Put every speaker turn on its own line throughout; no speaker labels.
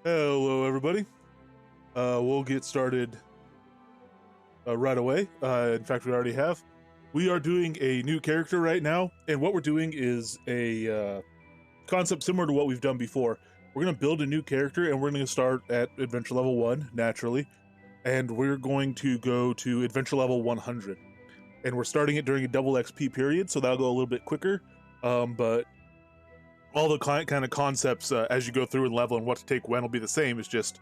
Hello, everybody. We'll get started right away. In fact, we already have. We are doing a new character right now, and what we're doing is a concept similar to what we've done before. We're going to build a new character, and we're going to start at adventure level 1, naturally, and we're going to go to adventure level 100. And we're starting it during a double XP period, so that'll go a little bit quicker. But all the kind of concepts as you go through and level and what to take when will be the same. It's just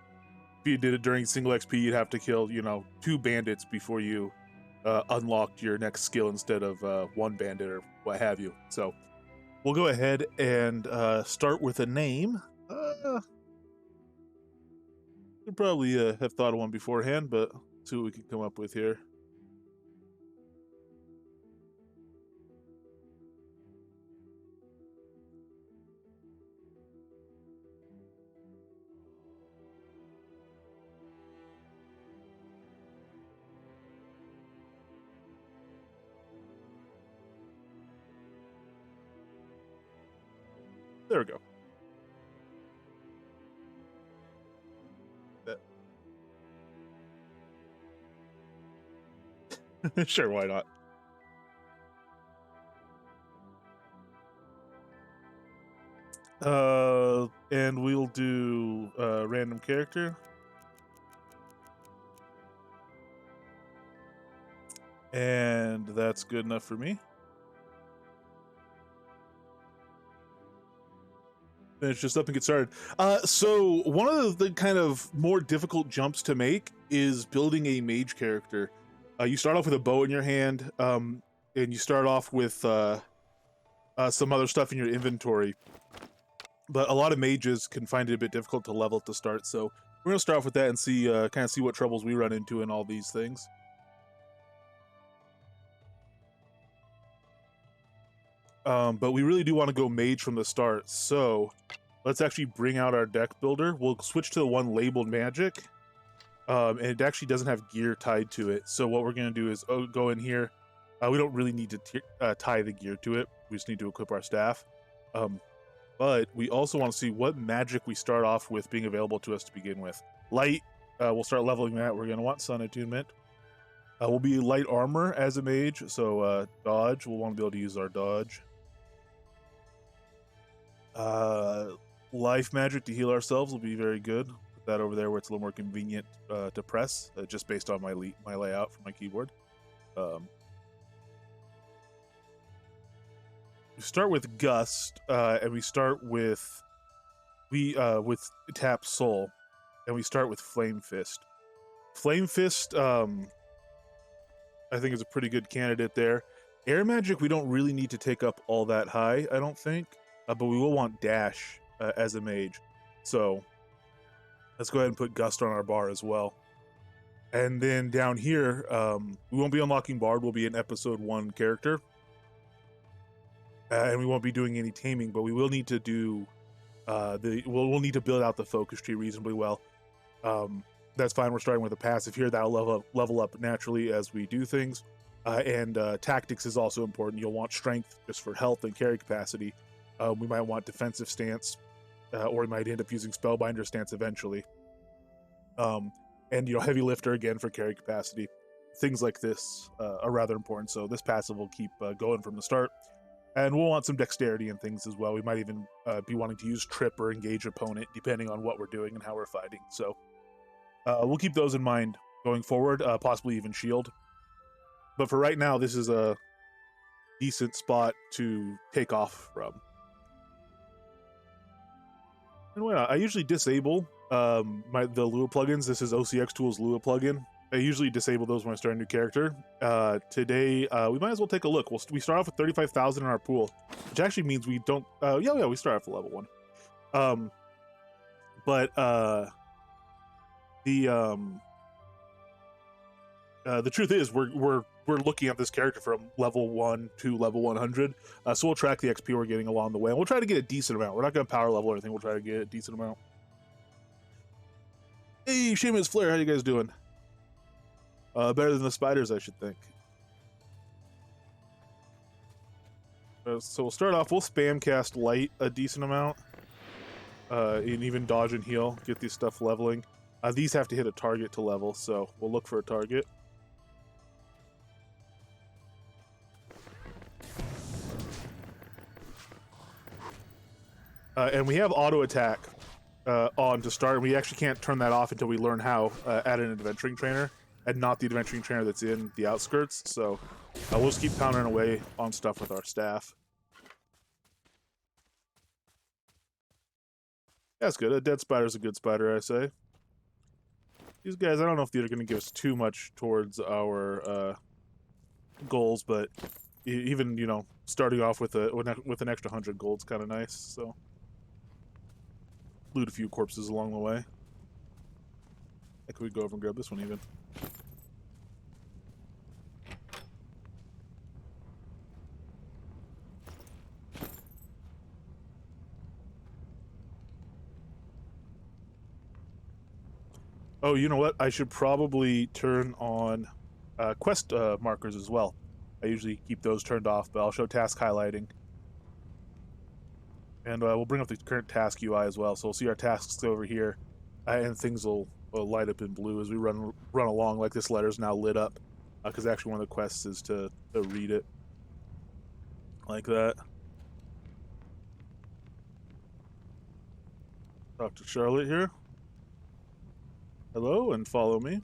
if you did it during single XP, you'd have to kill, 2 bandits before you unlocked your next skill instead of 1 bandit or what have you. So we'll go ahead and start with a name. Could probably have thought of one beforehand, but see what we can come up with here. There we go. Sure, why not? And we'll do random character. And that's good enough for me. Finish this up and get started. So one of the kind of more difficult jumps to make is building a mage character. You start off with a bow in your hand, and you start off with some other stuff in your inventory. But a lot of mages can find it a bit difficult to level at the start, so we're gonna start off with that and see kind of see what troubles we run into in all these things. But we really do want to go mage from the start, so let's actually bring out our deck builder. We'll switch to the one labeled magic, and it actually doesn't have gear tied to it. So what we're going to do is go in here. We don't really need to tie the gear to it. We just need to equip our staff. But we also want to see what magic we start off with being available to us to begin with. Light, we'll start leveling that. We're going to want sun attunement. We'll be light armor as a mage, so dodge. We'll want to be able to use our dodge. Life magic to heal ourselves will be very good. Put that over there where it's a little more convenient to press, just based on my layout for my keyboard. We start with Gust, and we start with Tap Soul, and we start with Flame Fist. Flame Fist, I think is a pretty good candidate there. Air magic, we don't really need to take up all that high, I don't think. But we will want Dash as a mage. So let's go ahead and put Gust on our bar as well. And then down here, we won't be unlocking Bard. We'll be an episode 1 character. And we won't be doing any taming, but we will need to do we'll need to build out the focus tree reasonably well. That's fine. We're starting with a passive here. That'll level up naturally as we do things. And tactics is also important. You'll want strength just for health and carry capacity. We might want defensive stance, or we might end up using spellbinder stance eventually. And heavy lifter again for carry capacity. Things like this are rather important. So this passive will keep going from the start. And we'll want some dexterity and things as well. We might even be wanting to use trip or engage opponent depending on what we're doing and how we're fighting. So we'll keep those in mind going forward, possibly even shield. But for right now, this is a decent spot to take off from. And why not? I usually disable the Lua plugins. This is OCX Tools Lua plugin. I usually disable those when I start a new character. Today, we might as well take a look. We start off with 35,000 in our pool, which actually means we don't... we start off at level 1. The truth is, we're looking at this character from level 1 to level 100, so we'll track the XP we're getting along the way, and we'll try to get a decent amount. We're not going to power level or anything. We'll try to get a decent amount. Hey, Seamus Flair, how you guys doing? Better than the spiders, I should think. So we'll start off. We'll spam cast light a decent amount. and even dodge and heal, get these stuff leveling. These have to hit a target to level, so we'll look for a target. And we have auto attack on to start. We actually can't turn that off until we learn how at an adventuring trainer, and not the adventuring trainer that's in the outskirts. So we'll just keep pounding away on stuff with our staff. That's good. A dead spider's a good spider, I say. These guys, I don't know if these are going to give us too much towards our goals, but even, you know, starting off with an extra 100 gold's kind of nice. So loot a few corpses along the way. Can we go over and grab this one even? Oh, you know what? I should probably turn on quest markers as well. I usually keep those turned off, but I'll show task highlighting. And we'll bring up the current task UI as well, so we'll see our tasks over here, and things will light up in blue as we run along. Like this letter's now lit up, because actually one of the quests is to read it. Like that. Talk to Charlotte here. Hello, and follow me.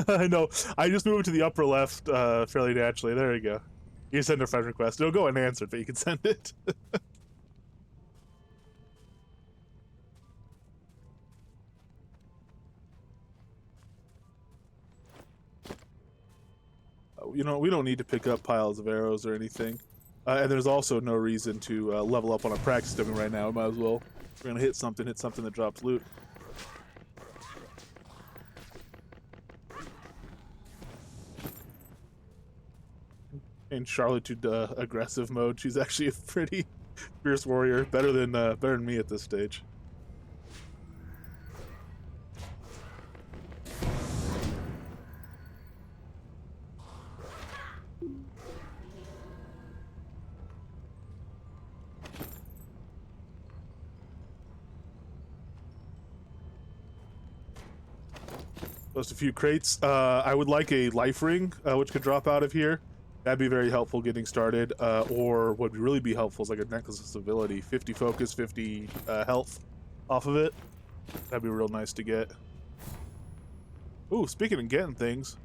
I know. I just moved to the upper left fairly naturally. There you go. You can send a friend request. It'll go unanswered, but you can send it. You know, we don't need to pick up piles of arrows or anything. And there's also no reason to level up on a practice dummy right now. Might as well. We're gonna hit something that drops loot. In Charlotte to aggressive mode, she's actually a pretty fierce warrior. Better than me at this stage. Just a few crates. I would like a life ring, which could drop out of here. That'd be very helpful getting started. Or what would really be helpful is like a necklace of civility. 50 focus, 50 health off of it. That'd be real nice to get. Ooh, speaking of getting things,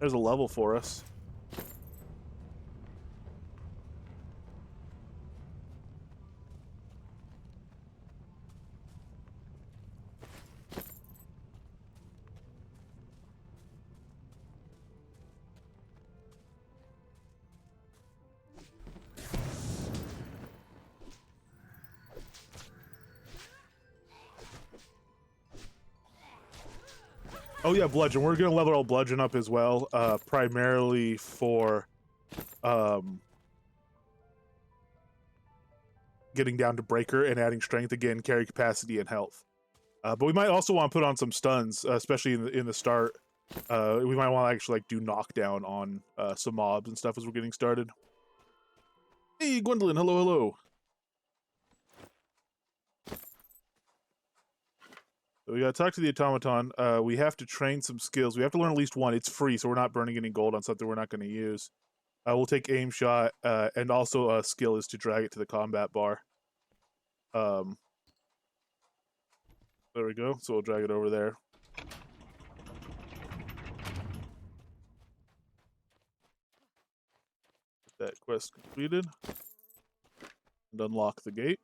there's a level for us. Oh yeah, bludgeon. We're gonna level our bludgeon up as well, primarily for getting down to breaker and adding strength again, carry capacity, and health. But we might also want to put on some stuns, especially in the start. We might want to actually like do knockdown on some mobs and stuff as we're getting started. Hey, Gwendolyn. Hello, hello. So we gotta talk to the automaton. We have to train some skills. We have to learn at least one. It's free, so we're not burning any gold on something we're not going to use. We'll take aim shot, and also a skill is to drag it to the combat bar. There we go. So we'll drag it over there. That quest completed. And unlock the gate.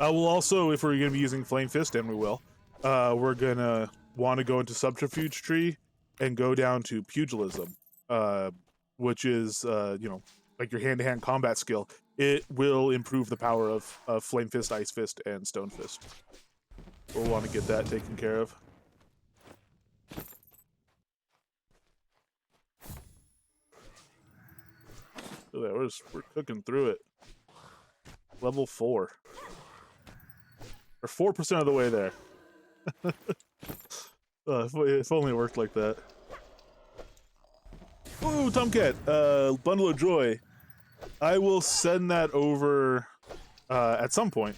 We'll also, if we're going to be using Flame Fist, and we will, we're going to want to go into Subterfuge Tree and go down to Pugilism, which is, you know, like your hand-to-hand combat skill. It will improve the power of Flame Fist, Ice Fist, and Stone Fist. We'll want to get that taken care of. Look at that, we're cooking through it. Level 4. We're 4% of the way there. If only it worked like that. Ooh, Tomcat, bundle of joy. I will send that over at some point.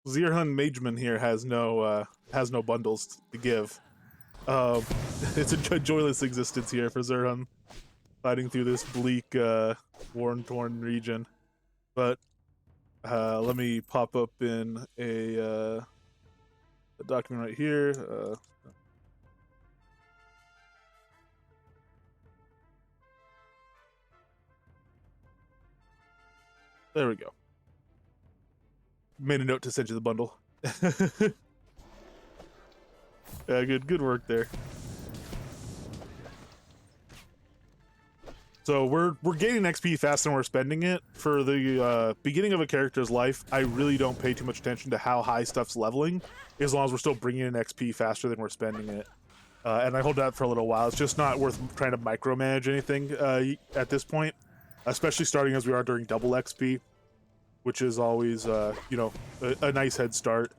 Zirhun Mageman here has no bundles to give. It's a joyless existence here for Zirhun, fighting through this bleak, war-torn region. But let me pop up in a document right here. There we go. Made a note to send you the bundle. Yeah, good work there. So we're gaining XP faster than we're spending it. For the beginning of a character's life, I really don't pay too much attention to how high stuff's leveling, as long as we're still bringing in XP faster than we're spending it. And I hold that for a little while. It's just not worth trying to micromanage anything at this point, especially starting as we are during double XP, which is always, you know, a nice head start.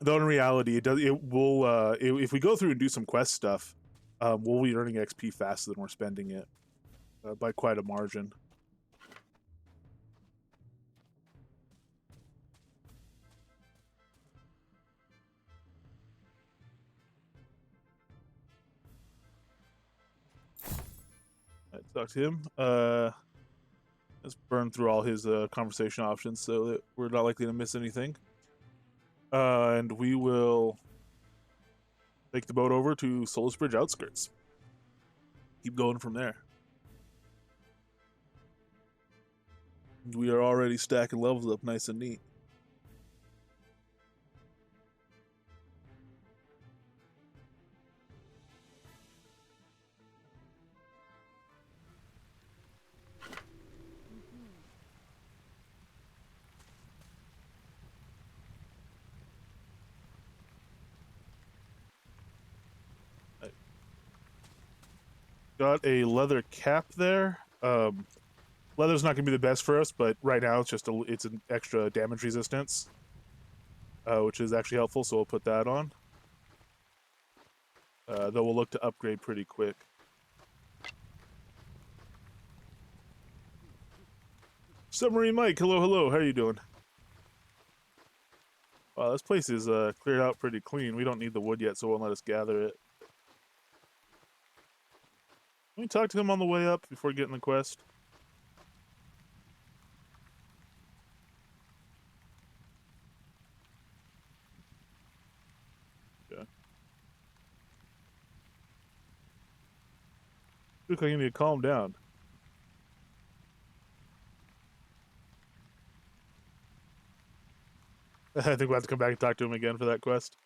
Though in reality, if we go through and do some quest stuff, we'll be earning XP faster than we're spending it by quite a margin. Let's talk to him. Let's burn through all his conversation options so that we're not likely to miss anything. And we will take the boat over to Solus Bridge outskirts. Keep going from there. We are already stacking levels up nice and neat. Got a leather cap there. Leather's not going to be the best for us, but right now it's an extra damage resistance, which is actually helpful, so we'll put that on. Though we'll look to upgrade pretty quick. Submarine Mike, hello, how are you doing? Wow, this place is cleared out pretty clean. We don't need the wood yet, so it won't let us gather it. Can we talk to him on the way up before getting the quest? Okay. Look like you need to calm down. I think we'll have to come back and talk to him again for that quest.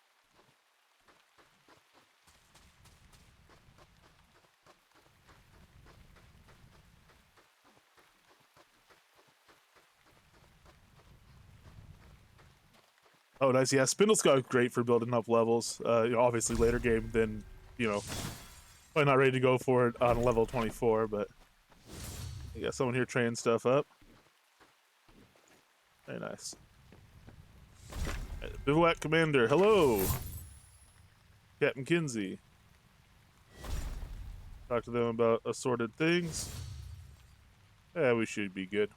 Oh, nice. Yeah, Spindle Scout's great for building up levels. You know, obviously later game, then, you know, probably not ready to go for it on level 24, but you got someone here training stuff up. Very nice. Bivouac Commander, hello! Captain Kinsey. Talk to them about assorted things. Yeah, we should be good.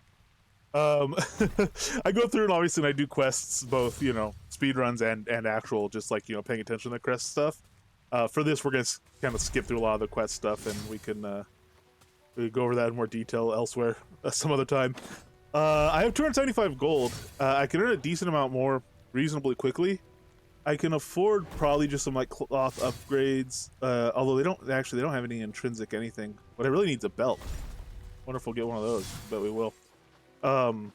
I go through and obviously I do quests, both, you know, speed runs and actual, just like, you know, paying attention to the quest stuff. For this, we're going to kind of skip through a lot of the quest stuff, and we can go over that in more detail elsewhere some other time. I have 275 gold. I can earn a decent amount more reasonably quickly. I can afford probably just some like cloth upgrades, although they don't have any intrinsic anything. But I really need a belt. Wonder if we'll get one of those. Bet we will. And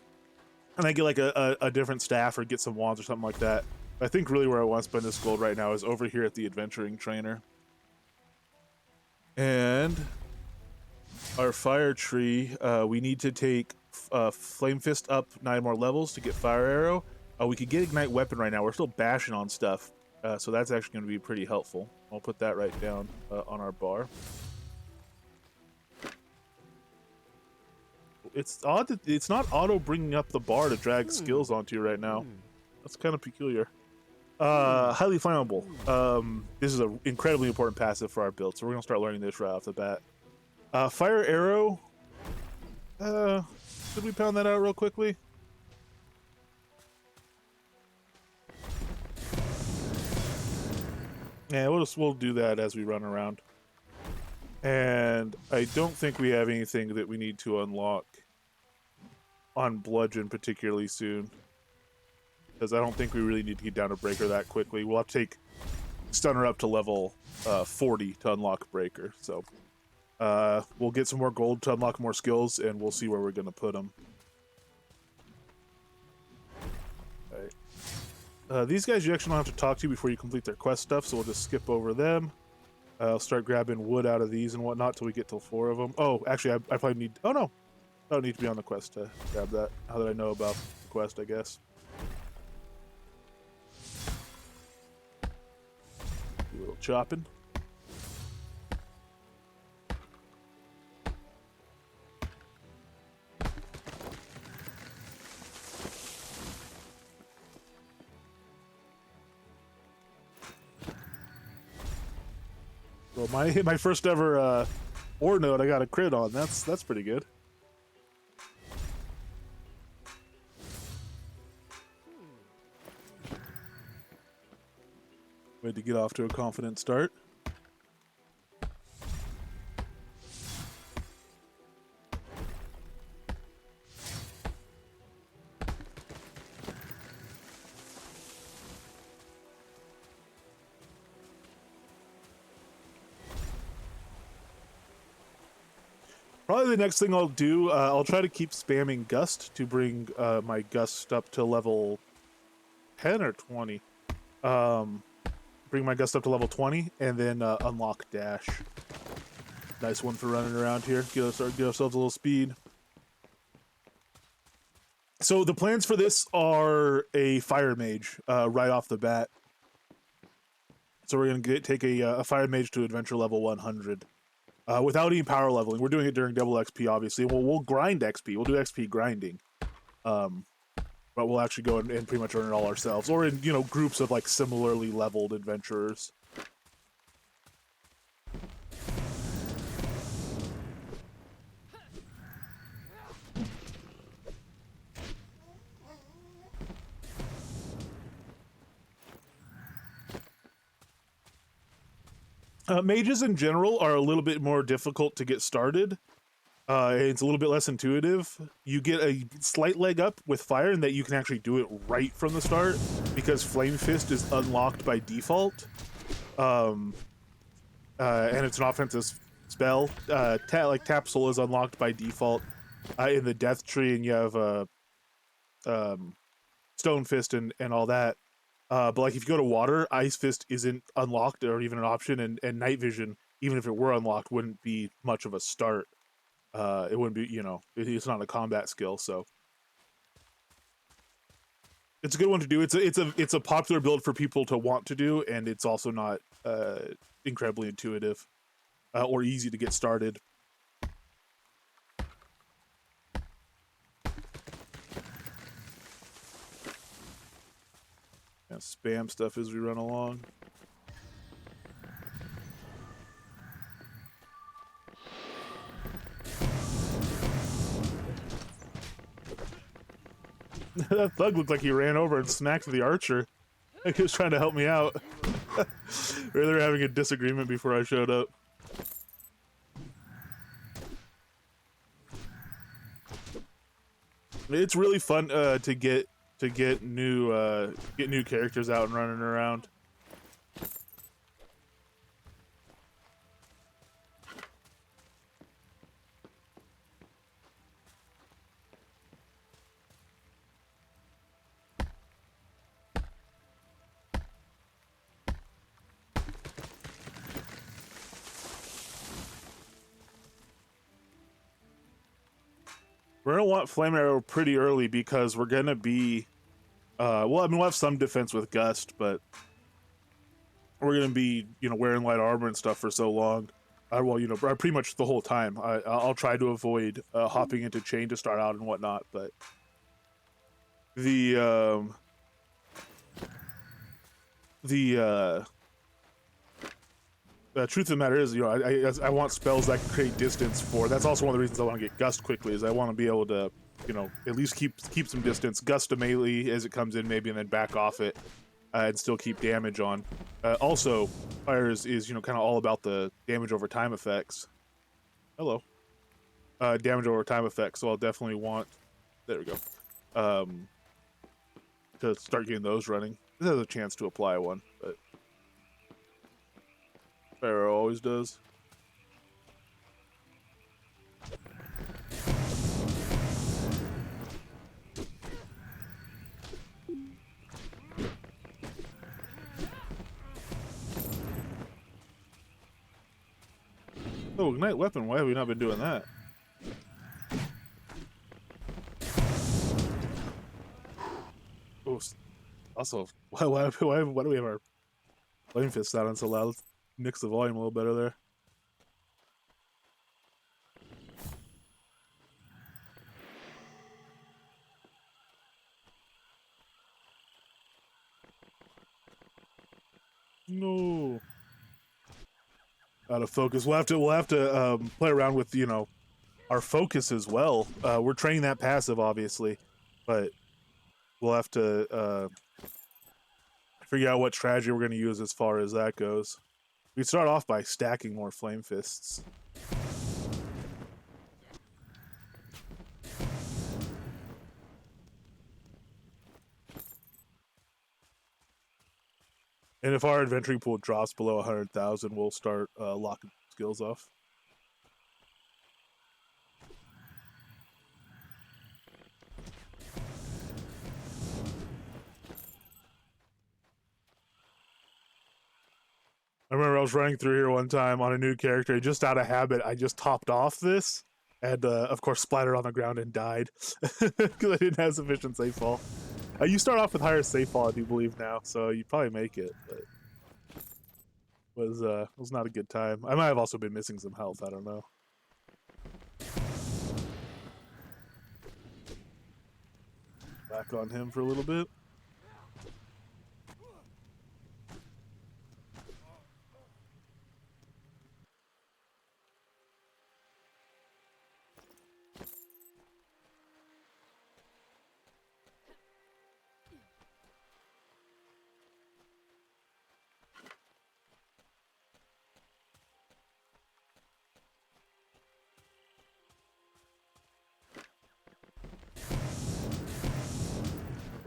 I get like a different staff or get some wands or something like that. I think really where I want to spend this gold right now is over here at the adventuring trainer. And our fire tree, we need to take Flame Fist up 9 more levels to get Fire Arrow. We could get Ignite Weapon right now. We're still bashing on stuff, so that's actually going to be pretty helpful. I'll put that right down on our bar. It's odd that it's not auto bringing up the bar to drag skills onto you right now. That's kind of peculiar. Highly flammable. This is an incredibly important passive for our build, so we're gonna start learning this right off the bat. Fire arrow. Should we pound that out real quickly? Yeah, we'll do that as we run around. And I don't think we have anything that we need to unlock on bludgeon particularly soon, because I don't think we really need to get down to breaker that quickly. We'll have to take stunner up to level 40 to unlock breaker. So we'll get some more gold to unlock more skills, and we'll see where we're gonna put them. These guys you actually don't have to talk to before you complete their quest stuff, so we'll just skip over them. I'll start grabbing wood out of these and whatnot till we get to 4 of them. Oh, actually, I probably need... Oh, no. I don't need to be on the quest to grab that. Now that I know about the quest, I guess. Do a little chopping. Well, my first ever ore node I got a crit on. That's pretty good. Way to get off to a confident start. Probably the next thing I'll do, I'll try to keep spamming Gust to bring my Gust up to level 10 or 20. Bring my Gust up to level 20, and then unlock Dash. Nice one for running around here. Get ourselves a little speed. So the plans for this are a Fire Mage right off the bat. So we're going to take a Fire Mage to Adventure level 100. Without any power leveling. We're doing it during double XP, obviously. We'll grind XP. We'll do XP grinding. But we'll actually go and pretty much earn it all ourselves. Or in, groups of, like, similarly leveled adventurers. Mages in general are a little bit more difficult to get started. It's a little bit less intuitive. You get a slight leg up with fire in that you can actually do it right from the start, because Flame Fist is unlocked by default. And it's an offensive spell. Tap Soul is unlocked by default in the Death Tree, and you have Stone Fist and all that. But like if you go to water, Ice Fist isn't unlocked or even an option, and Night Vision, even if it were unlocked, wouldn't be much of a start. It wouldn't be, it's not a combat skill, so it's a good one to do. It's a popular build for people to want to do, and it's also not incredibly intuitive or easy to get started. And spam stuff as we run along. That thug looked like he ran over and smacked the archer. Like he was trying to help me out. Or they were having a disagreement before I showed up. It's really fun to get new characters out and running around. We're gonna want Flame Arrow pretty early because we're gonna be, we'll have some defense with Gust, but we're gonna be, wearing light armor and stuff for so long. Well, you know, pretty much the whole time. I'll try to avoid hopping into chain to start out and whatnot, but the the truth of the matter is, you know, I want spells that can create distance for. That's also one of the reasons I want to get Gust quickly. Is I want to be able to, you know, at least keep some distance. Gust to melee as it comes in, maybe, and then back off it, and still keep damage on. Also, fire is you know kind of all about the damage over time effects. Hello. Damage over time effects. So I'll definitely want. There we go. To start getting those running. This has a chance to apply one, but Pharaoh always does. Oh, ignite weapon. Why have we not been doing that? Oh, also, why do we have our flame fist sounding so loud? Let's mix the volume a little better there. No. Out of focus. We'll have to play around with, you know, our focus as well. We're training that passive, obviously, but we'll have to figure out what strategy we're going to use as far as that goes. We start off by stacking more flame fists. And if our adventuring pool drops below 100,000, we'll start locking skills off. I remember I was running through here one time on a new character, just out of habit, I just topped off this, and of course splattered on the ground and died, because I didn't have sufficient safe fall. You start off with higher safe fall, I do believe now, so you probably make it, but was not a good time. I might have also been missing some health, I don't know. Back on him for a little bit.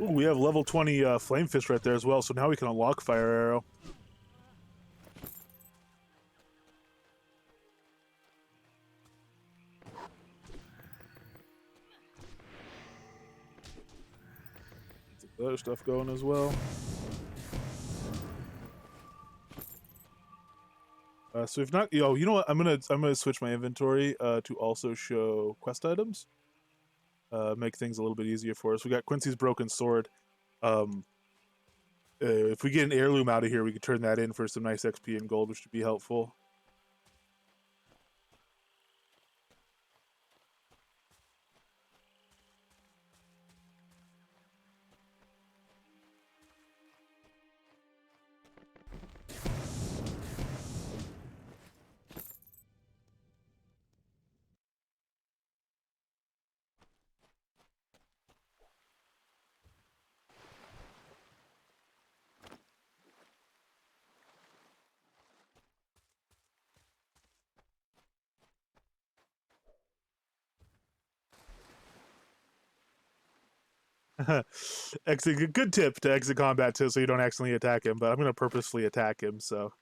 Ooh, we have level 20 Flame Fist right there as well, so now we can unlock Fire Arrow. Get the other stuff going as well. So if not, you know what? I'm gonna switch my inventory to also show quest items. Make things a little bit easier for us. We got Quincy's Broken Sword. If we get an heirloom out of here, we could turn that in for some nice XP and gold, which would be helpful. Exit, good tip to exit combat too, so you don't accidentally attack him. But I'm gonna purposefully attack him, so.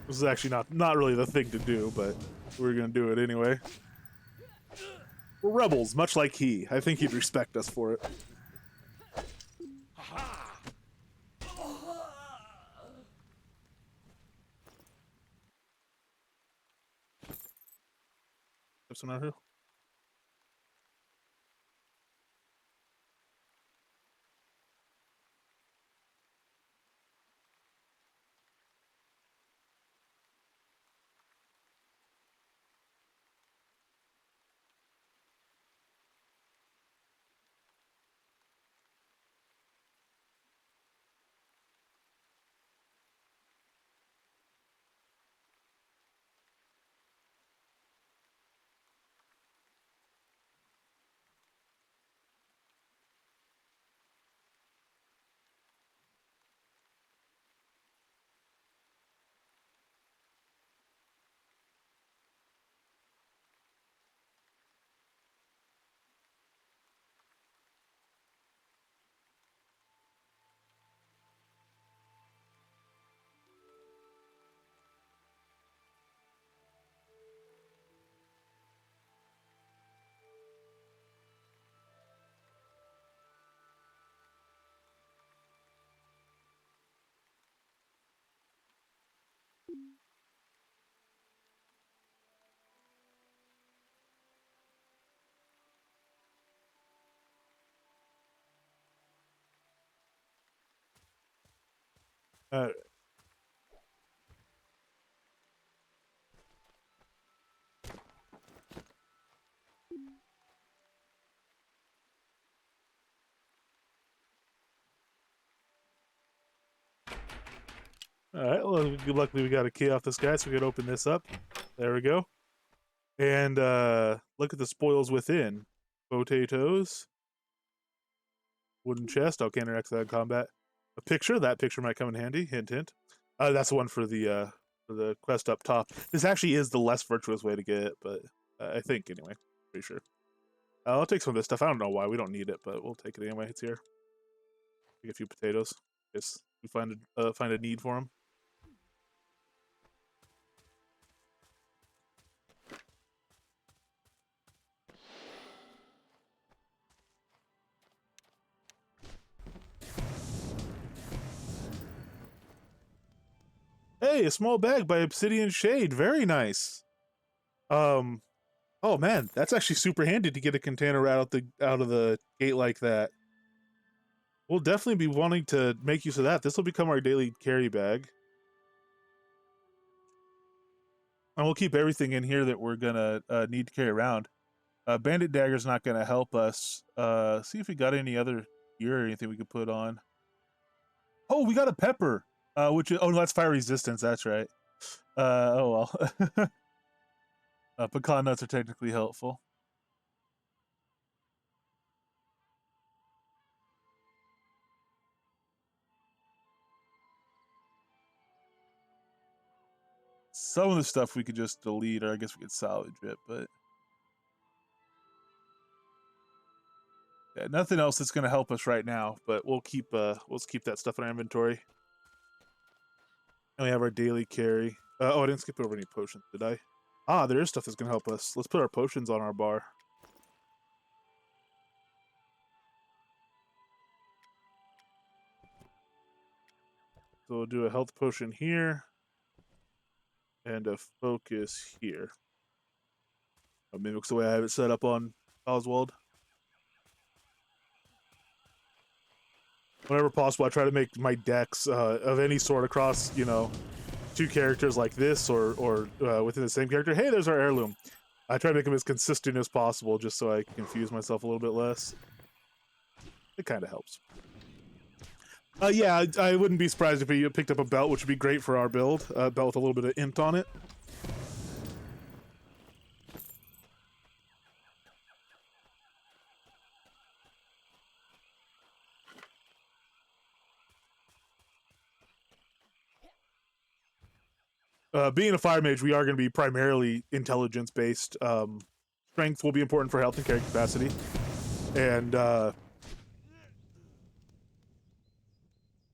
This is actually not really the thing to do, but we're gonna do it anyway. We're rebels, much like he. I think he'd respect us for it. Have someone out here? Uh, all right. Well, luckily we got a key off this guy, so we can open this up. There we go. And look at the spoils within. Potatoes. Wooden chest. Okay, interact with that in combat. A picture. That picture might come in handy. Hint, hint. That's the one for the quest up top. This actually is the less virtuous way to get it, but I think anyway. Pretty sure. I'll take some of this stuff. I don't know why we don't need it, but we'll take it anyway. It's here. Take a few potatoes. Guess we find a need for them. Hey, a small bag by Obsidian Shade. Very nice. Um, oh man, that's actually super handy to get a container out of the gate like that. We'll definitely be wanting to make use of that. This will become our daily carry bag. And we'll keep everything in here that we're gonna need to carry around. Bandit Dagger's not gonna help us. See if we got any other gear or anything we could put on. Oh, we got a pepper. Which is, oh no, that's fire resistance. That's right. Oh well. Pecan nuts are technically helpful. Some of the stuff we could just delete, or I guess we could salvage it, but yeah, nothing else that's going to help us right now. But we'll keep that stuff in our inventory. And we have our daily carry. Oh, I didn't skip over any potions, did I? Ah, there is stuff that's going to help us. Let's put our potions on our bar. So we'll do a health potion here. And a focus here. Maybe looks the way I have it set up on Oswald. Whenever possible, I try to make my decks of any sort across, two characters like this or within the same character. Hey, there's our heirloom. I try to make them as consistent as possible just so I confuse myself a little bit less. It kind of helps. Yeah, I wouldn't be surprised if he picked up a belt, which would be great for our build. A belt with a little bit of int on it. Being a fire mage, we are going to be primarily intelligence based. Strength will be important for health and carry capacity, and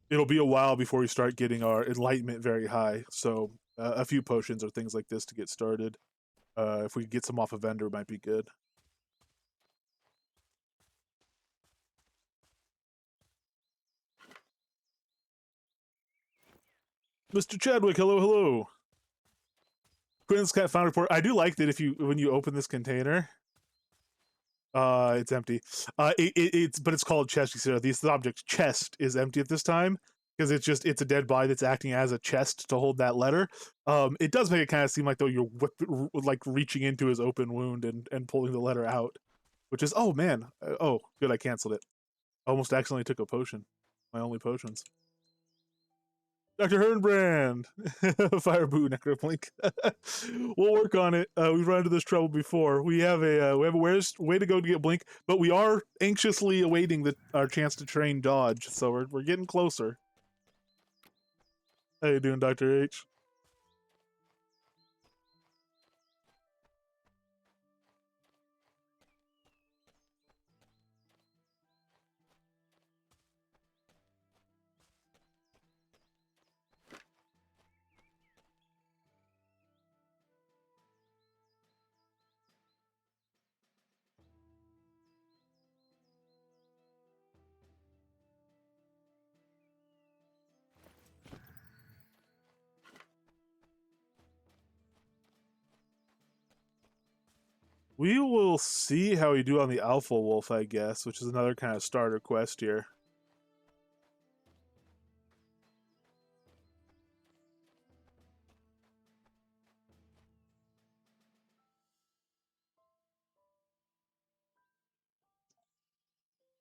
it'll be a while before we start getting our enlightenment very high. So a few potions or things like this to get started. If we could get some off a vendor, might be good. Mr. Chadwick, hello, hello. Quinn's cat found report. I do like that when you open this container, it's empty. But it's called chest. You see, this object's chest is empty at this time because it's a dead body that's acting as a chest to hold that letter. It does make it kind of seem like though you're like reaching into his open wound and pulling the letter out, which is oh man, oh good, I canceled it. Almost accidentally took a potion. My only potions. Dr. Hernbrand, fire boot necroblink. We'll work on it. We've run into this trouble before. We have a way to go to get blink, but we are anxiously awaiting our chance to train dodge. So we're getting closer. How you doing, Dr. H? We will see how we do on the Alpha Wolf, I guess, which is another kind of starter quest here.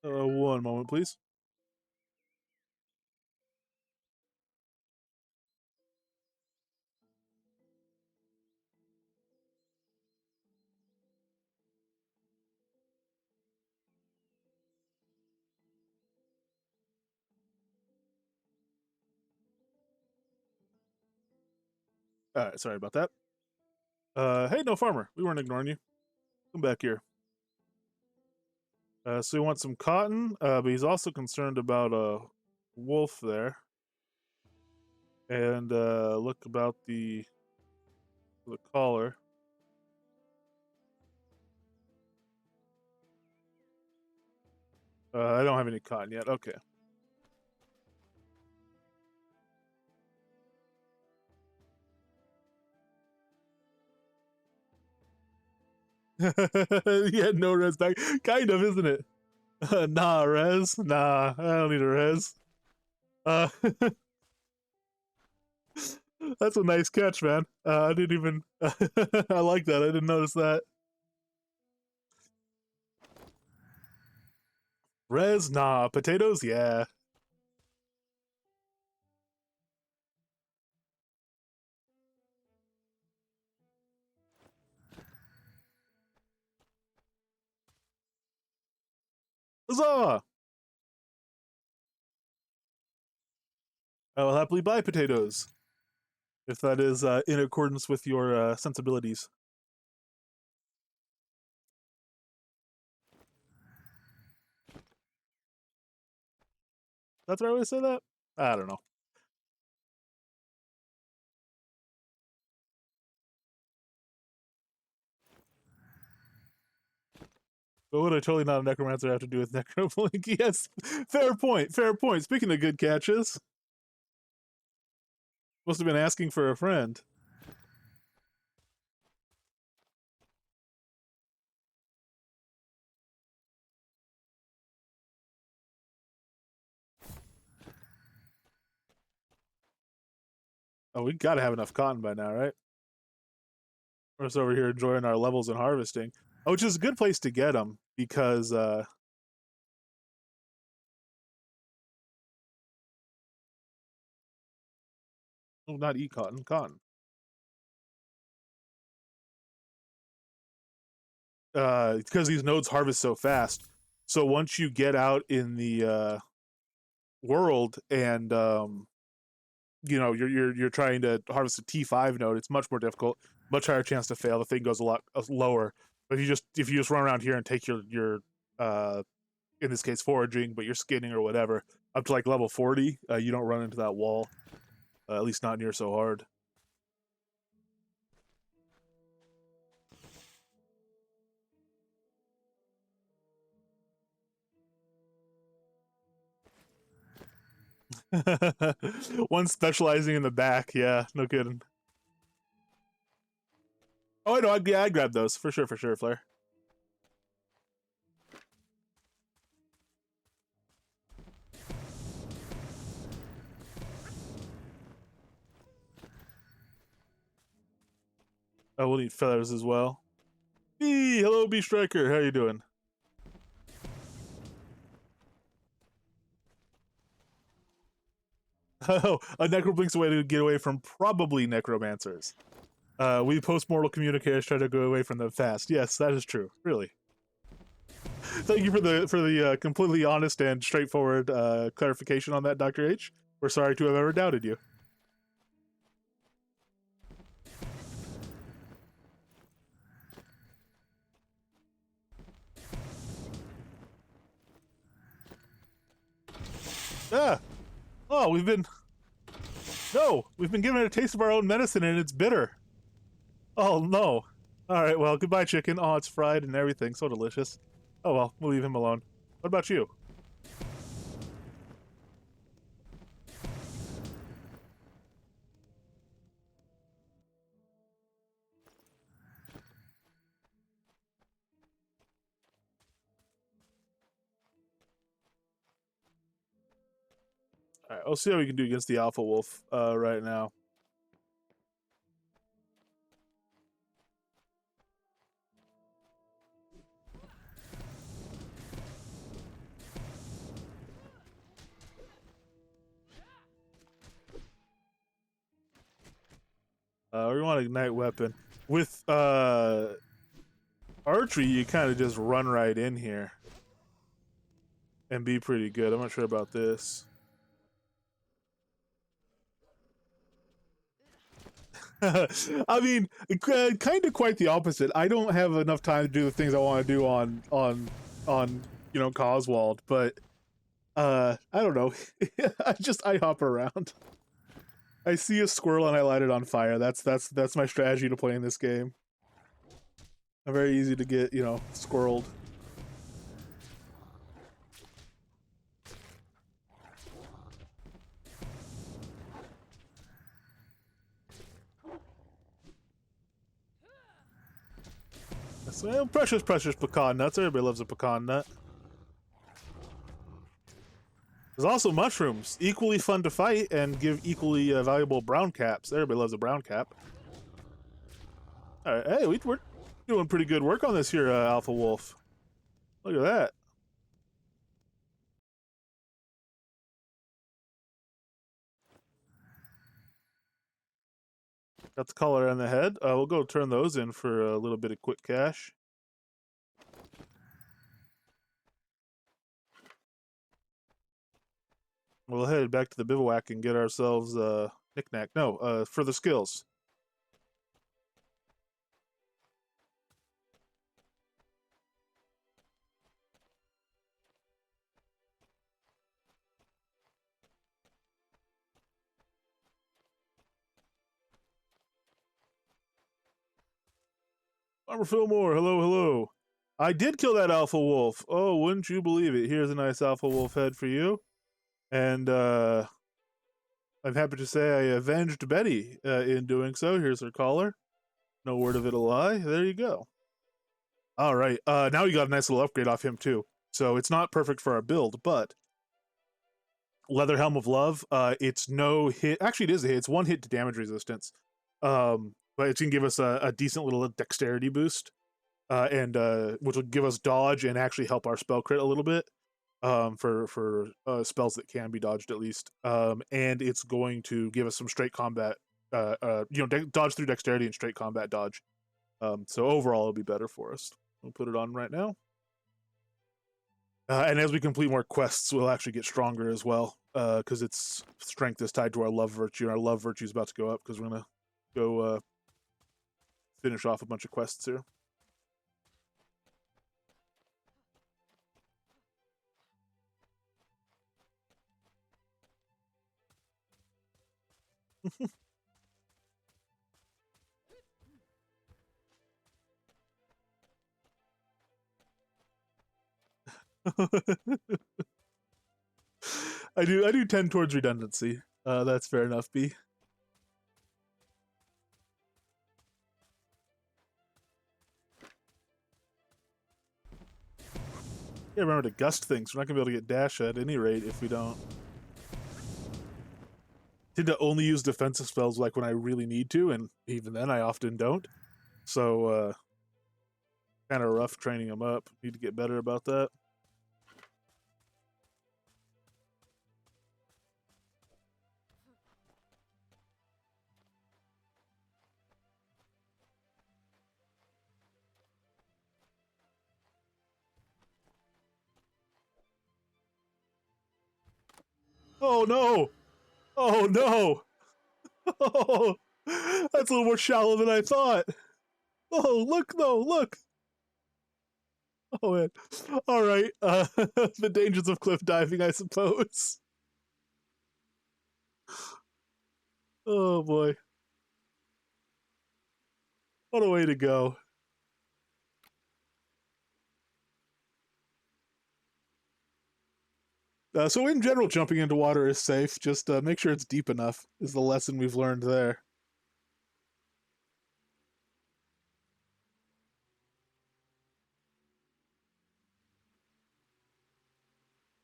One moment, please. All right, sorry about that. Hey, no farmer. We weren't ignoring you. Come back here. So he wants some cotton, but he's also concerned about a wolf there. And look about the collar. I don't have any cotton yet. Okay. Yeah, no res back. Kind of, isn't it? Nah, res. Nah, I don't need a res. Uh, that's a nice catch, man. I didn't even. I like that. I didn't notice that. Res, nah. Potatoes, yeah. Huzzah! I will happily buy potatoes if that is in accordance with your sensibilities. That's the right way to say that? I don't know. But what would I totally not a necromancer have to do with necroblink? Yes, fair point. Fair point. Speaking of good catches, must have been asking for a friend. Oh, we gotta have enough cotton by now, right? We're just over here enjoying our levels and harvesting, which is a good place to get them because well, not eat cotton, cotton. Because these nodes harvest so fast. So once you get out in the world and you know you're trying to harvest a T5 node, it's much more difficult, much higher chance to fail. The thing goes a lot lower. But if you just run around here and take your in this case foraging, but you're skinning or whatever up to like level 40, you don't run into that wall. At least not near so hard. One specializing in the back, yeah, no kidding. Oh, I know, I'd grab those for sure, Flare. Oh, we'll need feathers as well. Hey, hello, B Striker. How you doing? Oh, a necroblink's a way to get away from probably necromancers. We post-mortal communicators try to go away from them fast. Yes, that is true. Really. Thank you for the completely honest and straightforward clarification on that, Dr. H. We're sorry to have ever doubted you. Ah! Oh, we've been given a taste of our own medicine and it's bitter. Oh no. Alright, well, goodbye, chicken. Oh, it's fried and everything. So delicious. Oh well, we'll leave him alone. What about you? Alright, we'll see how we can do against the Alpha Wolf right now. We want an ignite weapon. With archery, you kind of just run right in here and be pretty good. I'm not sure about this. I mean, kind of quite the opposite. I don't have enough time to do the things I want to do on Coswald, but I don't know. I hop around. I see a squirrel and I light it on fire. That's my strategy to play in this game. I'm very easy to get, squirreled. So, precious pecan nuts. Everybody loves a pecan nut. There's also mushrooms, equally fun to fight and give equally valuable brown caps. Everybody loves a brown cap. All right, hey, we're doing pretty good work on this here, Alpha Wolf. Look at that. Got the collar on the head. We'll go turn those in for a little bit of quick cash. We'll head back to the bivouac and get ourselves knick-knack. No, for the skills. Armor Fillmore, hello, hello. I did kill that Alpha Wolf. Oh, wouldn't you believe it? Here's a nice Alpha Wolf head for you. And I'm happy to say I avenged Betty in doing so. Here's her collar. No word of it a lie. There you go. All right. Now you got a nice little upgrade off him too. So it's not perfect for our build, but Leather Helm of Love, it's no hit. Actually, it is a hit. It's one hit to damage resistance. But it's going to give us a decent little dexterity boost, and which will give us dodge and actually help our spell crit a little bit for spells that can be dodged at least. And it's going to give us some straight combat, dodge through dexterity and straight combat dodge. So overall, it'll be better for us. We'll put it on right now. And as we complete more quests, we'll actually get stronger as well, because its strength is tied to our love virtue, and our love virtue is about to go up because we're going to go finish off a bunch of quests here. I do tend towards redundancy. That's fair enough, B. Yeah, remember to gust things. We're not gonna be able to get dash at any rate if we don't. Tend to only use defensive spells like when I really need to, and even then I often don't. So kind of rough training them up. Need to get better about that. Oh no! Oh no! Oh, that's a little more shallow than I thought. Oh, look though, look. Oh man. All right. The dangers of cliff diving, I suppose. Oh boy. What a way to go. So in general, jumping into water is safe. Just make sure it's deep enough is the lesson we've learned there.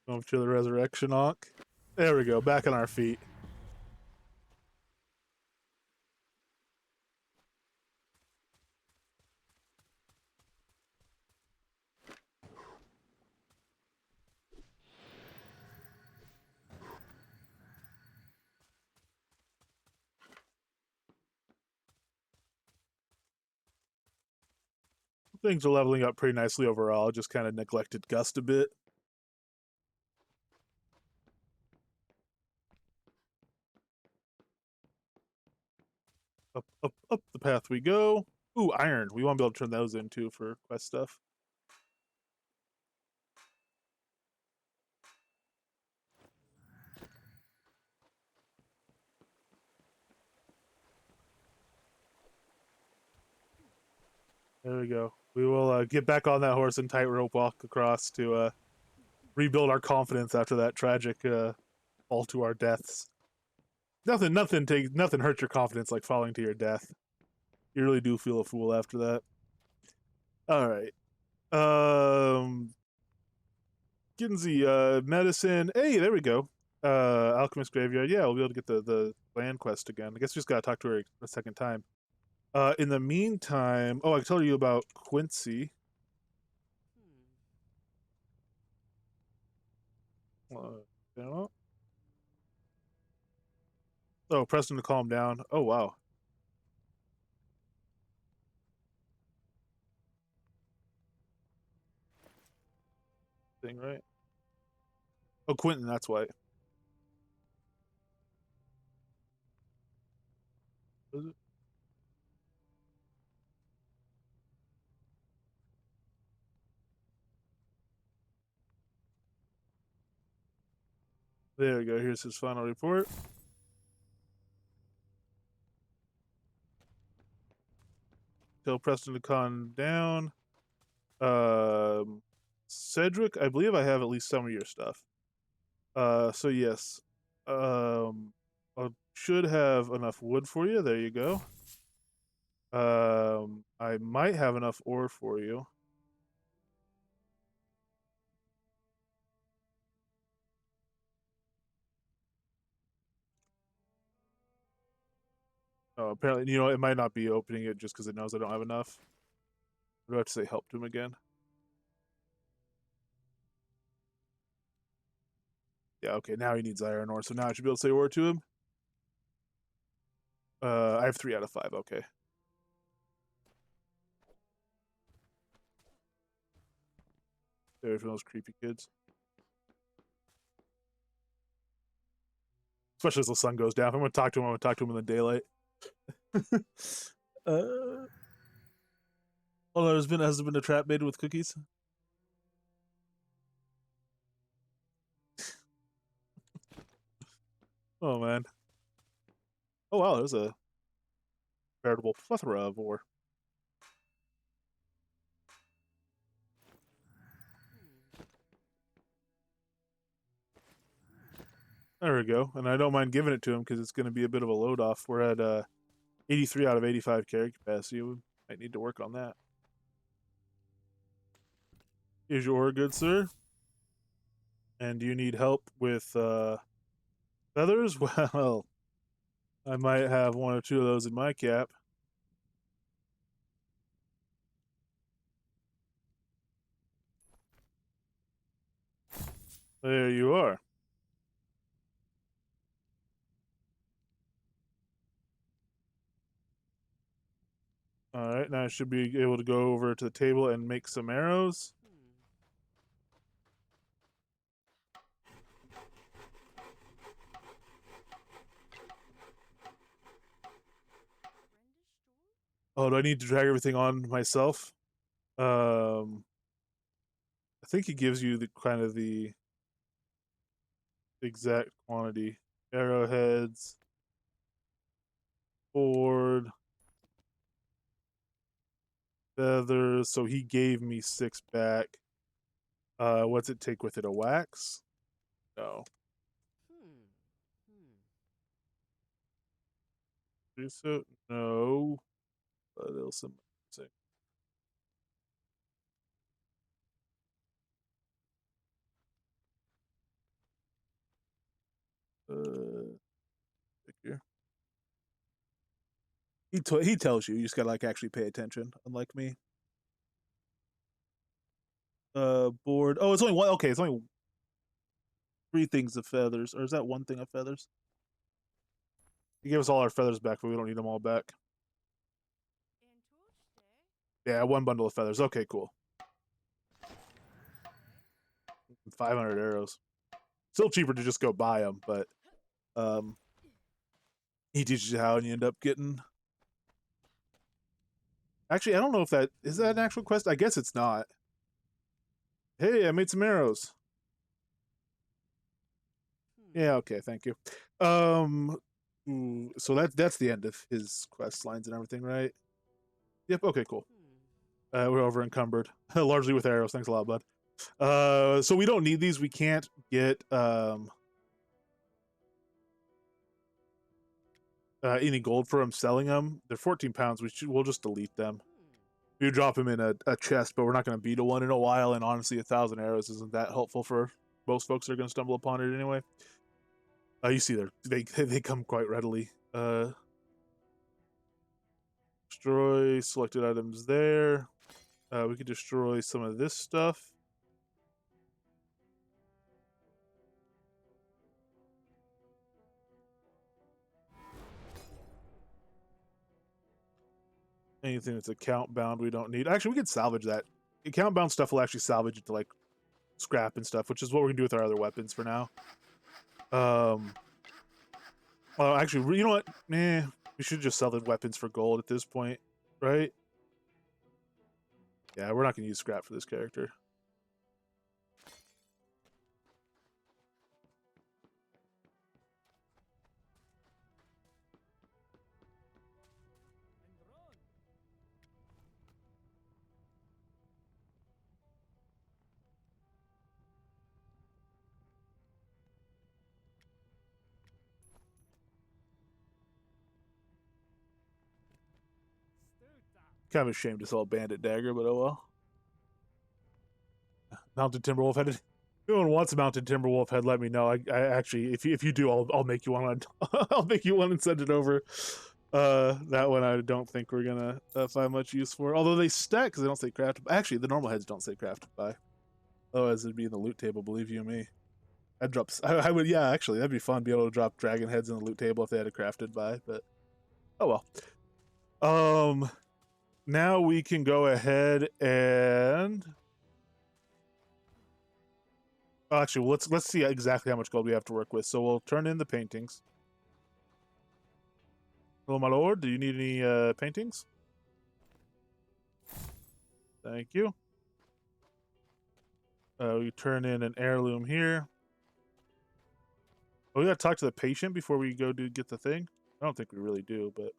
Over to the resurrection ankh. There we go, back on our feet. Things are leveling up pretty nicely overall. Just kind of neglected Gust a bit. Up, up, up the path we go. Ooh, iron. We want to be able to turn those in too for quest stuff. There we go. We will get back on that horse and tightrope walk across to rebuild our confidence after that tragic fall to our deaths. Nothing hurts your confidence like falling to your death. You really do feel a fool after that. All right. Ginsey, medicine. Hey, there we go. Alchemist graveyard. Yeah, we'll be able to get the land quest again. I guess we just gotta talk to her a second time. In the meantime, I can tell you about Quincy. Oh, Preston to calm down. Oh, wow. Thing, right? Oh, Quentin, that's why. Is it? There we go. Here's his final report. Tell Preston to calm down. Cedric, I believe I have at least some of your stuff. So yes. I should have enough wood for you. There you go. I might have enough ore for you. Oh, apparently, it might not be opening it just because it knows I don't have enough. What do I have to say? Help to him again. Yeah, okay, now he needs iron ore, so now I should be able to say ore to him. I have 3 out of 5, okay. There for those creepy kids. Especially as the sun goes down. If I'm going to talk to him, I'm going to talk to him in the daylight. Has there been a trap made with cookies? Oh, man. Oh, wow, there's a veritable plethora of ore. There we go. And I don't mind giving it to him because it's going to be a bit of a load off. We're at 83 out of 85 carry capacity. We might need to work on that. Is your ore good, sir? And do you need help with feathers? Well, I might have 1 or 2 of those in my cap. There you are. All right, now I should be able to go over to the table and make some arrows. Oh, do I need to drag everything on myself? I think he gives you the exact quantity. Arrowheads, board, feathers. So he gave me 6 back. What's it take with it? A wax? No. Do so? No. What else am I saying? Here. He tells you. You just gotta actually pay attention. Unlike me. Board. Oh, it's only one. Okay, it's only 3 things of feathers, or is that 1 thing of feathers? He gave us all our feathers back, but we don't need them all back. Yeah, 1 bundle of feathers. Okay, cool. 500 arrows. Still cheaper to just go buy them, but he teaches you how, and you end up getting. Actually, I don't know if that is that an actual quest. I guess it's not. Hey, I made some arrows. Yeah, okay, thank you. So that's the end of his quest lines and everything, right? Yep. Okay, cool. We're over encumbered, largely with arrows. Thanks a lot, bud. So we don't need these. We can't get any gold for them selling them. They're 14 pounds. We'll just delete them. We drop them in a chest, but we're not going to beat a one in a while. And honestly, 1,000 arrows isn't that helpful for most folks that are going to stumble upon it anyway. You see, they come quite readily. Destroy selected items there. We could destroy some of this stuff. Anything that's account bound we don't need. Actually, we could salvage that. Account bound stuff will actually salvage it to like scrap and stuff, which is what we're gonna do with our other weapons for now. Well, actually, you know what? We should just sell the weapons for gold at this point, right? Yeah, we're not gonna use scrap for this character. Kind of ashamed to sell a bandit dagger, but oh well. Mounted Timberwolf head. If anyone wants a mounted Timberwolf head, let me know. I actually, if you do, I'll make you one. I'll make you one and send it over. That one I don't think we're gonna find much use for. Although they stack because they don't say crafted. Actually, the normal heads don't say crafted by. Otherwise, it'd be in the loot table. Believe you me. That drops. I would. Yeah, actually, that'd be fun. Be able to drop dragon heads in the loot table if they had a crafted by. But oh well. Now we can go ahead and. Actually, let's see exactly how much gold we have to work with. So we'll turn in the paintings. Hello, my lord. Do you need any paintings? Thank you. We turn in an heirloom here. Oh, we gotta talk to the patient before we go to get the thing? I don't think we really do, but...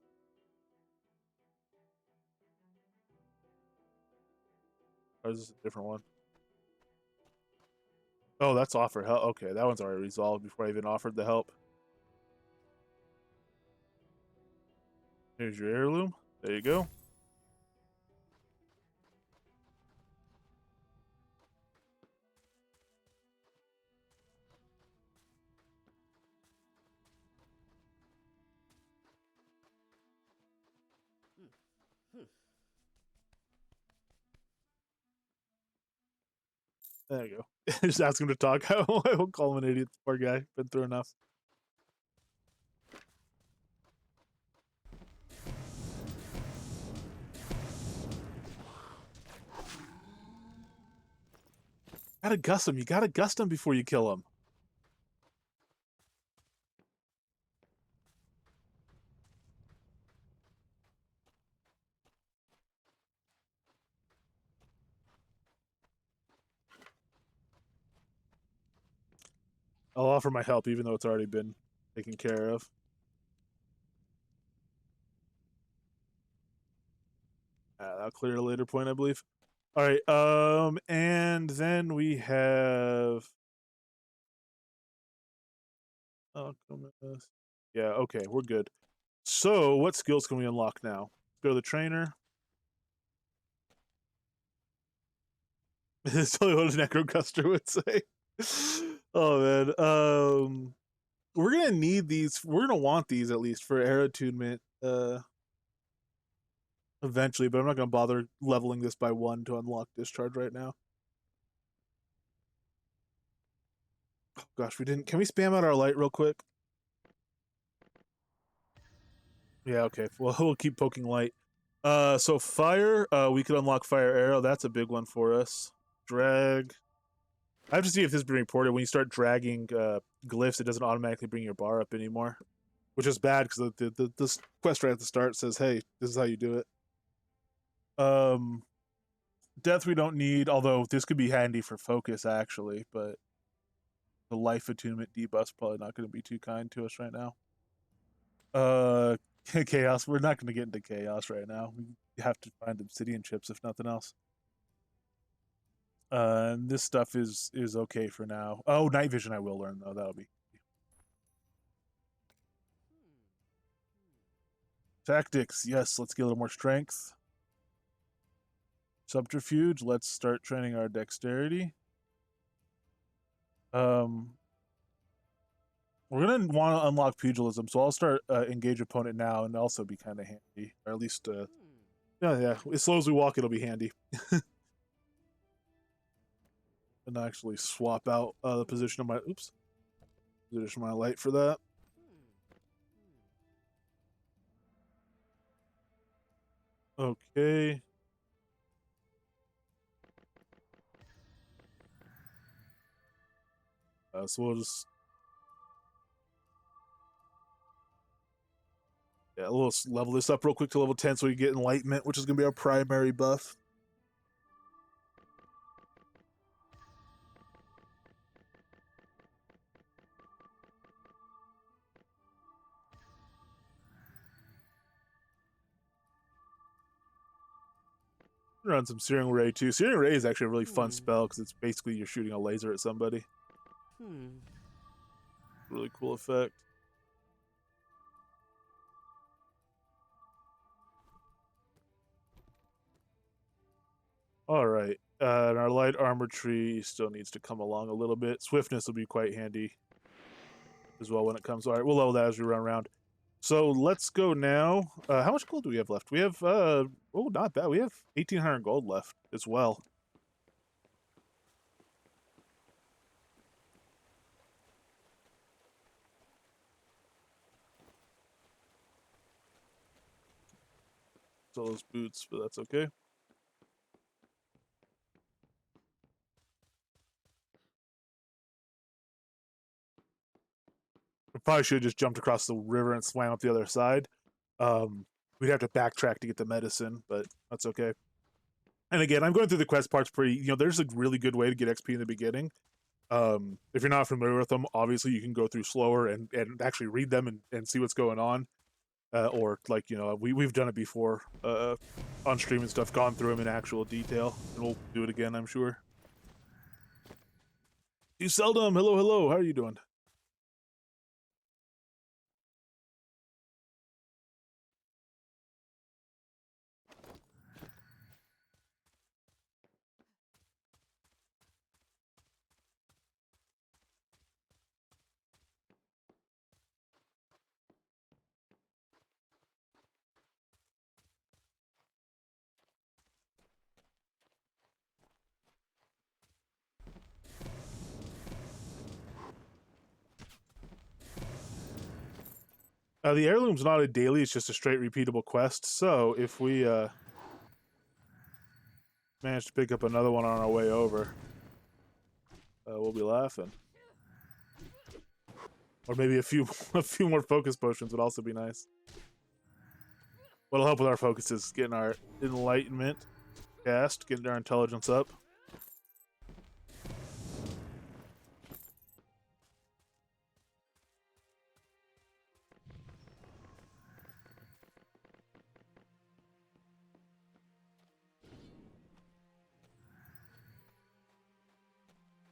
Or is this a different one? Oh, that's offer help. Okay, that one's already resolved before I even offered the help. Here's your heirloom. There you go. There you go. Just ask him to talk. I won't call him an idiot. Poor guy. Been through enough. Gotta gust him. You gotta gust him before you kill him. I'll offer my help even though it's already been taken care of. That'll clear a later point, I believe. All right. And then we have. Alchemist. Yeah. Okay, we're good. So, what skills can we unlock now? Let's go to the trainer. That's totally what a necrocuster would say. Oh man. We're gonna need these. We're gonna want these at least for air attunement. Eventually, but I'm not gonna bother leveling this by 1 to unlock discharge right now. Oh gosh, we didn't. Can we spam out our light real quick? Yeah. Okay. Well, we'll keep poking light. So fire, we could unlock fire arrow. That's a big one for us. Drag. I have to see if this has been reported. When you start dragging glyphs, it doesn't automatically bring your bar up anymore, which is bad because the quest right at the start says, "Hey, this is how you do it." Death we don't need, although this could be handy for focus actually, but the life attunement debuff's probably not going to be too kind to us right now. Chaos. We're not going to get into chaos right now. We have to find obsidian chips if nothing else. And this stuff is okay for now. Oh, night vision I will learn though. That'll be tactics. Yes, let's get a little more strength. Subterfuge. Let's start training our dexterity. We're gonna want to unlock pugilism, so I'll start engage opponent now, and also be kind of handy, or at least yeah. As slow as we walk, it'll be handy. And actually swap out the position of my position of my light for that. Okay. So we'll just we'll level this up real quick to level 10 so we get enlightenment, which is gonna be our primary buff. Run some Searing Ray too. Searing Ray is actually a really fun spell because it's basically you're shooting a laser at somebody. Really cool effect. All right. And our light armor tree still needs to come along a little bit. Swiftness will be quite handy as well when it comes. All right, we'll level that as we run around. So let's go now. How much gold do we have left? We have, oh, not bad. We have 1,800 gold left as well. So those boots, but that's okay. We probably should have just jumped across the river and swam up the other side. We'd have to backtrack to get the medicine, but that's okay. And again, I'm going through the quest parts pretty, there's a really good way to get XP in the beginning. If you're not familiar with them, obviously you can go through slower and actually read them and see what's going on. Or like, we've done it before on stream and stuff, gone through them in actual detail, and we'll do it again, I'm sure. You seldom, hello, how are you doing? The heirloom's not a daily, it's just a straight repeatable quest. So if we manage to pick up another one on our way over, we'll be laughing. Or maybe a few more focus potions would also be nice. What'll help with our focus is getting our enlightenment cast, getting our intelligence up.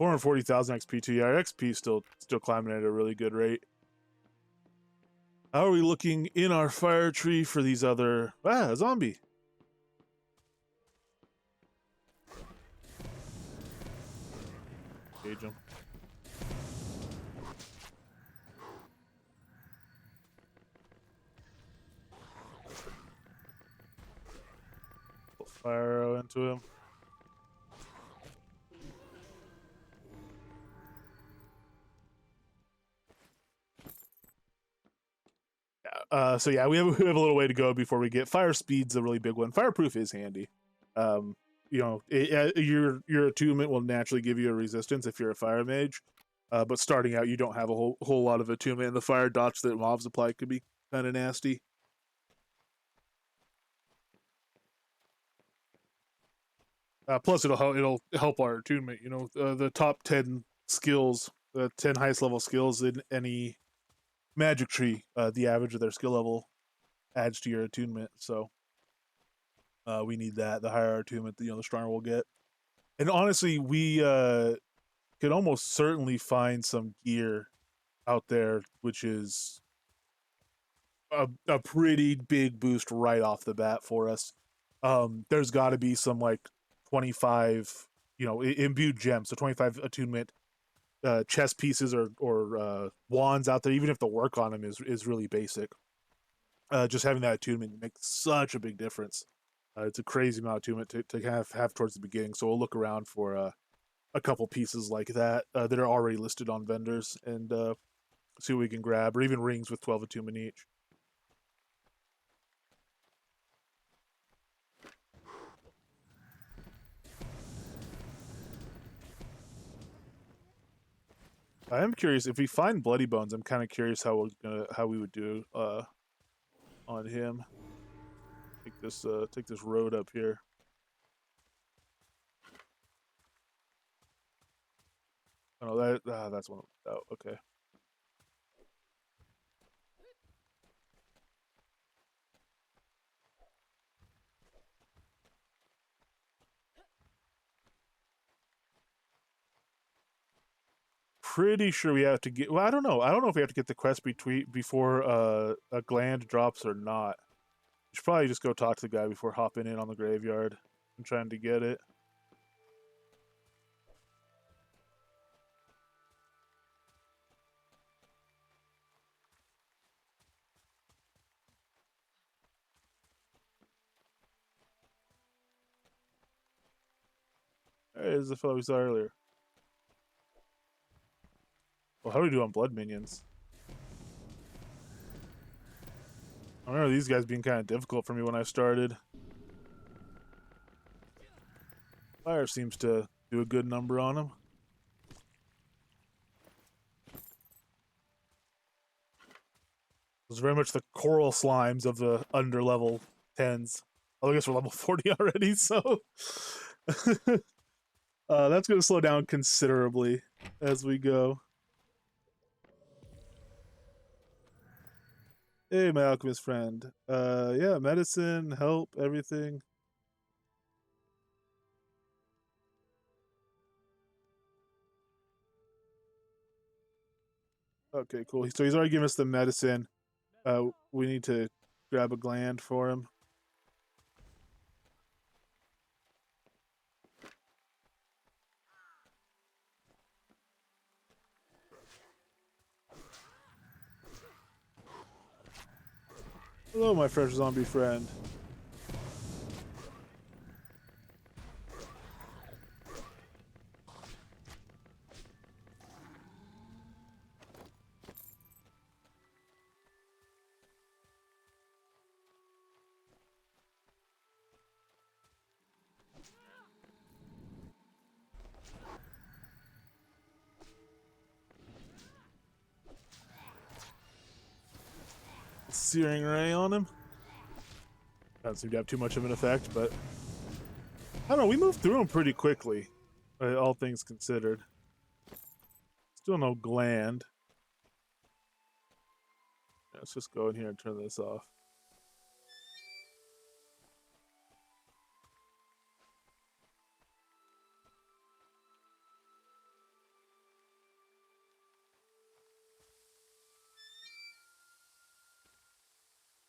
$440,000 XP too. Yeah, our XP is still climbing at a really good rate. How are we looking in our fire tree for these other... a zombie. Engage him. Put fire arrow into him. Yeah, So yeah, we have a little way to go before we get fire speed's a really big one. Fireproof is handy. You know, your attunement will naturally give you a resistance if you're a fire mage. But starting out, you don't have a whole lot of attunement, and the fire dots that mobs apply could be kind of nasty. Plus, it'll help our attunement. You know, the top 10 skills, the 10 highest level skills in any magic tree, the average of their skill level adds to your attunement. So we need that. The higher our attunement, the stronger we'll get. And honestly, we could almost certainly find some gear out there, which is a pretty big boost right off the bat for us. There's got to be some like 25, imbued gems, so 25 attunement chess pieces or wands out there, even if the work on them is really basic. Just having that attunement makes such a big difference. It's a crazy amount of attunement to have towards the beginning. So we'll look around for a couple pieces like that that are already listed on vendors and see what we can grab, or even rings with 12 attunement each. I am curious if we find Bloody Bones. I'm kind of curious how we would do on him. Take this road up here. Oh, that's one. Oh, okay. Pretty sure we have to get. Well, I don't know. I don't know if we have to get the quest before a gland drops or not. You should probably just go talk to the guy before hopping in on the graveyard and trying to get it. There's the fellow we saw earlier. Well, how do we do on blood minions? I remember these guys being kind of difficult for me when I started. Fire seems to do a good number on them. Those are very much the coral slimes of the under level 10s. Oh, I guess we're level 40 already, so that's going to slow down considerably as we go. Hey, my alchemist friend. Yeah, medicine, help, everything. Okay, cool. So he's already given us the medicine. We need to grab a gland for him. Hello, my fresh zombie friend. Searing ray on him. Doesn't seem to have too much of an effect, but I don't know. We moved through them pretty quickly, all things considered. Still no gland. Let's just go in here and turn this off.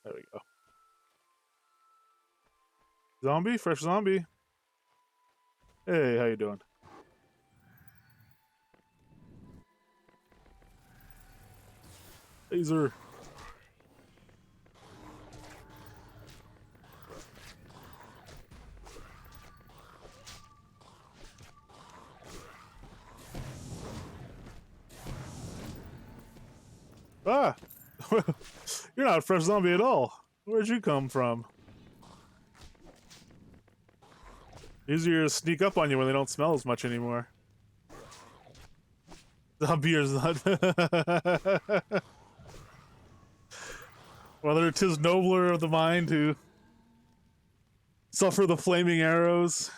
There we go. Zombie? Fresh zombie? Hey, how you doing? Laser. Ah! You're not a fresh zombie at all. Where'd you come from? Easier to sneak up on you when they don't smell as much anymore. Zombie or not. Whether it is nobler of the mind to suffer the flaming arrows.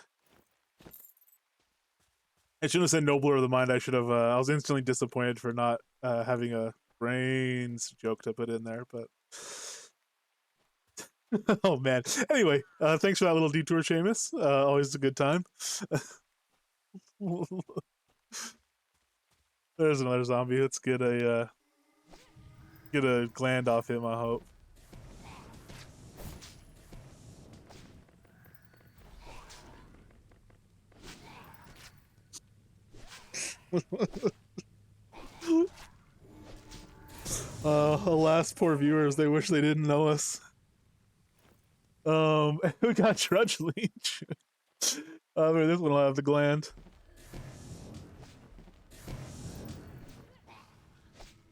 I shouldn't have said nobler of the mind. I should have. I was instantly disappointed for not having a brains joke to put in there, but. Oh man. Anyway, thanks for that little detour, Seamus. Always a good time. There's another zombie. Let's get a gland off him, I hope. Alas, poor viewers, they wish they didn't know us. We got Trudge Leech. This one will have the gland.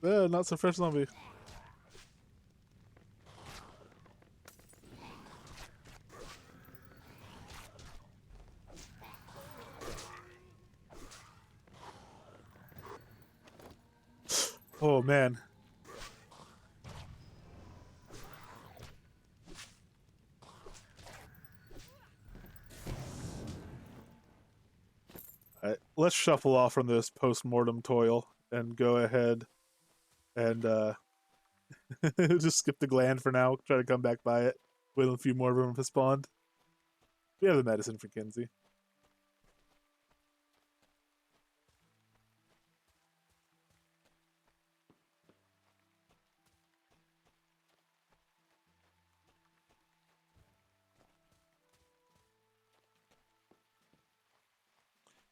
Not so fresh zombie. Oh man. Alright, let's shuffle off from this post-mortem toil and go ahead and just skip the gland for now. Try to come back by it with a few more of them have spawned. We have the medicine for Kinsey.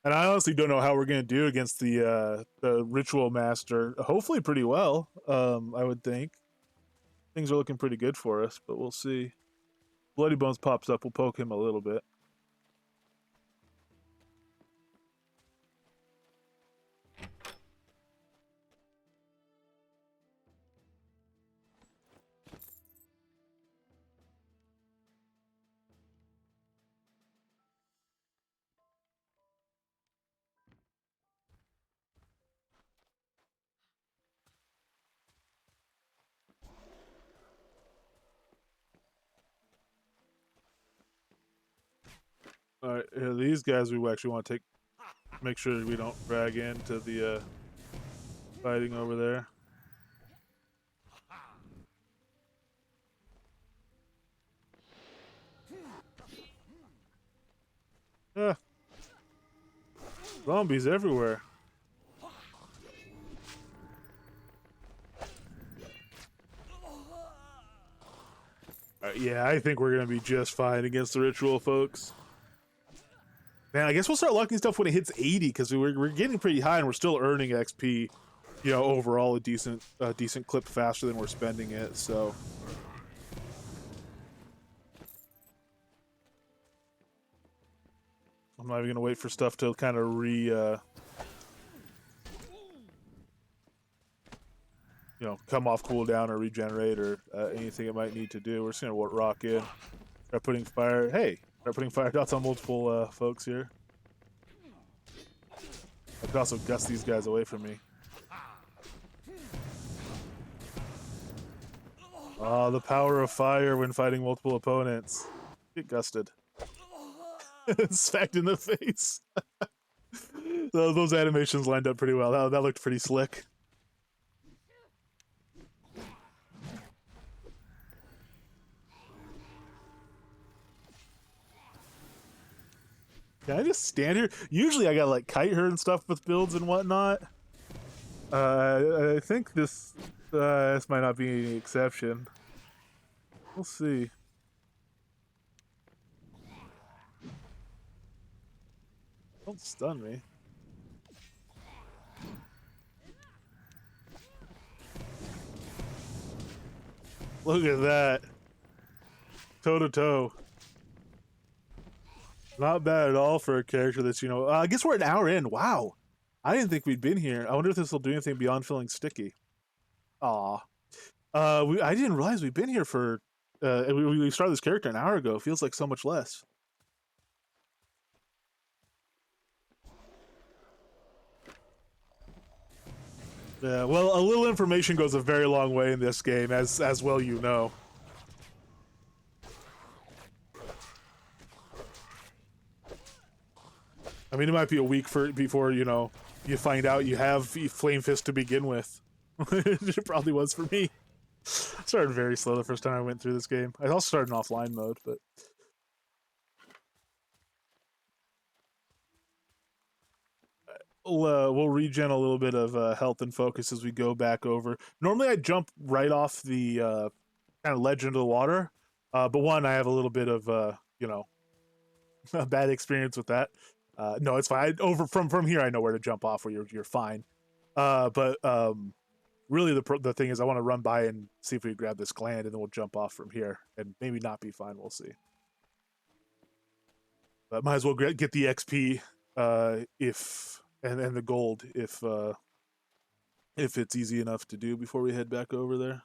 And I honestly don't know how we're gonna do against the ritual master. Hopefully pretty well, I would think. Things are looking pretty good for us, but we'll see. Bloody Bones pops up, we'll poke him a little bit. Alright, these guys we actually want to make sure we don't drag into the fighting over there. Ah. Zombies everywhere. Yeah, I think we're gonna be just fine against the ritual, folks. Man, I guess we'll start locking stuff when it hits 80 because we're getting pretty high and we're still earning XP. You know, overall a decent clip faster than we're spending it. So. I'm not even gonna wait for stuff to kind of you know, come off cooldown or regenerate or anything it might need to do. We're just gonna rock in. Start putting fire. Hey, start putting fire dots on multiple folks here. I could also gust these guys away from me. Oh, the power of fire when fighting multiple opponents. Get gusted. Smacked in the face. Those animations lined up pretty well. That looked pretty slick. Can I just stand here? Usually I gotta like kite her and stuff with builds and whatnot. I think this might not be any exception. We'll see. Don't stun me. Look at that. Toe to toe. Not bad at all for a character that's, you know, I guess we're an hour in. Wow. I didn't think we'd been here. I wonder if this will do anything beyond feeling sticky. Aw. I didn't realize we've been here for. We started this character an hour ago. It feels like so much less. Yeah, well, a little information goes a very long way in this game, as well you know. I mean, it might be a week before you know you find out you have Flame Fist to begin with. It probably was for me. Started very slow the first time I went through this game. I also started in offline mode, but we'll regen a little bit of health and focus as we go back over. Normally, I jump right off the kind of ledge into the water, but one, I have a little bit of you know, a bad experience with that. No, it's fine. Over from here, I know where to jump off where you're fine. But really, the thing is, I want to run by and see if we can grab this gland, and then we'll jump off from here, and maybe not be fine. We'll see. But might as well get the XP if and the gold if it's easy enough to do before we head back over there.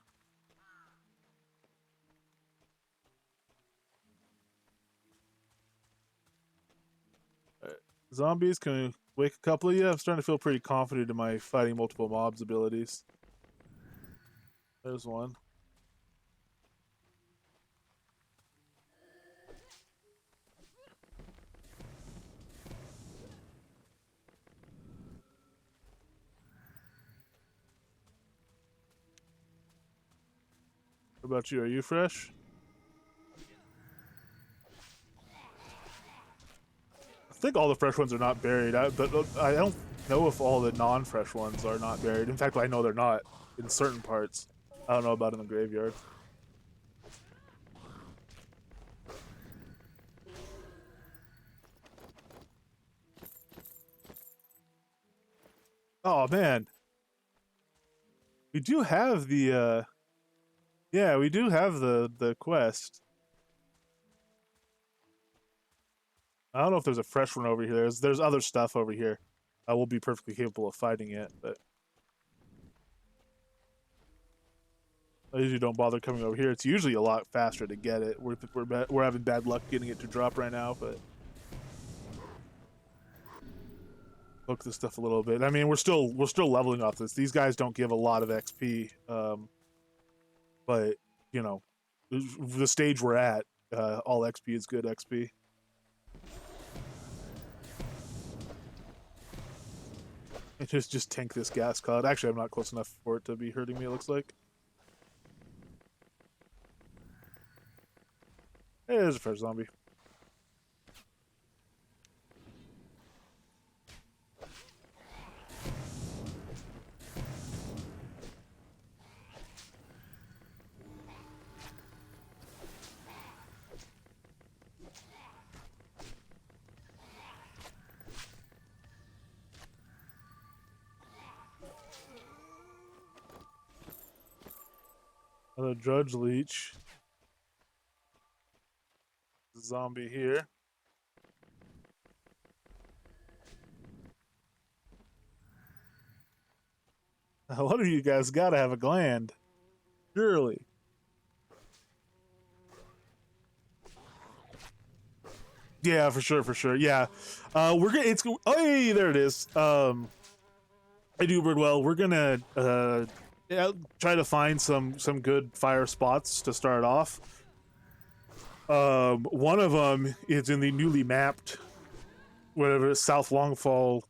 Zombies, can we wake a couple of you? I'm starting to feel pretty confident in my fighting multiple mobs abilities. There's one. What about you? Are you fresh? I think all the fresh ones are not buried, but I don't know if all the non-fresh ones are not buried. In fact, I know they're not in certain parts. I don't know about in the graveyard. Oh man, we do have the yeah, we do have the quest. I don't know if there's a fresh one over here. There's other stuff over here. I will be perfectly capable of fighting it, but I usually don't bother coming over here. It's usually a lot faster to get it. We're having bad luck getting it to drop right now, but poke this stuff a little bit. I mean, we're still leveling off this. These guys don't give a lot of XP, but you know, the stage we're at, all XP is good XP. Just tank this gas cloud. Actually, I'm not close enough for it to be hurting me, it looks like. Hey, there's a fresh zombie. Another Drudge Leech. Zombie here. One of you guys gotta have a gland. Surely. Yeah, for sure. Yeah. We're gonna it's oh hey, there it is. I do bird well. We're gonna yeah, try to find some good fire spots to start off. One of them is in the newly mapped whatever South Longfall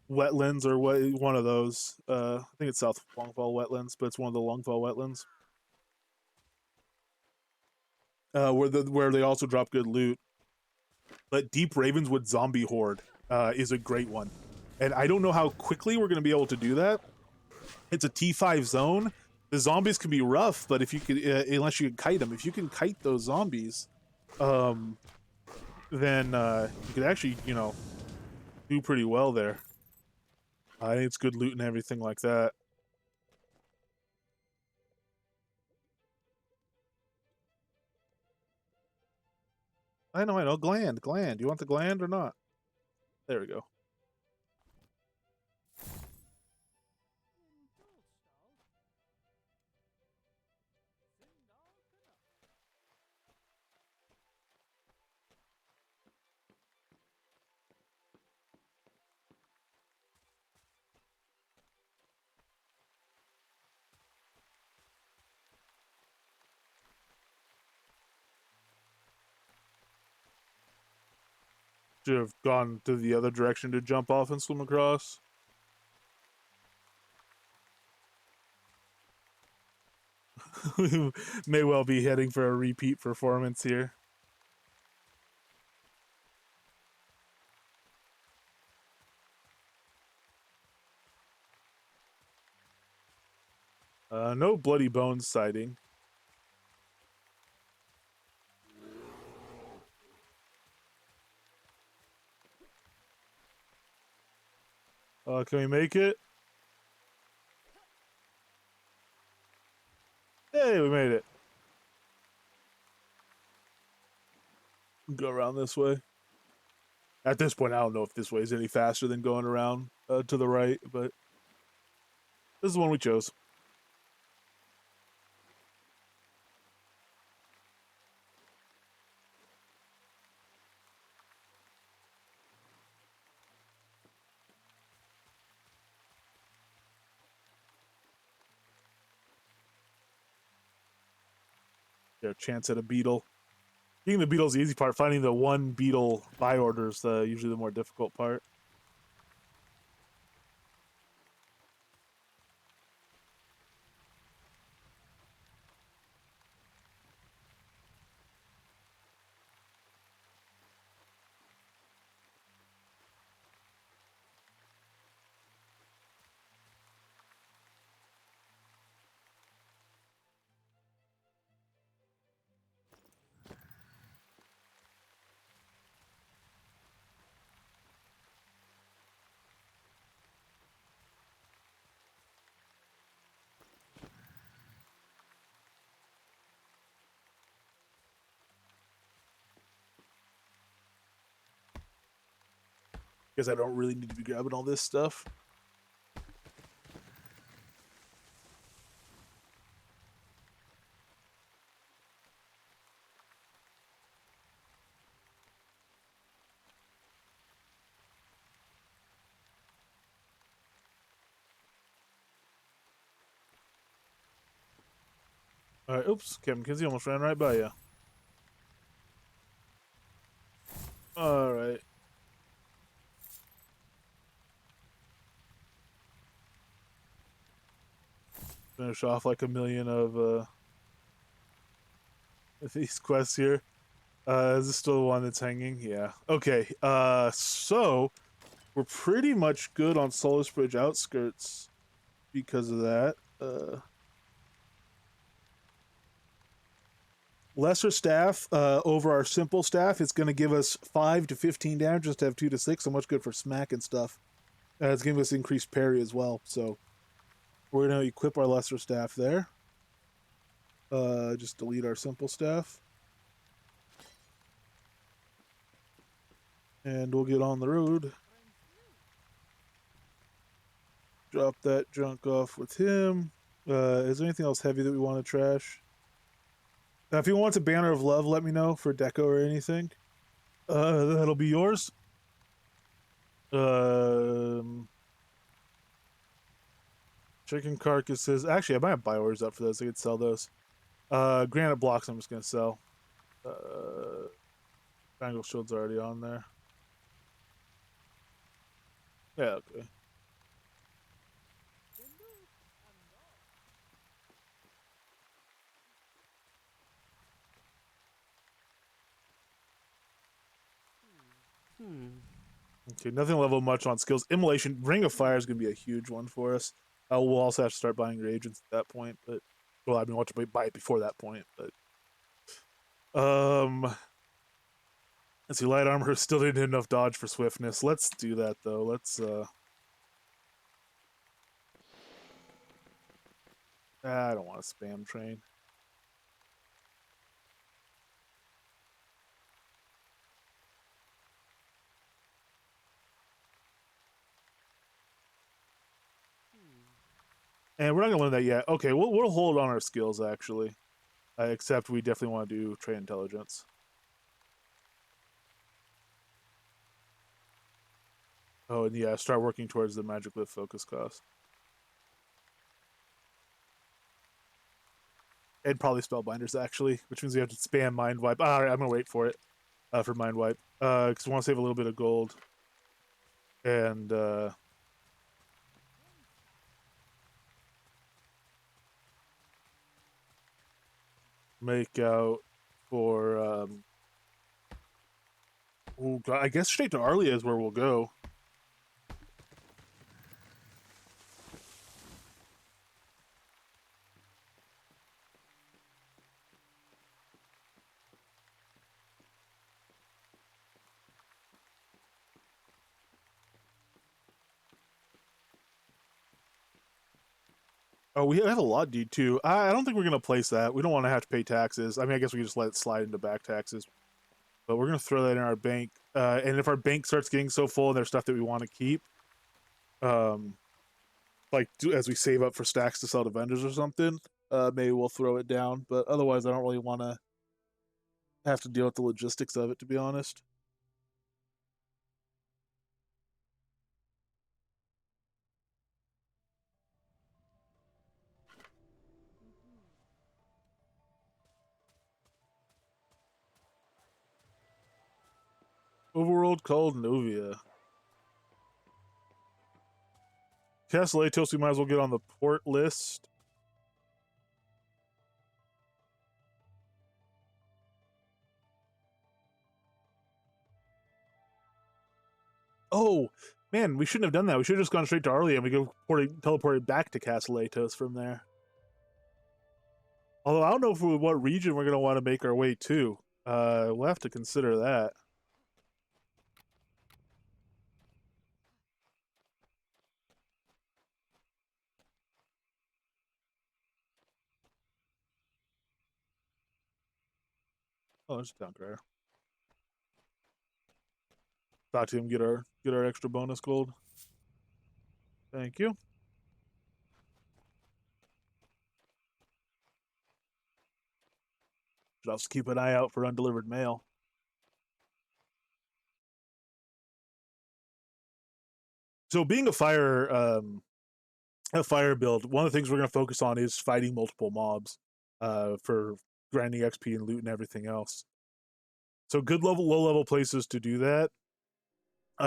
wetlands or what one of those. I think it's South Longfall wetlands, but it's one of the Longfall wetlands. Where they also drop good loot. But Deep Ravenswood Zombie Horde is a great one. And I don't know how quickly we're going to be able to do that. It's a T5 zone. The zombies can be rough, but if you could, unless you can kite them, if you can kite those zombies, then you could actually, you know, do pretty well there. I think it's good loot and everything like that. I know. Gland. You want the gland or not? There we go. Should have gone to the other direction to jump off and swim across. We may well be heading for a repeat performance here. No bloody bones sighting. Can we make it? Hey, we made it. Go around this way. At this point, I don't know if this way is any faster than going around to the right, but this is the one we chose. Yeah, chance at a beetle. Getting the beetle's the easy part. Finding the one beetle by order is usually the more difficult part. Guess I don't really need to be grabbing all this stuff. All right, oops, Kevin Kinsey almost ran right by you. All right. Finish off like a million of these quests here. Is this still the one that's hanging? Yeah. Okay. So we're pretty much good on Solus Bridge outskirts because of that. Lesser staff over our simple staff is going to give us 5 to 15 damage, just to have 2 to 6. So much good for smack and stuff. It's giving us increased parry as well. So we're going to equip our lesser staff there. Just delete our simple staff. And we'll get on the road. Drop that junk off with him. Is there anything else heavy that we want to trash? Now, if you want a banner of love, let me know for deco or anything. That'll be yours. Chicken carcasses. Actually, I might have buy orders up for those. I could sell those. Granite blocks I'm just going to sell. Triangle shield's already on there. Yeah, okay. Okay, nothing level much on skills. Immolation, Ring of Fire is going to be a huge one for us. We'll also have to start buying reagents at that point, but well, I mean, we'll have to buy it before that point. But let's see, light armor still didn't hit enough dodge for swiftness. Let's do that though. Let's I don't want to spam train. And we're not gonna learn that yet. Okay, we'll hold on our skills actually, except we definitely want to do trade intelligence. Oh, and yeah, start working towards the magic lift focus cost. And probably spellbinders actually, which means we have to spam mind wipe. All right, I'm gonna wait for it for mind wipe. because we want to save a little bit of gold. And make out for I guess straight to Arlia is where we'll go. Oh, we have a lot due too. I don't think we're gonna place that. We don't want to have to pay taxes. I mean, I guess we can just let it slide into back taxes. But we're gonna throw that in our bank. And if our bank starts getting so full and there's stuff that we want to keep, like as we save up for stacks to sell to vendors or something, maybe we'll throw it down. But otherwise, I don't really want to have to deal with the logistics of it, to be honest. Overworld called Novia. Castle Atos, we might as well get on the port list. Oh, man, we shouldn't have done that. We should have just gone straight to Arlia and we go teleported back to Castle Atos from there. Although I don't know what region we're going to want to make our way to. We'll have to consider that. Oh, there's a town crier. Talk to him, get our extra bonus gold. Thank you. Should also keep an eye out for undelivered mail. So being a fire build, one of the things we're going to focus on is fighting multiple mobs for grinding XP and loot and everything else. So good low level places to do that.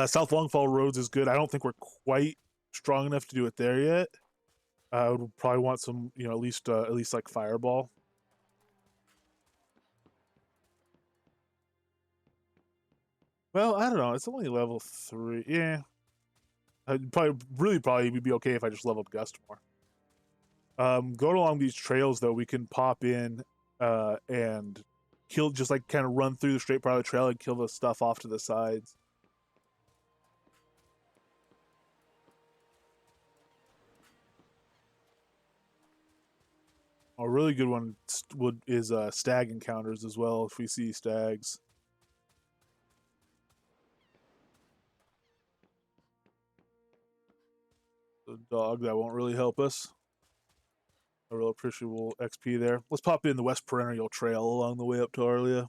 South Longfall Roads is good. I don't think we're quite strong enough to do it there yet. I would probably want some, at least like Fireball. Well, I don't know. It's only level 3. Yeah. I'd probably would be okay if I just leveled Gust more. Going along these trails though, we can pop in and kill, just like kind of run through the straight part of the trail and kill the stuff off to the sides. A really good one is stag encounters as well. If we see stags, the dog that won't really help us. A real appreciable XP there. Let's pop in the West Perennial Trail along the way up to Arlia.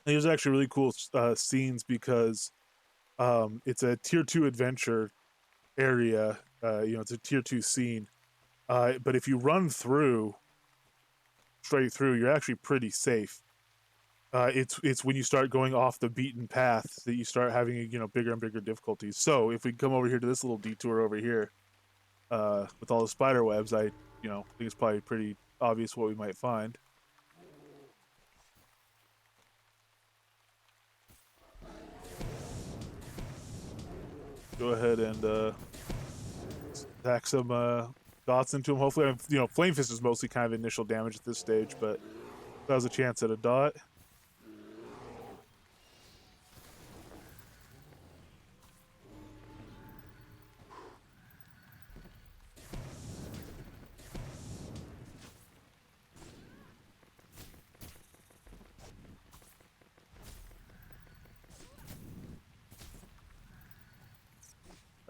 There's actually really cool scenes because it's a tier 2 adventure area. It's a tier 2 scene. But if you run straight through, you're actually pretty safe. It's when you start going off the beaten path that you start having bigger and bigger difficulties. So if we come over here to this little detour over here, with all the spider webs, I think it's probably pretty obvious what we might find. Go ahead and attack some dots into him. Hopefully, Flame Fist is mostly kind of initial damage at this stage, but that was a chance at a dot.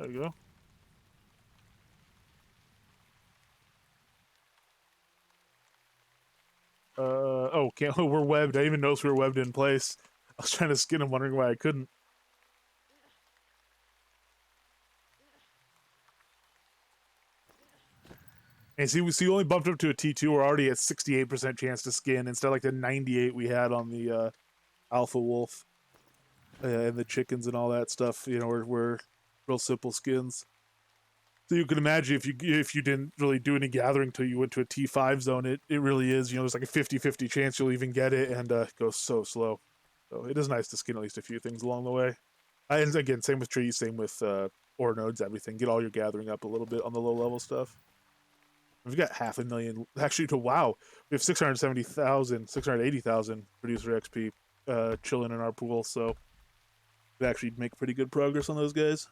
There we go. Oh, can't. We're webbed. I didn't even notice we were webbed in place. I was trying to skin him, wondering why I couldn't. And see, we only bumped up to a T2. We're already at 68% chance to skin instead of like the 98 we had on the Alpha Wolf and the chickens and all that stuff. You know, we're real simple skins. So you can imagine if you didn't really do any gathering till you went to a T5 zone, it really is, you know, there's like a 50-50 chance you'll even get it, and it goes so slow. So it is nice to skin at least a few things along the way. And again, same with trees, same with ore nodes, everything. Get all your gathering up a little bit on the low level stuff. We've got 500,000, actually, wow, we have 670,000, 680,000 producer XP chilling in our pool, so we actually make pretty good progress on those guys.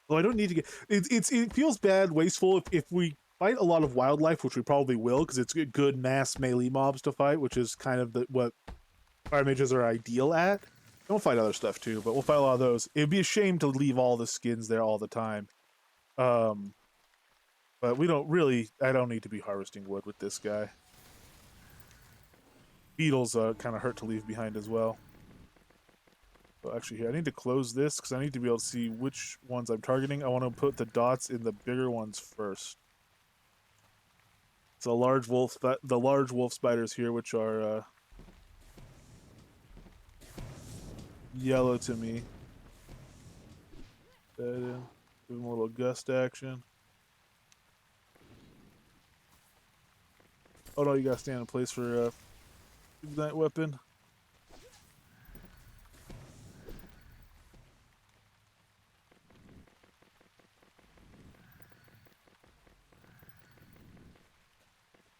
Well, I don't need to get it feels bad, wasteful if we fight a lot of wildlife, which we probably will, because it's good mass melee mobs to fight, which is kind of what fire mages are ideal at. Don't fight other stuff too, but we'll fight a lot of those. It'd be a shame to leave all the skins there all the time. But we don't really. I don't need to be harvesting wood with this guy. Beetles kind of hurt to leave behind as well. So actually here, I need to close this because I need to be able to see which ones I'm targeting. I want to put the dots in the bigger ones first. So the large wolf spiders here, which are yellow to me. Give them a little gust action. Oh no, you gotta stand in place for ignite weapon.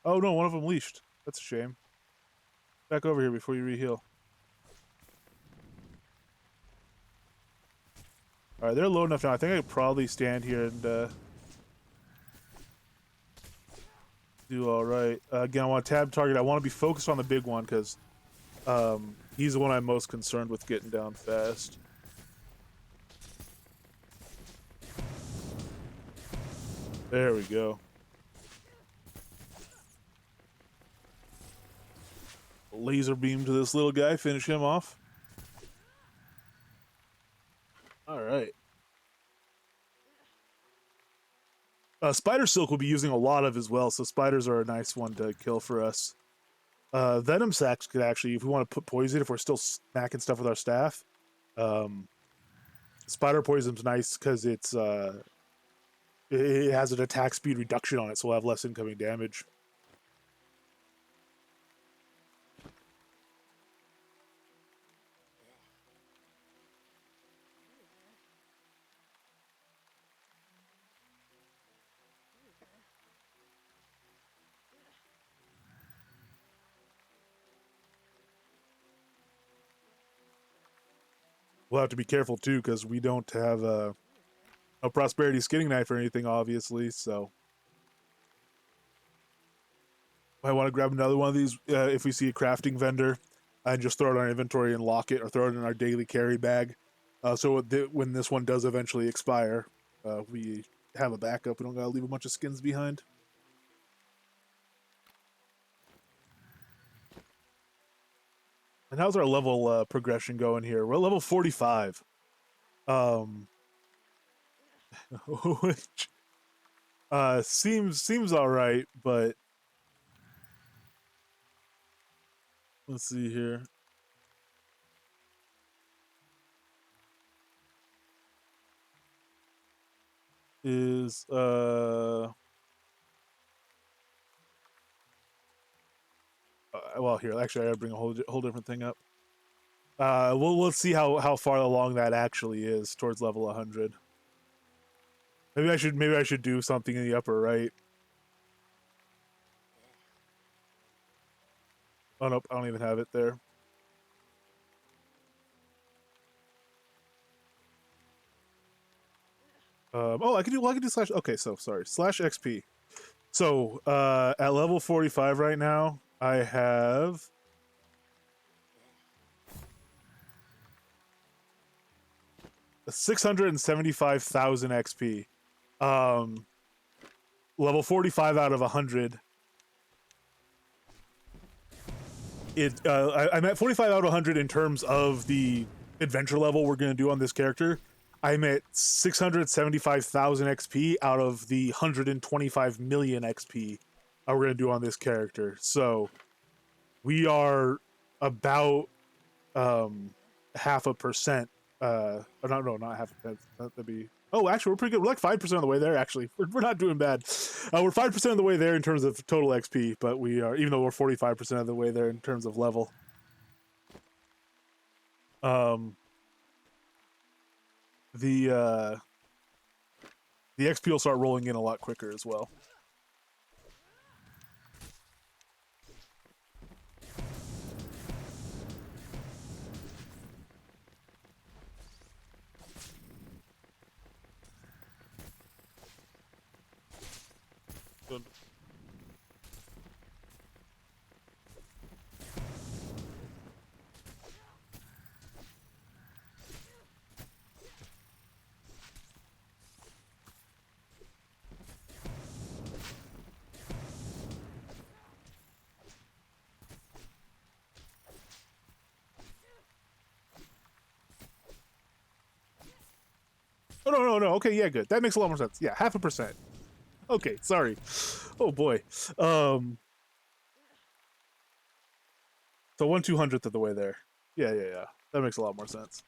Oh no, one of them leashed. That's a shame. Back over here before you re-heal. Alright, they're low enough now. I think I could probably stand here and do alright. Again, I want to tab target. I want to be focused on the big one because he's the one I'm most concerned with getting down fast. There we go. Laser beam to this little guy, finish him off. All right. Spider silk will be using a lot of as well, so spiders are a nice one to kill for us. Venom sacs could actually, if we want to put poison, if we're still smacking stuff with our staff. Spider poison's nice because it has an attack speed reduction on it, so we'll have less incoming damage. We'll have to be careful too because we don't have a prosperity skinning knife or anything, obviously. So I want to grab another one of these if we see a crafting vendor and just throw it in our inventory and lock it, or throw it in our daily carry bag. So when this one does eventually expire, we have a backup. We don't gotta leave a bunch of skins behind. And how's our level progression going here? We're at level 45. Which seems all right, but let's see here. Is well, here, actually I gotta bring a whole different thing up. We'll see how far along that actually is towards level 100. Maybe I should do something in the upper right. Oh nope, I don't even have it there. Oh, I can do slash. Okay, so sorry, slash XP. So at level 45 right now, I have 675,000 XP. Level 45 out of 100. I'm at 45 out of 100 in terms of the adventure level we're going to do on this character. I'm at 675,000 XP out of the 125 million XP we're going to do on this character. So we are about 0.5%. Not half a percent. That'd be. Oh, actually, we're pretty good. We're like 5% of the way there. Actually, we're not doing bad. We're 5% of the way there in terms of total XP, but we are, even though we're 45% of the way there in terms of level. The XP will start rolling in a lot quicker as well. Good. Oh, no. Okay, yeah, good. That makes a lot more sense. Yeah, 0.5%. Okay, sorry. Oh boy. So 1/200th of the way there. Yeah. That makes a lot more sense.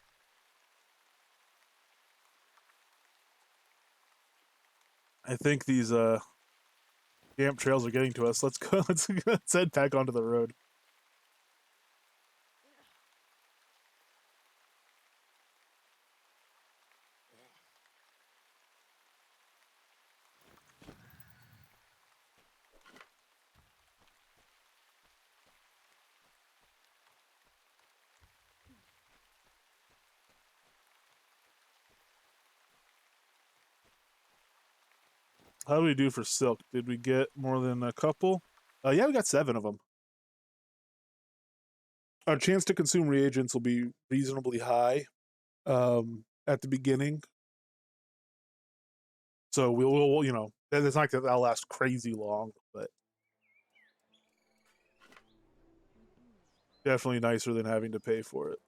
I think these damp trails are getting to us. Let's go. Let's head back onto the road. How do we do for silk? Did we get more than a couple? Yeah, we got 7 of them. Our chance to consume reagents will be reasonably high at the beginning. So we'll it's not that that'll last crazy long, but definitely nicer than having to pay for it.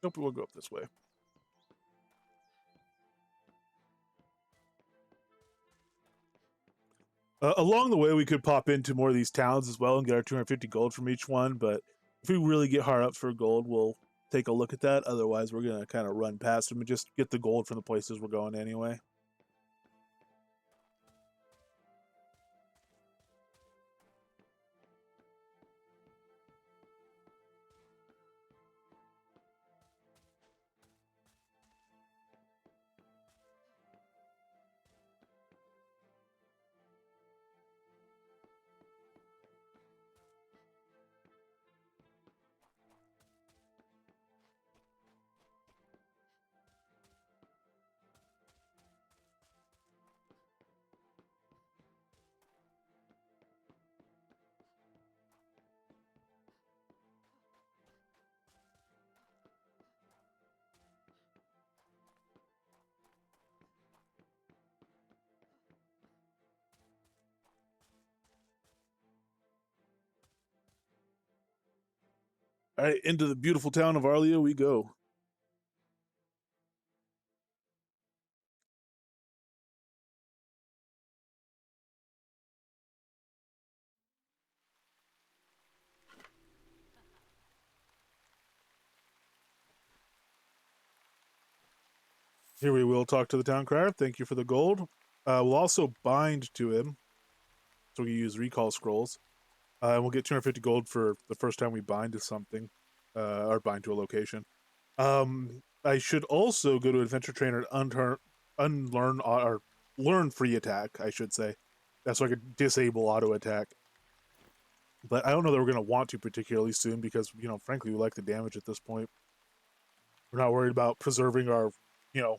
Nope, we'll go up this way. Along the way, we could pop into more of these towns as well and get our 250 gold from each one. But if we really get hard up for gold, we'll take a look at that. Otherwise, we're going to kind of run past them and just get the gold from the places we're going anyway. All right, into the beautiful town of Arlia we go. Here we will talk to the town crier. Thank you for the gold. We'll also bind to him, so we can use recall scrolls. And we'll get 250 gold for the first time we bind to something, or bind to a location. I should also go to Adventure Trainer and unlearn or learn free attack, I should say. That's so I could disable auto attack. But I don't know that we're going to want to particularly soon because, you know, frankly, we like the damage at this point. We're not worried about preserving our, you know,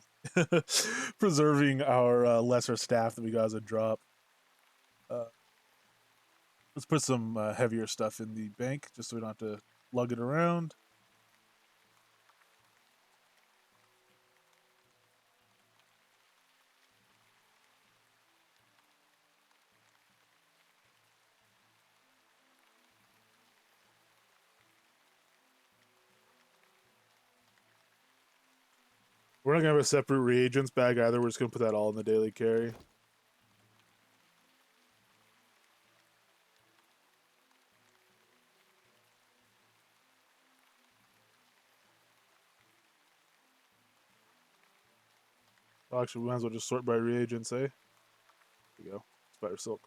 preserving our lesser staff that we got as a drop. Let's put some heavier stuff in the bank just so we don't have to lug it around. We're not going to have a separate reagents bag either. We're just going to put that all in the daily carry. Oh, actually, we might as well just sort by reagents, eh? There we go. Spider silk.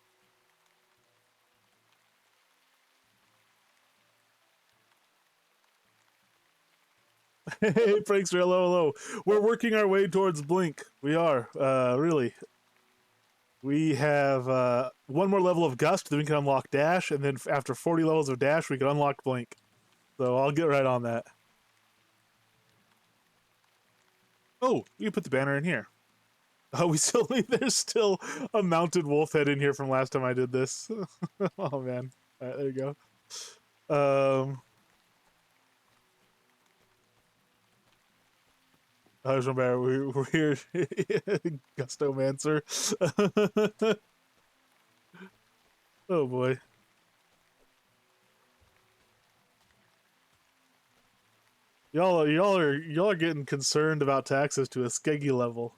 Hey, Prankster, hello, hello. We're working our way towards Blink. We are, really. We have one more level of Gust, then we can unlock Dash, and then after 40 levels of Dash, we can unlock Blink. So I'll get right on that. Oh, you can put the banner in here. Oh, we still need, there's still a mounted wolf head in here from last time I did this. Oh, man. All right, there you go. I was remember we're here, Gustomancer. Oh boy. Y'all are getting concerned about taxes to a skeggy level.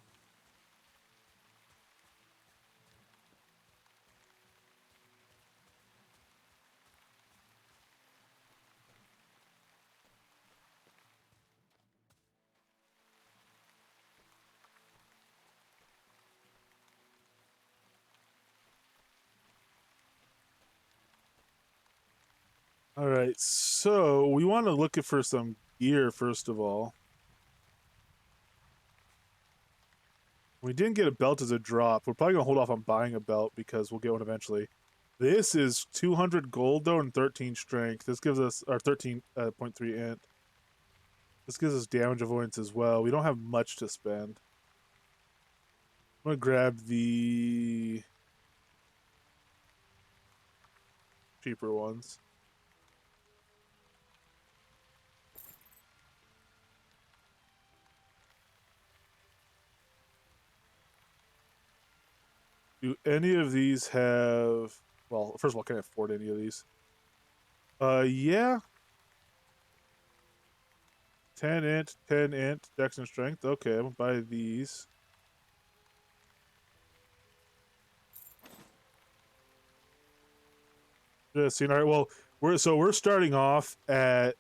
All right, so we want to look for some gear first of all. We didn't get a belt as a drop. We're probably gonna hold off on buying a belt because we'll get one eventually. This is 200 gold though and 13 strength. This gives us our 13.3 int. This gives us damage avoidance as well. We don't have much to spend. I'm gonna grab the cheaper ones. Do any of these have... Well, first of all, can I afford any of these? Yeah. 10 int, 10 int, dex and strength. Okay, I'm gonna buy these. Just seen. All right, well, we're starting off at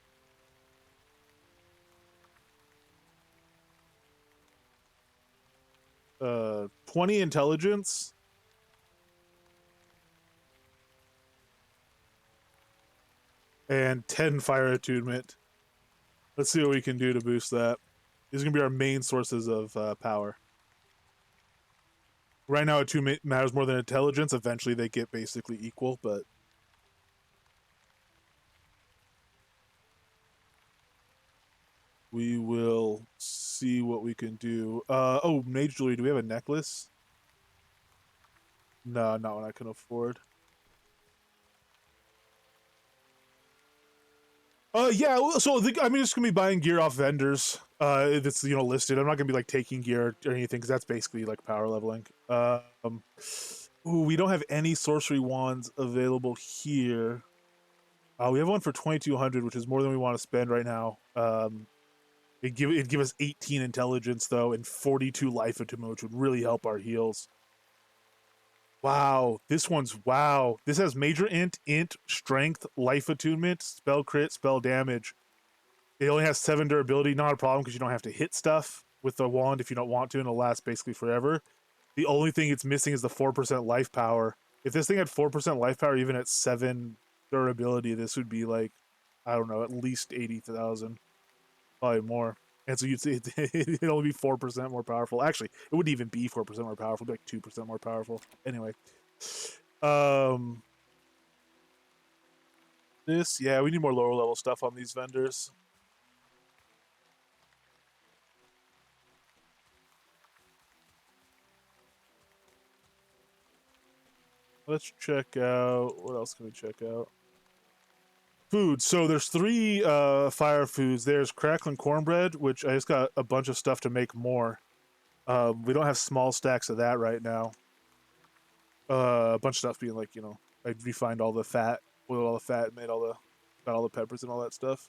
20 intelligence. And 10 fire attunement. Let's see what we can do to boost that. These are going to be our main sources of power. Right now, attunement matters more than intelligence. Eventually, they get basically equal, but... we will see what we can do. Oh, Mage Jewelry. Do we have a necklace? No, not one I can afford. Yeah, so I'm just gonna be buying gear off vendors. That's, you know, listed. I'm not gonna be like taking gear or anything because that's basically like power leveling. Ooh, we don't have any sorcery wands available here. We have one for 2,200, which is more than we want to spend right now. It'd give us 18 intelligence though and 42 life attunement, which would really help our heals. Wow, this one's wow. This has major int, strength, life attunement, spell crit, spell damage. It only has 7 durability, not a problem because you don't have to hit stuff with the wand if you don't want to, and it'll last basically forever. The only thing it's missing is the 4% life power. If this thing had 4% life power, even at 7 durability, this would be like, I don't know, at least 80,000, probably more. And so you'd see it'd only be 4% more powerful. Actually, it wouldn't even be 4% more powerful, it'd be like 2% more powerful. Anyway. Yeah, we need more lower level stuff on these vendors. Let's check out, what else can we check out? Food. So there's 3 fire foods. There's crackling cornbread, which I just got a bunch of stuff to make more. We don't have small stacks of that right now. A bunch of stuff being like, I refined all the fat, boiled all the fat, and got all the peppers and all that stuff.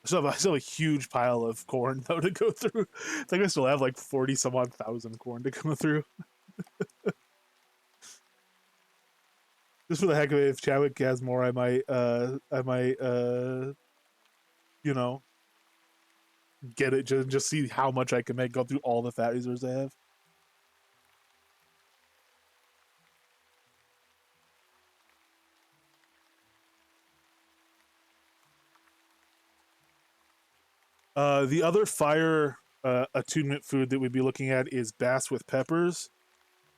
I still have a huge pile of corn though to go through. I think I still have like 40 some odd thousand corn to go through. Just for the heck of it, if Chadwick has more, I might, get it, just see how much I can make, go through all the fat reserves I have. The other fire attunement food that we'd be looking at is bass with peppers.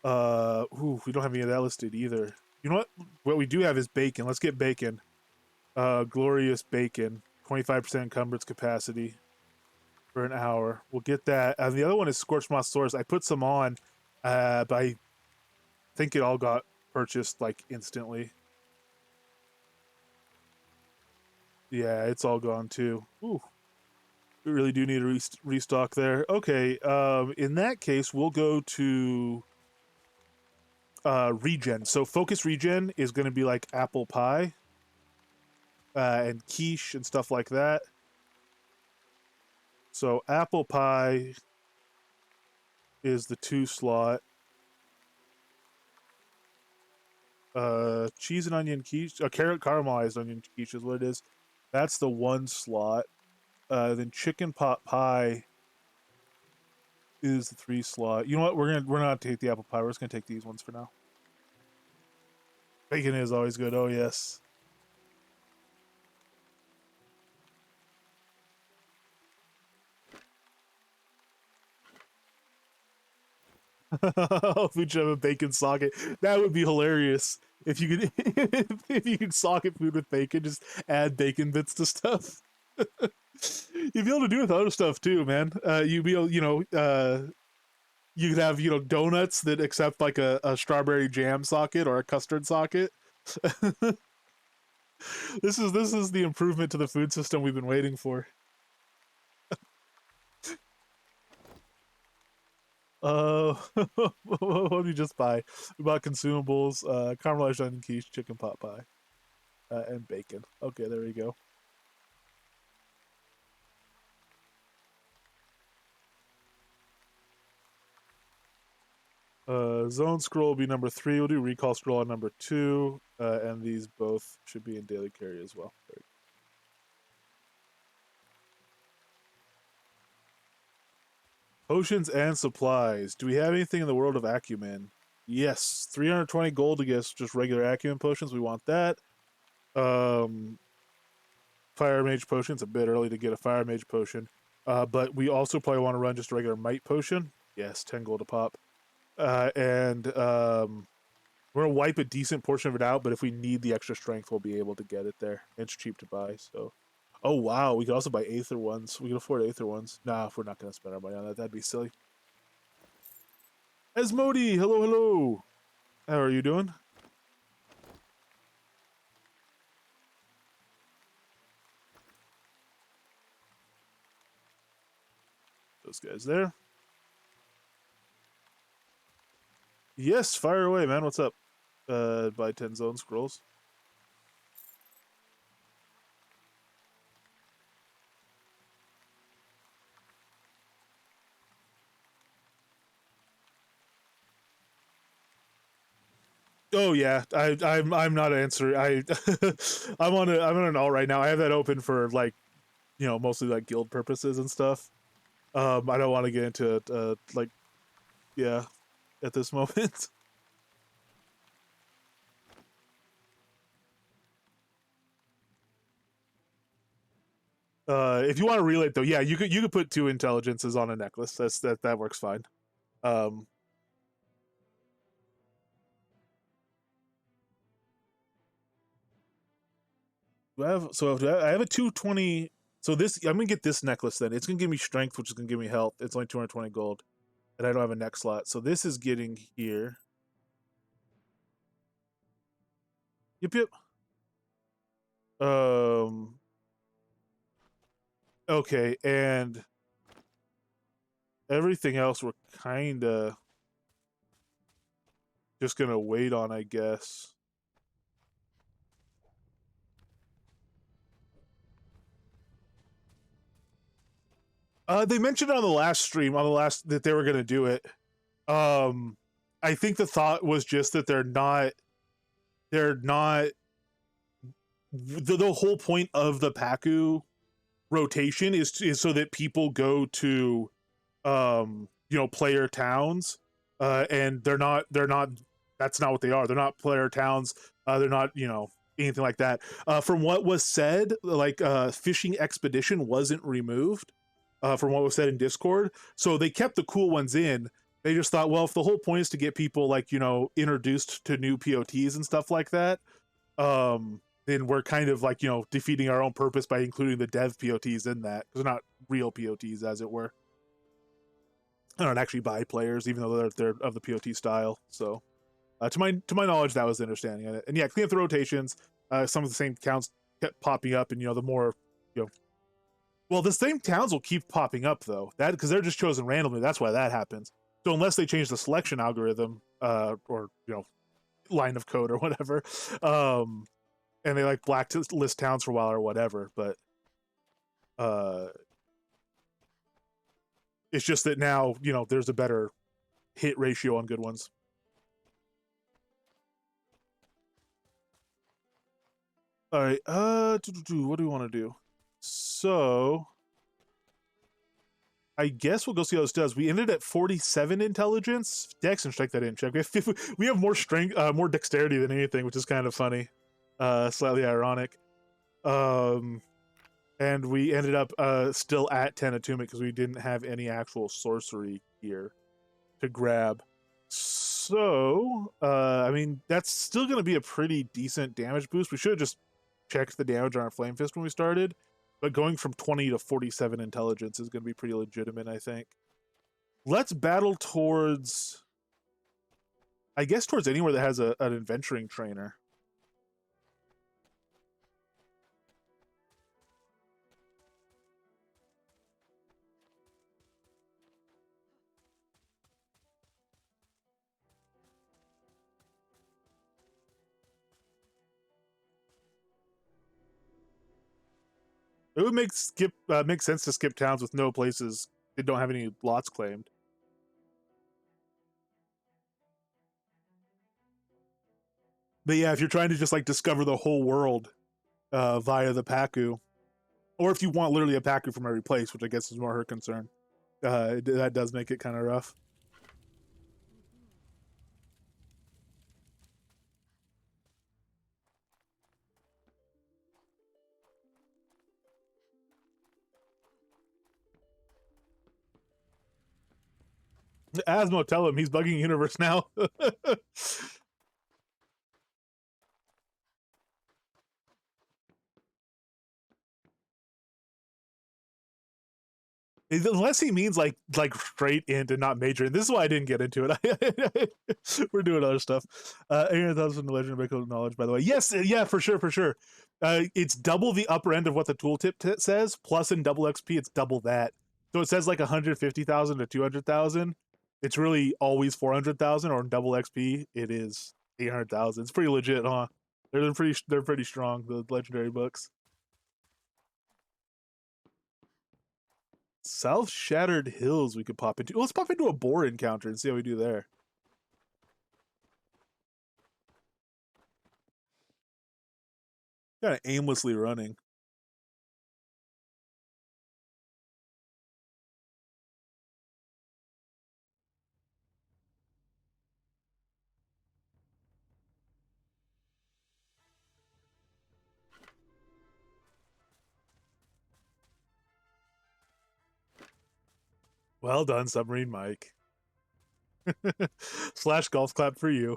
We don't have any of that listed either. You know what? What we do have is bacon. Let's get bacon. Glorious bacon. 25% encumbrance capacity for an hour. We'll get that. And the other one is scorched moss source. I put some on, but I think it all got purchased like instantly. Yeah, it's all gone too. Ooh. We really do need a restock there. Okay, in that case, we'll go to regen. So focus regen is going to be like apple pie and quiche and stuff like that. So apple pie is the 2 slot. Cheese and onion quiche, carrot caramelized onion quiche is what it is. That's the 1 slot. Then chicken pot pie is the 3 slot. You know what? We're not take the apple pie. We're just gonna take these ones for now. Bacon is always good. Oh yes. If we should have a bacon socket, that would be hilarious. If you could, if you could socket food with bacon, just add bacon bits to stuff. You'd be able to do it with other stuff too, man. You'd be able, you could have, donuts that accept like a strawberry jam socket or a custard socket. This is the improvement to the food system we've been waiting for. What did we just buy? We bought consumables, caramelized onion quiche, chicken pot pie, and bacon. Okay, there we go. Zone scroll will be number 3. We'll do recall scroll on number 2, and these both should be in daily carry as well. Potions and supplies. Do we have anything in the world of acumen? Yes, 320 gold to get just regular acumen potions. We want that. Fire mage potion's a bit early to get a fire mage potion, but we also probably want to run just a regular might potion. Yes, 10 gold a pop. And we're gonna wipe a decent portion of it out, but if we need the extra strength, we'll be able to get it there. It's cheap to buy, so. Oh wow, we could also buy Aether ones. We can afford Aether ones. Nah, if we're not gonna spend our money on that, that'd be silly. Esmodi, hello, hello. How are you doing? Those guys there. Yes, fire away, man. What's up? Buy 10 zone scrolls. Oh yeah, I'm not answering. I'm on an alt right now. I have that open for like, mostly like guild purposes and stuff. I don't want to get into it. Like, yeah. at this moment. If you want to relate though, yeah, you could put 2 intelligences on a necklace. That works fine. Um, I have a 220. So this I'm gonna get this necklace then. It's gonna give me strength, which is gonna give me health. It's only 220 gold, and I don't have a neck slot. So this is getting here. Yep, yep. Um. Okay, and everything else we're kinda just gonna wait on, I guess. They mentioned on the last stream, that they were gonna do it. I think the thought was just that they're not the whole point of the Paku rotation is so that people go to player towns, and they're not that's not what they are. They're not player towns. They're not anything like that. From what was said, like fishing expedition wasn't removed, from what was said in Discord, so they kept the cool ones in. They just thought, well, if the whole point is to get people like introduced to new POTs and stuff like that, then we're kind of like defeating our own purpose by including the dev POTs in that, because they're not real POTs, as it were. I don't actually buy players, even though they're of the POT style. So, to my knowledge, that was the understanding of it. And yeah, clean up the rotations. Some of the same counts kept popping up, and the more well, the same towns will keep popping up though. That because they're just chosen randomly. That's why that happens. So unless they change the selection algorithm, or line of code or whatever, and they like blacklist towns for a while or whatever, but it's just that now there's a better hit ratio on good ones. All right, what do we want to do? So I guess we'll go see how this does. We ended at 47 intelligence. Dex, and strike that in check. We have more strength, more dexterity than anything, which is kind of funny, slightly ironic. And we ended up still at 10 attunement because we didn't have any actual sorcery gear to grab. So, I mean, that's still going to be a pretty decent damage boost. We should have just checked the damage on our Flame Fist when we started, but going from 20 to 47 intelligence is going to be pretty legitimate, I think. Let's battle towards, I guess, towards anywhere that has an adventuring trainer. It would make sense to skip towns with no places that don't have any lots claimed. But yeah, if you're trying to just like discover the whole world via the Paku, or if you want literally a Paku from every place, which I guess is more her concern, that does make it kind of rough. Asmo, tell him he's bugging universe now. Unless he means like straight int and not major. And this is why I didn't get into it. We're doing other stuff. Aaron thoughts from the Legend of Biblical Knowledge, by the way. Yes, yeah, for sure, for sure. It's double the upper end of what the tooltip says, plus in double XP, it's double that. So it says like 150,000 to 200,000. It's really always 400,000, or in double XP, it is 800,000. It's pretty legit, huh? They're pretty strong, the legendary books. South Shattered Hills we could pop into. Let's pop into a boar encounter and see how we do there. Kind of aimlessly running. Well done, Submarine Mike. Slash golf clap for you.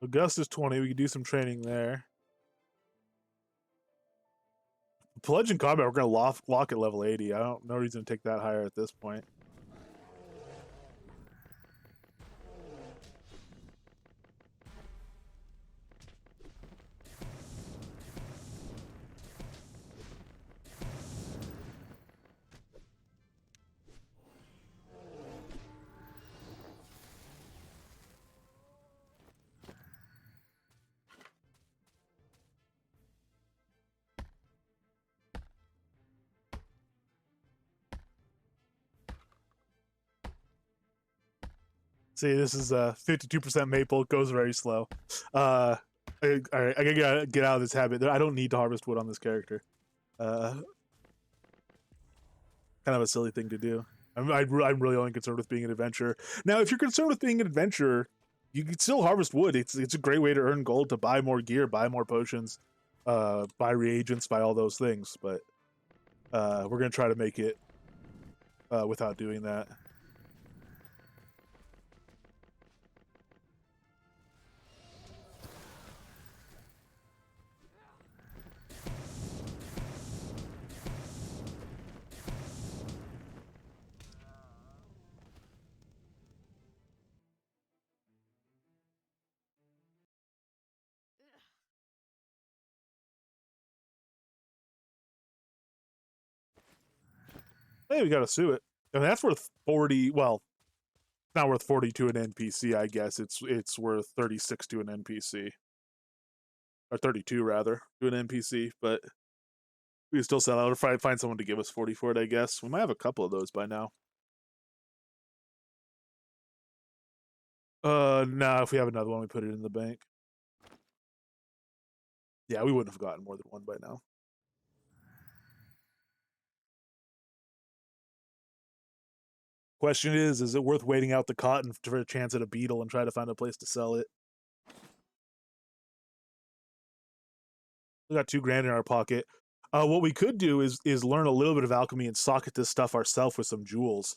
Augustus 20, we could do some training there. Bludgeon combat, we're gonna lock at level 80. I don't no reason to take that higher at this point. See, this is 52% maple. It goes very slow. All right, I gotta get out of this habit. I don't need to harvest wood on this character. Kind of a silly thing to do. I'm really only concerned with being an adventurer. Now, if you're concerned with being an adventurer, you can still harvest wood. It's a great way to earn gold, to buy more gear, buy more potions, buy reagents, buy all those things. But we're gonna try to make it without doing that. Hey, we got to sue it. And that's worth 40. Well, not worth 40 to an NPC, I guess. It's worth 36 to an NPC. Or 32, rather, to an NPC. But we can still sell out or find someone to give us 40 for it, I guess. We might have a couple of those by now. Nah, if we have another one, we put it in the bank. Yeah, we wouldn't have gotten more than one by now. Question is it worth waiting out the cotton for a chance at a beetle and try to find a place to sell it? We got $2,000 in our pocket. What we could do is learn a little bit of alchemy and socket this stuff ourselves with some jewels.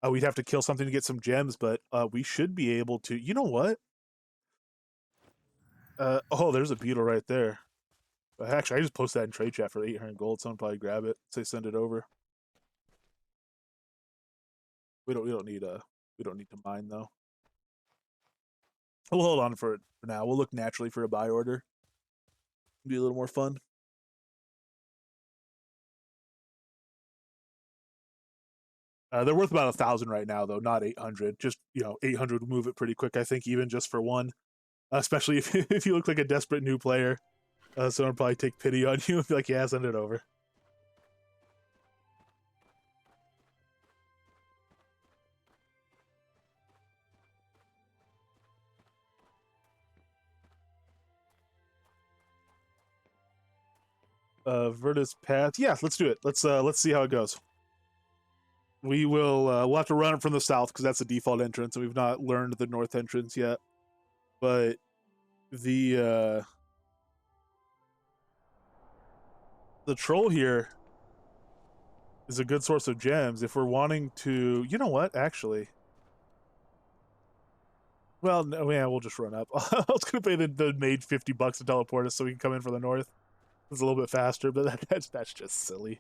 We'd have to kill something to get some gems, but we should be able to. You know what? Oh, there's a beetle right there. Actually, I just posted that in trade chat for 800 gold. Someone probably grab it. Say send it over. We don't need to mine though. We'll hold on for it for now. We'll look naturally for a buy order. Be a little more fun. They're worth about 1,000 right now, though, not 800. Just 800 would move it pretty quick, I think, even just for one. Especially if if you look like a desperate new player, someone would probably take pity on you and be like, "Yeah, send it over." Virtus Path. Yeah, let's do it. Let's see how it goes. We will we'll have to run it from the south because that's the default entrance, and we've not learned the north entrance yet. But the troll here is a good source of gems if we're wanting to. You know what? Actually, well, no, yeah, we'll just run up. I was gonna pay the mage $50 to teleport us so we can come in for the north. It's a little bit faster, but that's just silly.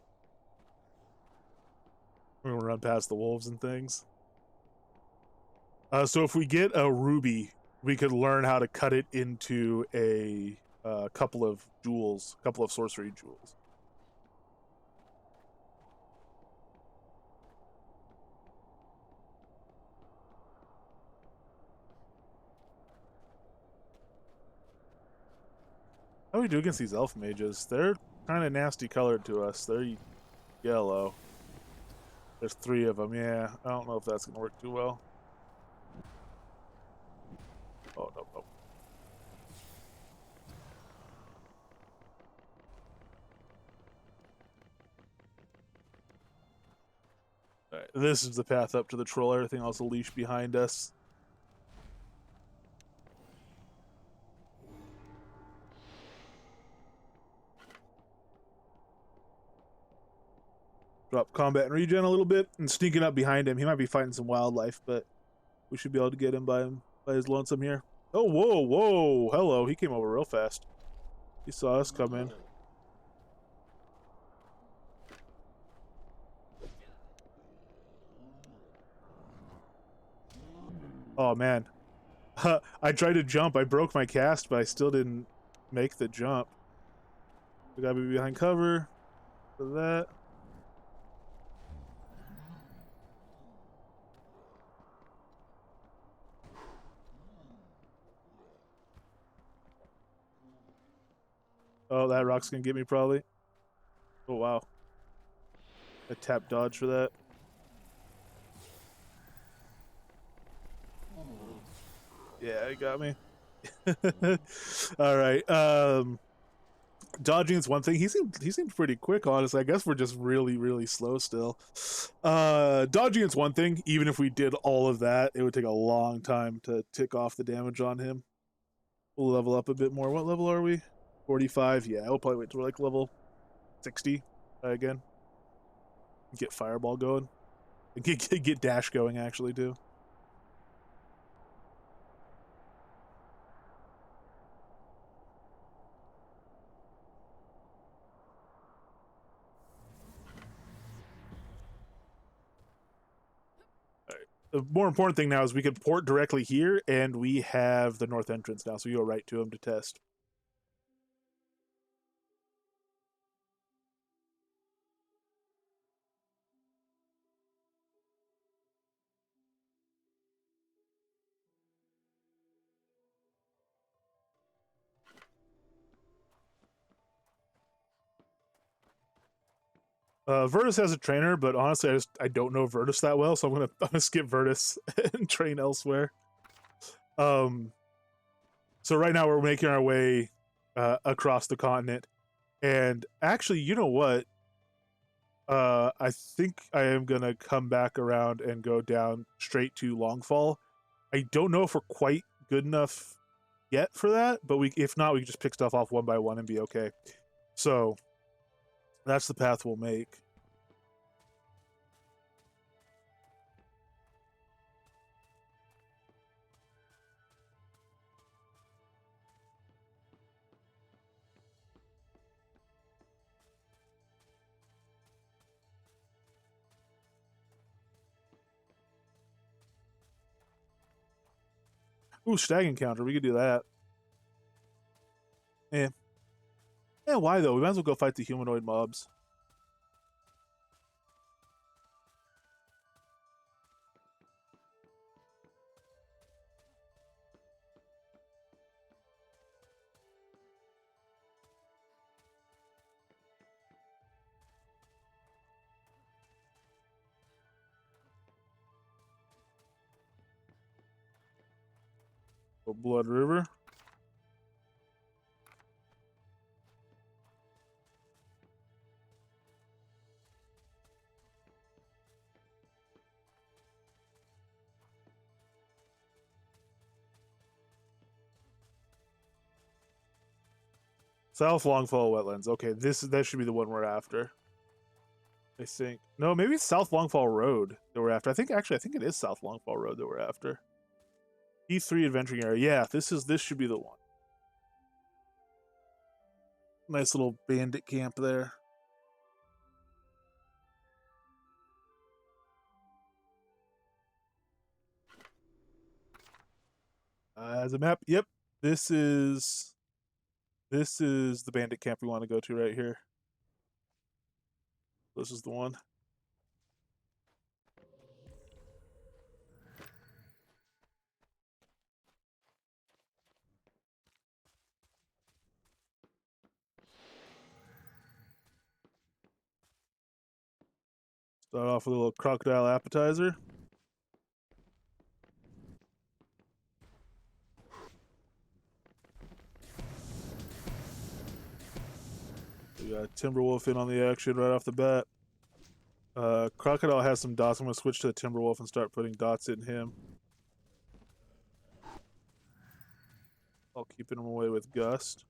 We're gonna run past the wolves and things. So if we get a ruby, we could learn how to cut it into a couple of jewels, a couple of sorcery jewels. How do we do against these elf mages? They're kind of nasty colored to us. They're yellow. There's 3 of them. Yeah, I don't know if that's gonna work too well. Oh, no, no. All right, this is the path up to the troll. Everything else will leash behind us. Drop combat and regen a little bit and sneaking up behind him. He might be fighting some wildlife, but we should be able to get him by his lonesome here. Oh, whoa, whoa. Hello. He came over real fast. He saw us come in. Oh, man. I tried to jump. I broke my cast, but I still didn't make the jump. We gotta be behind cover for that. Oh, that rock's gonna get me probably. Oh, wow. I tap dodge for that. Yeah, it got me. All right. Dodging is one thing. He seemed pretty quick, honestly. I guess we're just really slow still. Dodging is one thing. Even if we did all of that, it would take a long time to tick off the damage on him. We'll level up a bit more. What level are we? 45. Yeah, we'll probably wait till like level 60 again. Get fireball going. Get dash going actually too. The more important thing now is we can port directly here, and we have the north entrance now, so you go right to him to test. Virtus has a trainer, but honestly, I don't know Virtus that well, so I'm gonna skip Virtus and train elsewhere. So right now we're making our way across the continent, and actually, you know what? I think I am gonna come back around and go down straight to Longfall. I don't know if we're quite good enough yet for that, but if not, we can just pick stuff off one by one and be okay. So that's the path we'll make. Ooh, stag encounter. We could do that. Eh. Yeah, why though? We might as well go fight the humanoid mobs. Oh, Blood River. South Longfall Wetlands. Okay, that should be the one we're after. I think. No, maybe it's South Longfall Road that we're after. I think it is South Longfall Road that we're after. E3 adventuring area. Yeah, this should be the one. Nice little bandit camp there. As a map, yep. This is the bandit camp we want to go to right here. This is the one. Start off with a little crocodile appetizer. We got Timberwolf in on the action right off the bat. Crocodile has some dots. I'm going to switch to the Timberwolf and start putting dots in him. I'll keep him away with Gust.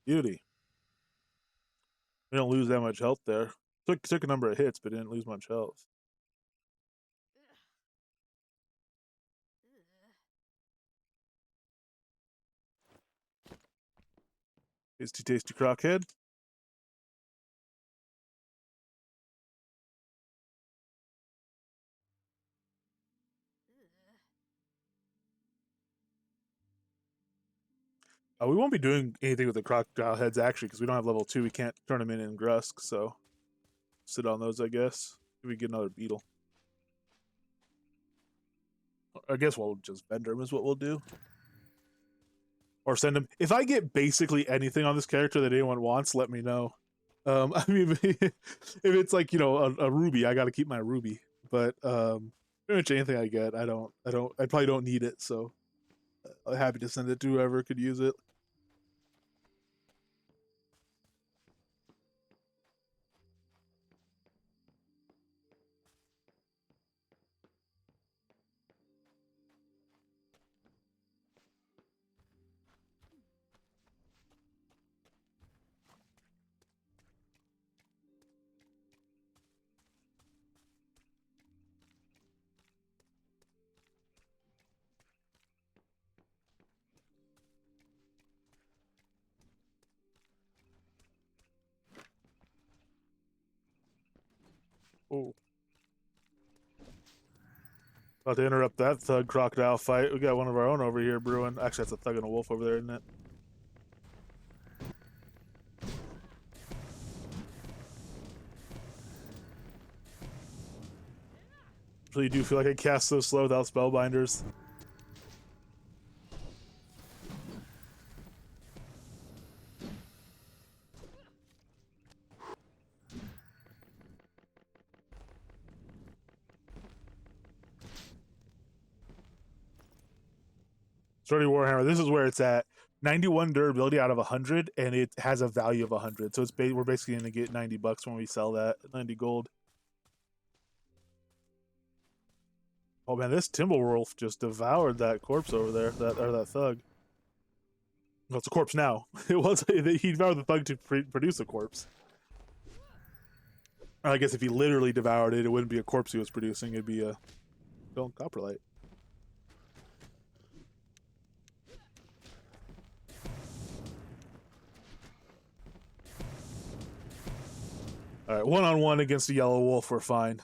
Beauty. We don't lose that much health there. Took a number of hits, but didn't lose much health. Tasty Crockhead. We won't be doing anything with the crocodile heads actually because we don't have level 2. We can't turn them in Grusk, so sit on those, I guess. Maybe get another beetle. I guess we'll just vendor them is what we'll do. Or send them. If I get basically anything on this character that anyone wants, let me know. I mean, if it's like, you know, a ruby, I got to keep my ruby. But pretty much anything I get, I probably don't need it. So I'm happy to send it to whoever could use it. Oh. About to interrupt that thug crocodile fight. We got one of our own over here brewing. Actually, that's a thug and a wolf over there, isn't it? Really do feel like I cast so slow without spellbinders. Sturdy Warhammer, this is where it's at. 91 durability out of 100, and it has a value of 100. So we're basically going to get 90 bucks when we sell that. 90 gold. Oh man, this Timberwolf just devoured that corpse over there, that thug. Well, it's a corpse now. It was he devoured the thug to produce a corpse. I guess if he literally devoured it, it wouldn't be a corpse he was producing. It'd be a golden coprolite. All right, one-on-one against the yellow wolf, we're fine.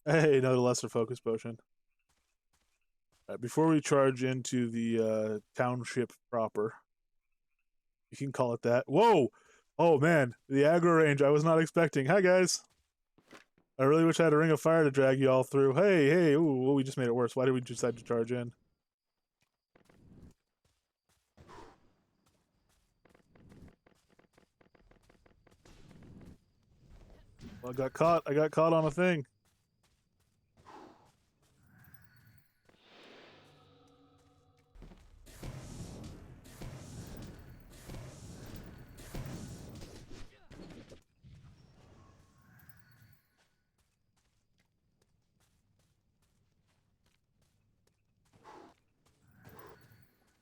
Hey, another lesser focus potion. Before we charge into the township proper, you can call it that. Whoa! Oh man, the aggro range I was not expecting. Hi guys. I really wish I had a ring of fire to drag you all through. Hey, ooh, we just made it worse. Why did we decide to charge in? Well, I got caught on a thing.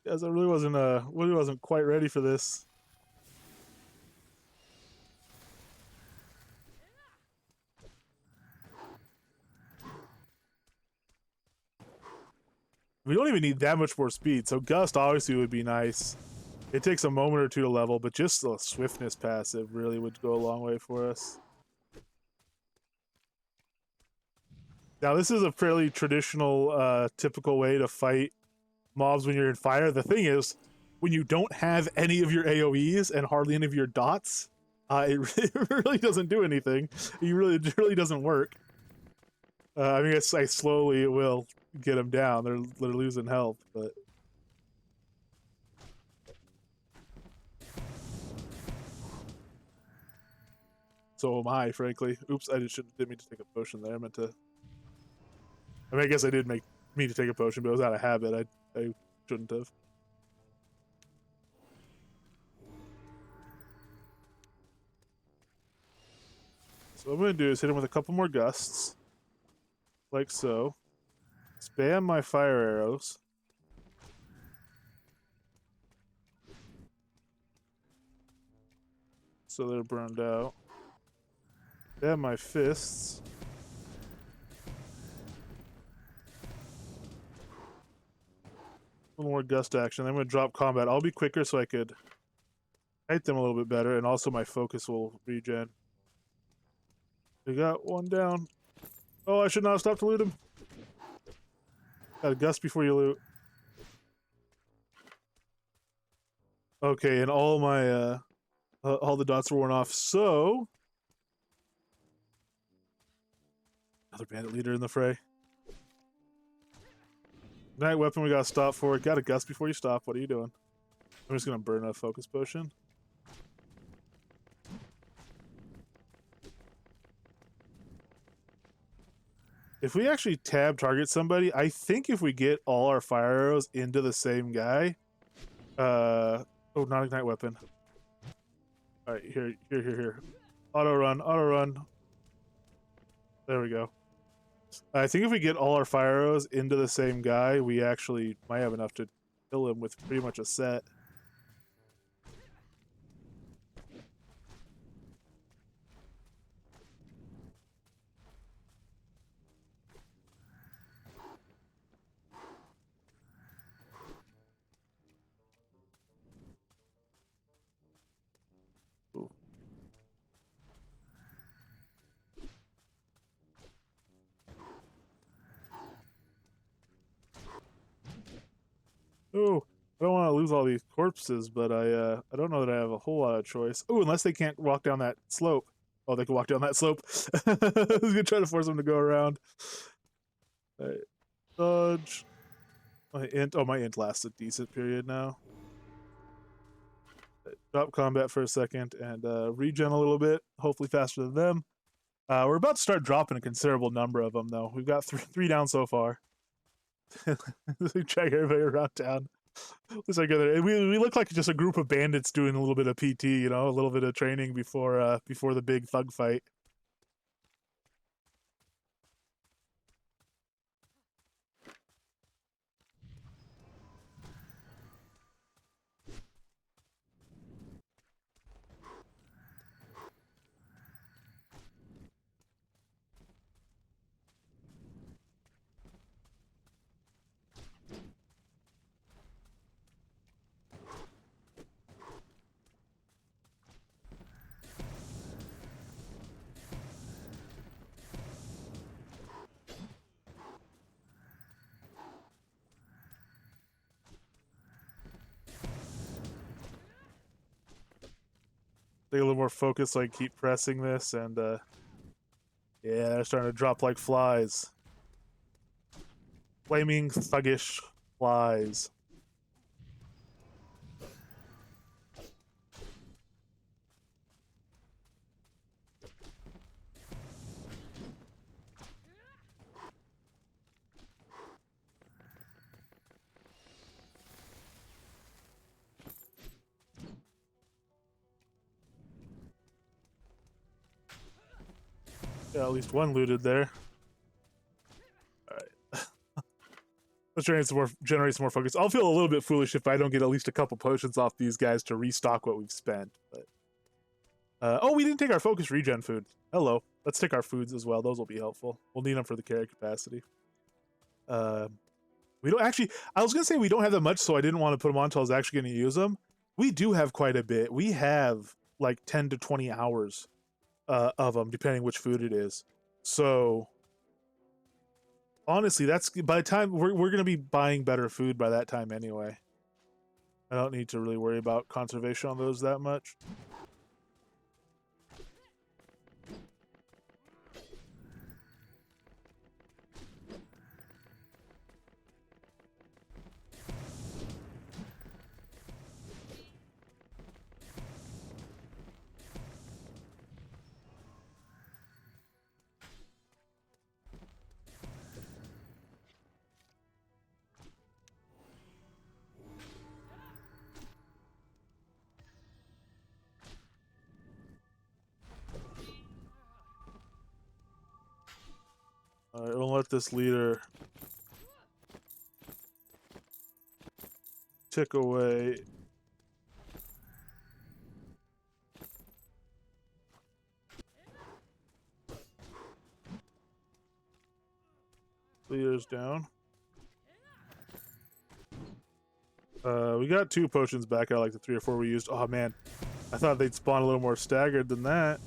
Guys, I really wasn't quite ready for this. We don't even need that much more speed, so Gust obviously would be nice. It takes a moment or two to level, but just the swiftness passive really would go a long way for us. Now, this is a fairly traditional, typical way to fight mobs when you're in fire. The thing is, when you don't have any of your AoEs and hardly any of your dots, it really doesn't do anything. It really doesn't work. I mean, I slowly will get them down. They're losing health, but so am I, frankly. Oops, I didn't mean to take a potion there. I meant to. I mean, I guess I did mean to take a potion, but it was out of habit. I shouldn't have. So what I'm going to do is hit him with a couple more gusts. Like so. Spam my fire arrows. So they're burned out. Spam my fists. A little more gust action. I'm going to drop combat. I'll be quicker so I could hit them a little bit better, and also my focus will regen. We got one down. Oh, I should not have stopped to loot him. Got a gust before you loot. Okay, and all my all the dots were worn off. So another bandit leader in the fray. Night weapon we gotta stop for. Got a gust before you stop. What are you doing? I'm just gonna burn a focus potion. If we actually tab target somebody, I think if we get all our fire arrows into the same guy, oh, not ignite weapon. All right, here. Auto run. There we go. I think if we get all our fire arrows into the same guy, we actually might have enough to kill him with pretty much a set. Oh, I don't want to lose all these corpses, but I don't know that I have a whole lot of choice. Oh, unless they can't walk down that slope. Oh, they can walk down that slope. I was gonna try to force them to go around. All right. Dodge. My int lasts a decent period now. Drop combat for a second and regen a little bit, hopefully faster than them. We're about to start dropping a considerable number of them, though. We've got three down so far. Drag everybody around town. Looks like we look like just a group of bandits doing a little bit of PT, you know, a little bit of training before the big thug fight. Take a little more focus, so I keep pressing this, and yeah, they're starting to drop like flies. Flaming thuggish flies. Yeah, at least one looted there. Alright. Let's generate some more focus. I'll feel a little bit foolish if I don't get at least a couple potions off these guys to restock what we've spent. But oh, we didn't take our focus regen food. Hello. Let's take our foods as well. Those will be helpful. We'll need them for the carry capacity. We don't actually... I was going to say we don't have that much, so I didn't want to put them on until I was actually going to use them. We do have quite a bit. We have like 10 to 20 hours of them, depending which food it is. So honestly, that's by the time we're going to be buying better food by that time anyway. I don't need to really worry about conservation on those that much. Alright, we'll let this leader tick away. Leader's down. We got 2 potions back out of like the 3 or 4 we used. Oh man, I thought they'd spawn a little more staggered than that.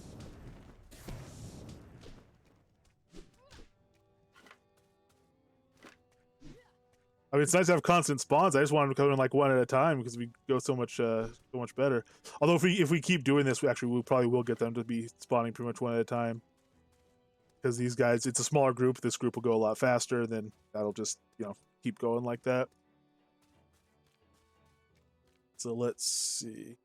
I mean, it's nice to have constant spawns. I just wanted to come in like one at a time because we go so much better. Although if we keep doing this, we probably will get them to be spawning pretty much one at a time. Because these guys, it's a smaller group. This group will go a lot faster. Then that'll just keep going like that. So let's see.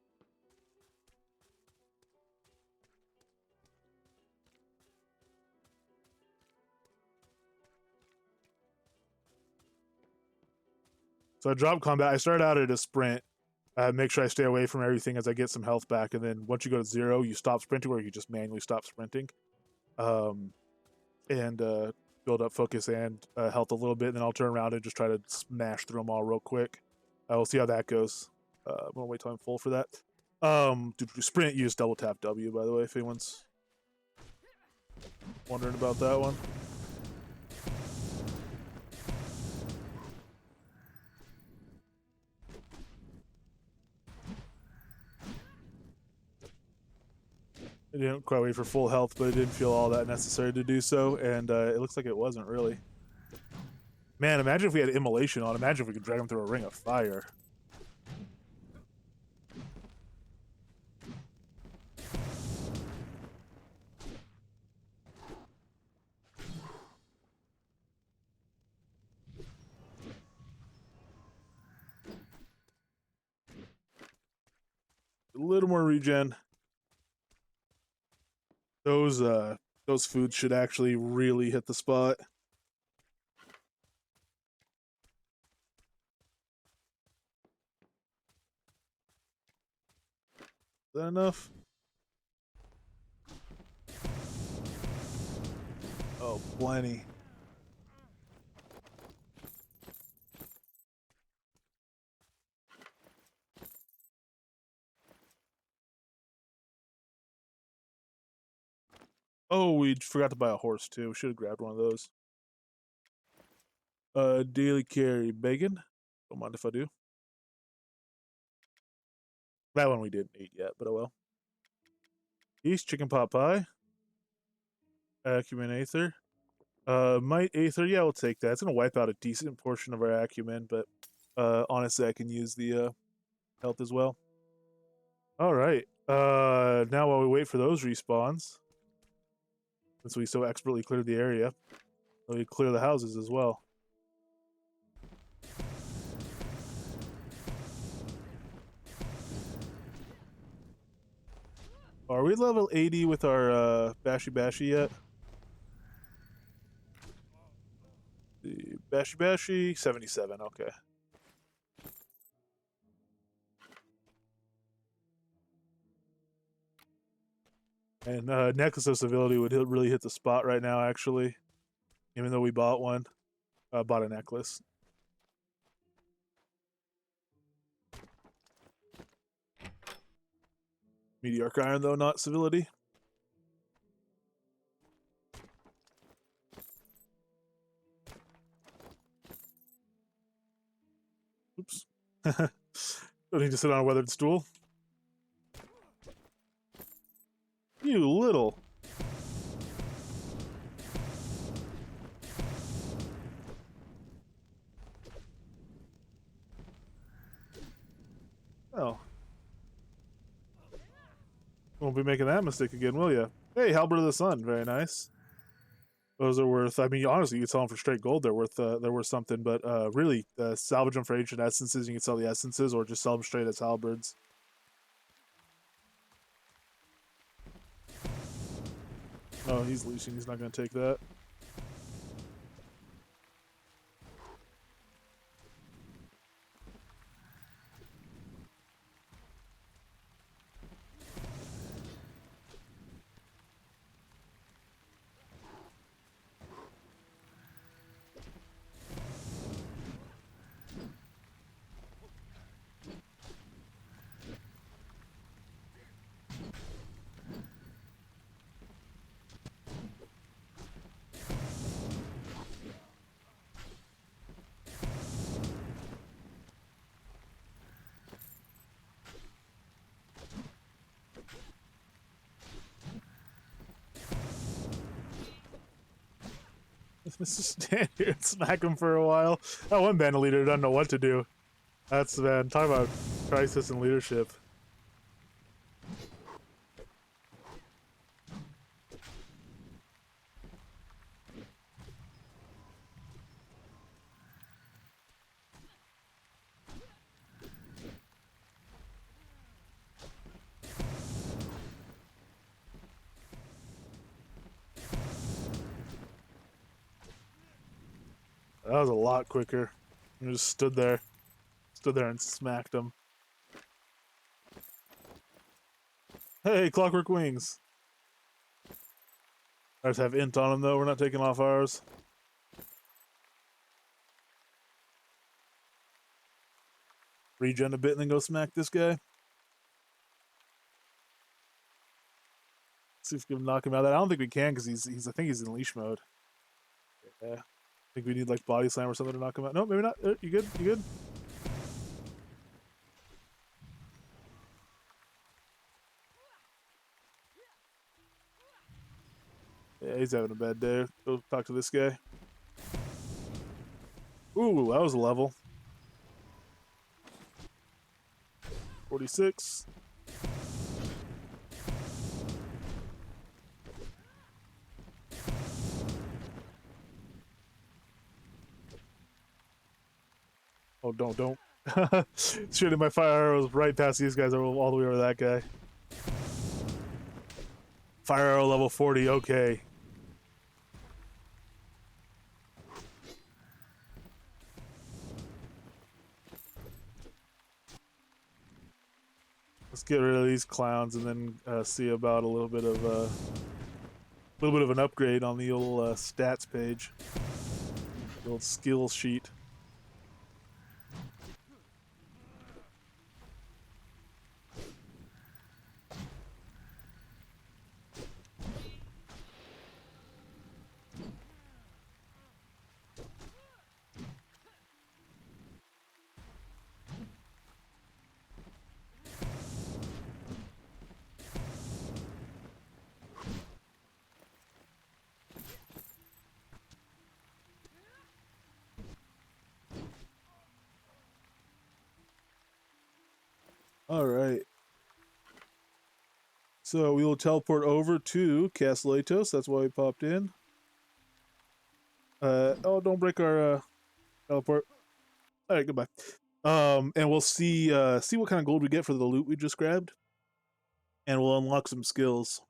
So I drop combat. I start out at a sprint. Make sure I stay away from everything as I get some health back. And then once you go to 0, you stop sprinting, or you just manually stop sprinting. And build up focus and health a little bit. And then I'll turn around and just try to smash through them all real quick. We'll see how that goes. I'm going to wait till I'm full for that. Sprint, use double tap W, by the way, if anyone's wondering about that one. I didn't quite wait for full health, but it didn't feel all that necessary to do so, and it looks like it wasn't really. Man, imagine if we had immolation on. Imagine if we could drag him through a ring of fire. A little more regen. Those foods should actually really hit the spot. Is that enough? Oh, plenty. Oh, we forgot to buy a horse too. We should have grabbed one of those. Daily carry bacon. Don't mind if I do. That one we didn't eat yet, but oh well. East chicken pot pie. Acumen Aether. Might Aether, yeah, we'll take that. It's gonna wipe out a decent portion of our acumen, but honestly I can use the health as well. Alright. Now while we wait for those respawns, since we so expertly cleared the area, we clear the houses as well. Are we level 80 with our Bashy yet? The Bashy 77, okay. And Necklace of Civility would really hit the spot right now, actually. Even though we bought one. Bought a necklace. Meteoric Iron, though, not Civility. Oops. Don't need to sit on a weathered stool. You little. Won't be making that mistake again, will you? Hey, Halberd of the Sun, very nice. Those are worth. I mean, honestly, you could sell them for straight gold. They're worth something. But really, salvage them for ancient essences. You can sell the essences, or just sell them straight as halberds. Oh, he's leashing. He's not going to take that. Let's just stand here and smack him for a while. That one bandit leader doesn't know what to do. That's, man, talk about crisis and leadership. That was a lot quicker. I just stood there and smacked him. Hey, Clockwork Wings. I just have int on them though. We're not taking off ours. Regen a bit and then go smack this guy. See if we can knock him out. I don't think we can because I think he's in leash mode. Yeah. I think we need like body slam or something to knock him out. No, maybe not. You good? You good? Yeah, he's having a bad day. Go talk to this guy. Ooh, that was a level. 46. Oh, don't. Shooting my fire arrows right past these guys all the way over that guy. Fire arrow level 40, okay. Let's get rid of these clowns and then see about a little bit of an upgrade on the old stats page, the old skills sheet. All right. So we will teleport over to Castle Atos. That's why we popped in. Oh, don't break our teleport. All right, goodbye. And we'll see what kind of gold we get for the loot we just grabbed, and we'll unlock some skills.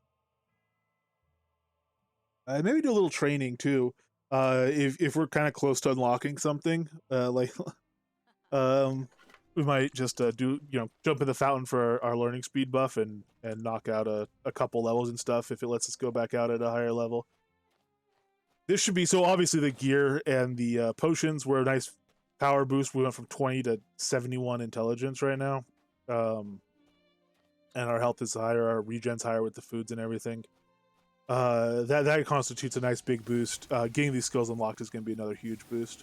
Maybe do a little training too. If we're kind of close to unlocking something, we might just jump in the fountain for our learning speed buff and knock out a couple levels and stuff if it lets us go back out at a higher level. This should be, so obviously the gear and the potions were a nice power boost. We went from 20 to 71 intelligence right now. And our health is higher, our regen's higher with the foods and everything. That constitutes a nice big boost. Getting these skills unlocked is going to be another huge boost.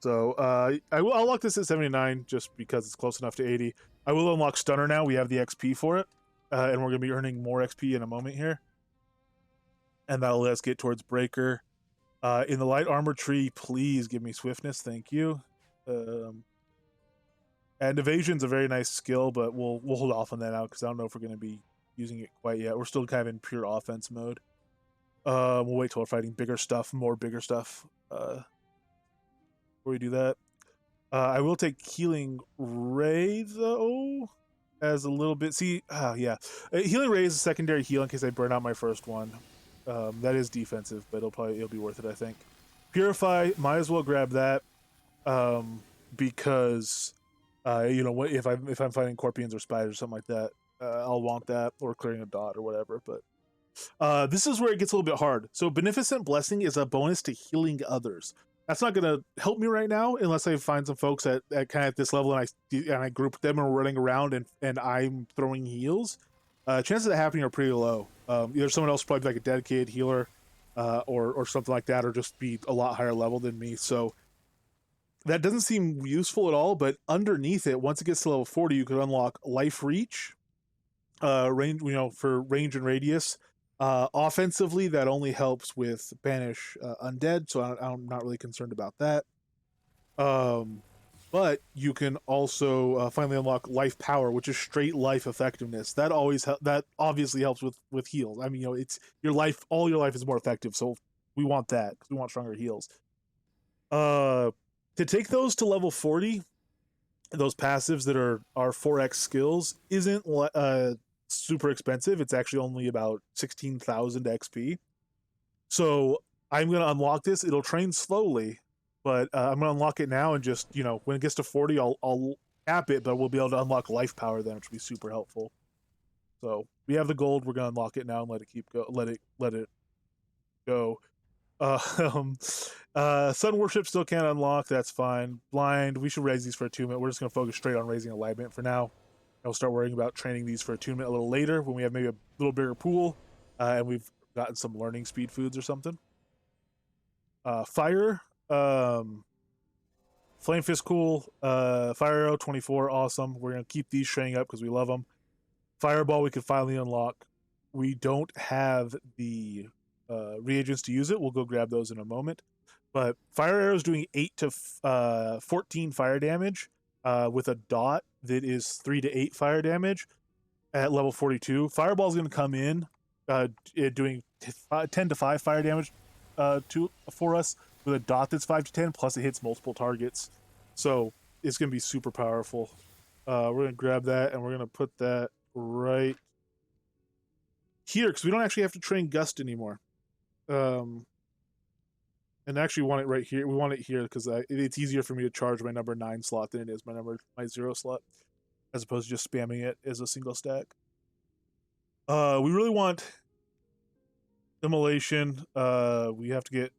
So I'll unlock this at 79 just because it's close enough to 80. I will unlock Stunner now. We have the XP for it. And we're going to be earning more XP in a moment here. And that'll let us get towards Breaker. In the light armor tree, please give me swiftness. Thank you. And evasion's a very nice skill, but we'll hold off on that out because I don't know if we're going to be using it quite yet. We're still kind of in pure offense mode. We'll wait till we're fighting bigger stuff, more bigger stuff. Before we do that, I will take healing ray though, as a little bit. See, yeah, healing ray is a secondary heal in case I burn out my first one. That is defensive, but it'll be worth it, I think. Purify, might as well grab that, because you know what, if I'm fighting Corpions or spiders or something like that, I'll want that, or clearing a dot or whatever. But this is where it gets a little bit hard. So Beneficent Blessing is a bonus to healing others. That's not going to help me right now unless I find some folks at kind of at this level and I group them and we're running around and I'm throwing heals. Chances of that happening are pretty low. Either someone else probably like a dedicated healer, or something like that, or just be a lot higher level than me. So that doesn't seem useful at all. But underneath it, once it gets to level 40, you could unlock Life Reach, range, you know, for range and radius. Offensively, that only helps with banish undead, so I'm not really concerned about that. But you can also finally unlock Life Power, which is straight life effectiveness. That obviously helps with heals. I mean, you know, it's your life. All your life is more effective, so we want that because we want stronger heals. To take those to level 40, those passives that are 4x skills isn't super expensive. It's actually only about 16,000 XP. So I'm going to unlock this. It'll train slowly, but I'm going to unlock it now and just, you know, when it gets to 40, I'll cap it, but we'll be able to unlock Life Power then, which will be super helpful. So we have the gold. We're going to unlock it now and let it go. Sun Worship still can't unlock. That's fine. Blind, we should raise these for attunement. We're just going to focus straight on raising alignment for now. I'll start worrying about training these for attunement a little later when we have maybe a little bigger pool, and we've gotten some learning speed foods or something. Fire, Flame Fist, cool. Fire Arrow, 24, awesome. We're going to keep these training up because we love them. Fireball, we can finally unlock. We don't have the reagents to use it. We'll go grab those in a moment. But Fire Arrow is doing 8 to 14 fire damage with a dot that is 3 to 8 fire damage at level 42. Fireball is going to come in doing 10 to 5 fire damage for us with a dot that's 5 to 10, plus it hits multiple targets. So it's going to be super powerful. We're going to grab that and we're going to put that right here because we don't actually have to train Gust anymore. And actually want it right here. We want it here because it's easier for me to charge my number 9 slot than it is my 0 slot, as opposed to just spamming it as a single stack. We really want Immolation. We have to get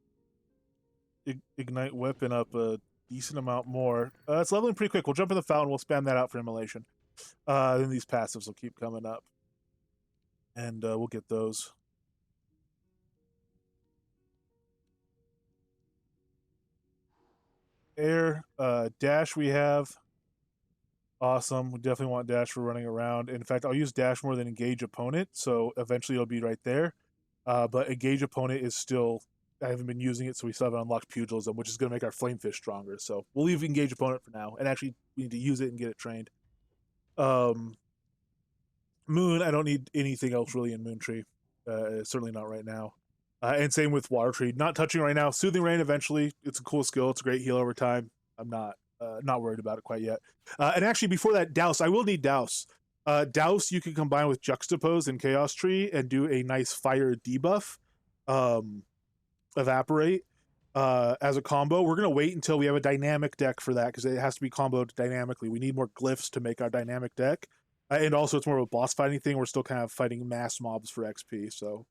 Ignite Weapon up a decent amount more. It's leveling pretty quick. We'll jump in the fountain. We'll spam that out for Immolation. Then these passives will keep coming up. And we'll get those. Air, dash we have. Awesome. We definitely want dash for running around. In fact, I'll use dash more than engage opponent, so eventually it'll be right there. But engage opponent is still, I haven't been using it, so we still haven't unlocked pugilism, which is going to make our flamefish stronger. So we'll leave engage opponent for now, and actually we need to use it and get it trained. Moon, I don't need anything else really in Moon Tree. Certainly not right now. And same with Water Tree. Not touching right now. Soothing Rain eventually. It's a cool skill. It's a great heal over time. I'm not worried about it quite yet. And actually, before that, Douse. I will need Douse. Douse you can combine with Juxtapose and Chaos Tree and do a nice fire debuff. Evaporate as a combo. We're going to wait until we have a dynamic deck for that because it has to be comboed dynamically. We need more glyphs to make our dynamic deck. And also, it's more of a boss fighting thing. We're still kind of fighting mass mobs for XP, so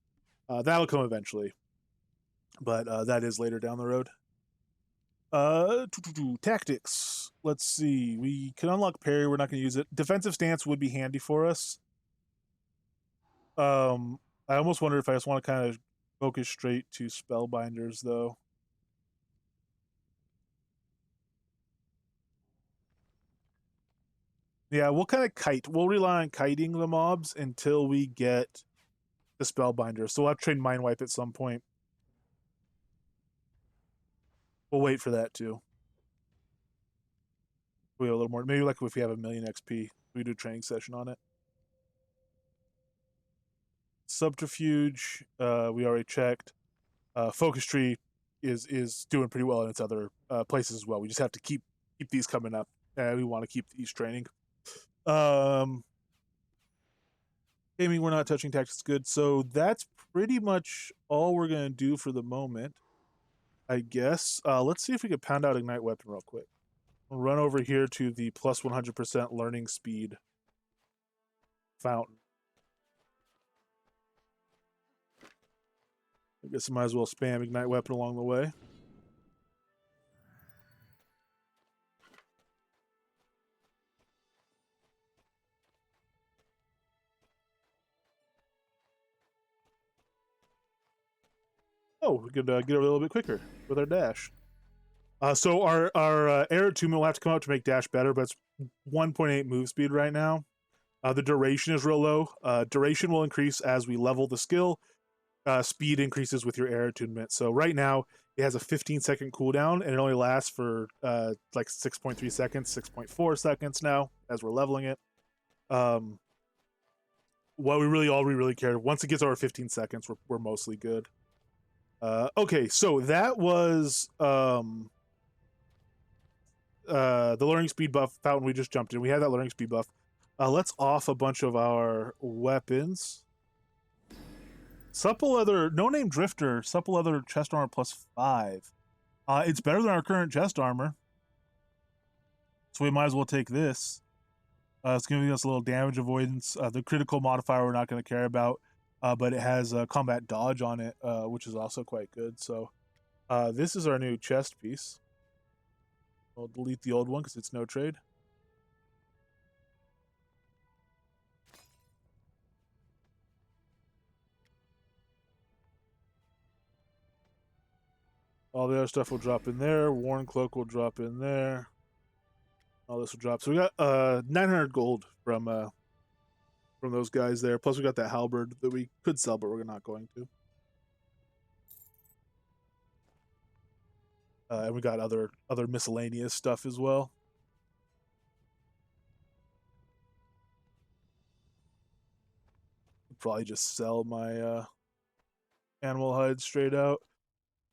that'll come eventually. But that is later down the road. Tactics. Let's see. We can unlock parry. We're not going to use it. Defensive stance would be handy for us. I almost wonder if I just want to kind of focus straight to Spellbinders, though. Yeah, we'll kind of kite. We'll rely on kiting the mobs until we get the Spellbinder. So we'll have to train Mind Wipe at some point. We'll wait for that too. We have a little more. Maybe like if we have 1,000,000 XP, we do a training session on it. Subterfuge, we already checked. Focus tree is doing pretty well in its other places as well. We just have to keep these coming up. We want to keep these training. Gaming, we're not touching. Tactics, good. So that's pretty much all we're gonna do for the moment, I guess. Let's see if we can pound out Ignite Weapon real quick. We'll run over here to the plus 100% learning speed fountain. I guess I might as well spam Ignite Weapon along the way. Oh, we could get over a little bit quicker with our dash. So our air attunement will have to come out to make dash better, but it's 1.8 move speed right now. The duration is real low. Duration will increase as we level the skill. Speed increases with your air attunement. So right now it has a 15-second cooldown, and it only lasts for like 6.3 seconds, 6.4 seconds now as we're leveling it. What we really care, once it gets over 15 seconds, we're mostly good. Okay, so that was the learning speed buff fountain we just jumped in. We had that learning speed buff. Let's off a bunch of our weapons. Supple leather, no name drifter, supple leather chest armor +5. It's better than our current chest armor, so we might as well take this. It's giving us a little damage avoidance. The critical modifier we're not going to care about, but it has combat dodge on it, which is also quite good. So this is our new chest piece. We'll delete the old one because it's no trade. All the other stuff will drop in there. Worn cloak will drop in there. All this will drop. So we got 900 gold from those guys there. Plus we got that halberd that we could sell, but we're not going to. And we got other miscellaneous stuff as well. Probably just sell my animal hide straight out.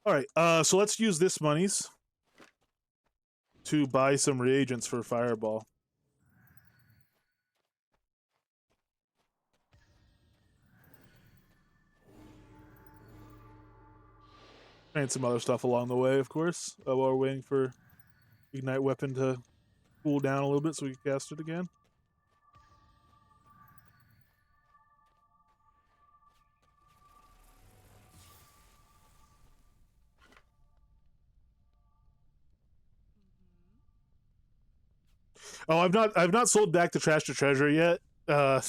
All right, so let's use this monies to buy some reagents for Fireball. And some other stuff along the way, of course, while we're waiting for Ignite Weapon to cool down a little bit so we can cast it again. Oh, I've not sold back the trash to treasure yet. Yeah,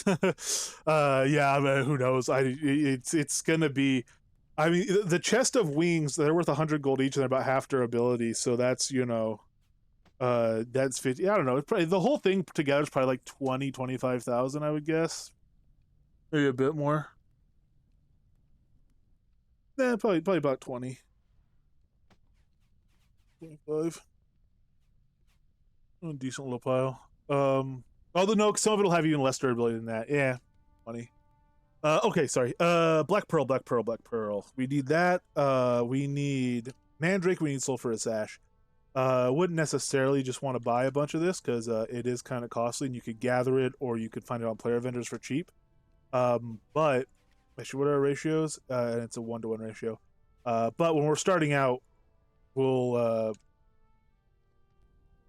I mean, who knows? It's gonna be. I mean, the chest of wings, they're worth 100 gold each, and they're about half their ability. So that's, you know, that's 50. I don't know. It's probably, the whole thing together is probably like 25,000, I would guess. Maybe a bit more. Yeah, probably about 20. 25. A decent little pile. Although no, some of it'll have even less durability than that. Yeah, 20. Okay, sorry. Black Pearl. We need that. We need Mandrake. We need Sulphurous Ash. Wouldn't necessarily just want to buy a bunch of this because it is kind of costly, and you could gather it or you could find it on player vendors for cheap. But actually, what are our ratios? And it's a 1-to-1 ratio. But when we're starting out, we'll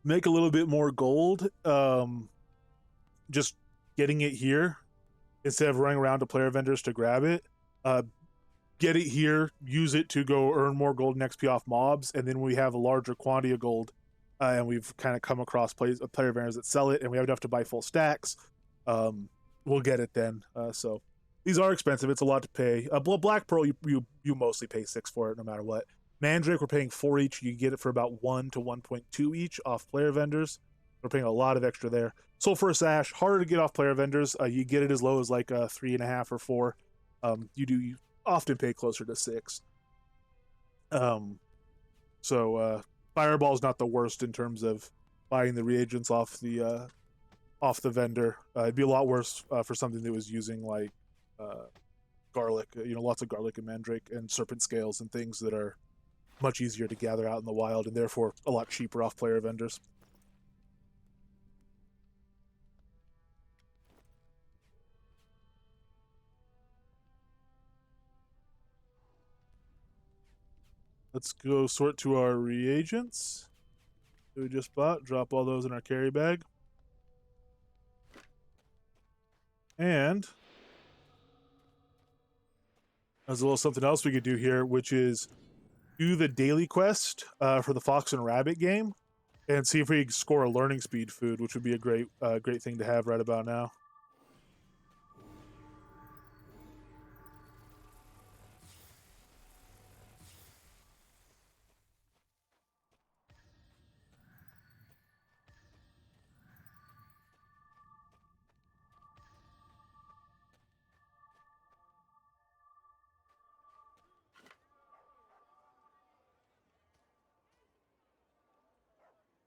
make a little bit more gold. Just getting it here instead of running around to player vendors to grab it. Get it here, use it to go earn more gold and XP off mobs, and then we have a larger quantity of gold, and we've kind of come across player vendors that sell it, and we have enough to buy full stacks. We'll get it then. So these are expensive. It's a lot to pay. Black Pearl, you mostly pay 6 for it no matter what. Mandrake, we're paying 4 each. You get it for about 1 to 1.2 each off player vendors. We're paying a lot of extra there. Sulphurous Ash, harder to get off player vendors. You get it as low as like 3.5 or 4. You often pay closer to 6. So Fireball's not the worst in terms of buying the reagents off the vendor. It'd be a lot worse for something that was using like garlic, lots of garlic and mandrake and serpent scales and things that are much easier to gather out in the wild and therefore a lot cheaper off player vendors. Let's go sort to our reagents that we just bought. Drop all those in our carry bag. And there's a little something else we could do here, which is do the daily quest for the Fox and Rabbit game and see if we can score a learning speed food, which would be a great thing to have right about now.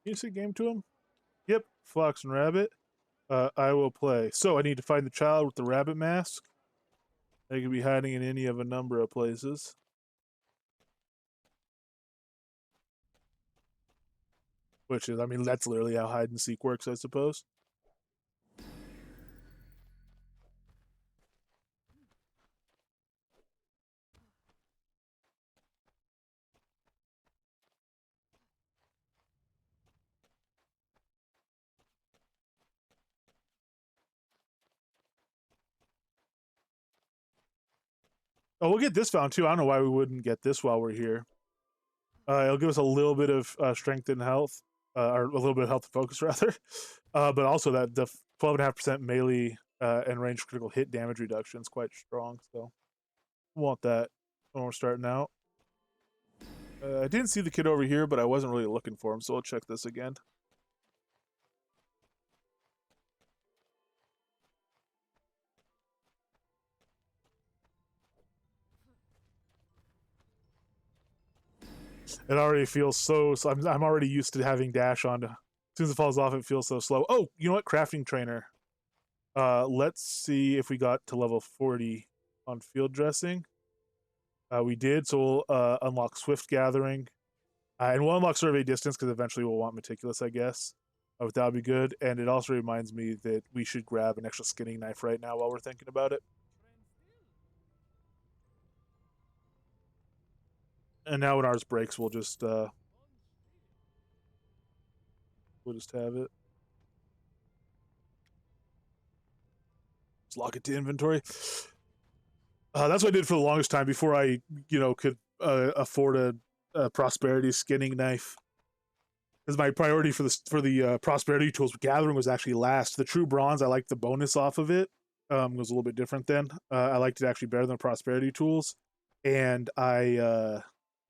Can you say game to him? Yep, Fox and Rabbit. I will play. So I need to find the child with the rabbit mask. They could be hiding in any of a number of places. Which is, I mean, that's literally how hide and seek works, I suppose. Oh, we'll get this found too. I don't know why we wouldn't get this while we're here. It'll give us a little bit of strength and health, or a little bit of health and focus rather, but also that the 12.5% melee and range critical hit damage reduction is quite strong. So we want that when we're starting out. I didn't see the kid over here, but I wasn't really looking for him, so we'll check this again. It already feels so I'm already used to having dash on. As soon as it falls off, it feels so slow. Oh, you know what? Crafting trainer. Let's see if we got to level 40 on field dressing. We did, so we'll unlock Swift Gathering. And we'll unlock Survey Distance because eventually we'll want Meticulous, I guess. That would be good. And it also reminds me that we should grab an extra skinning knife right now while we're thinking about it. And now when ours breaks, we'll just have it. Just lock it to inventory. That's what I did for the longest time before I, could afford a prosperity skinning knife. Because my priority for the prosperity tools gathering was actually last. The true bronze, I liked the bonus off of it. It was a little bit different then. I liked it actually better than prosperity tools, and I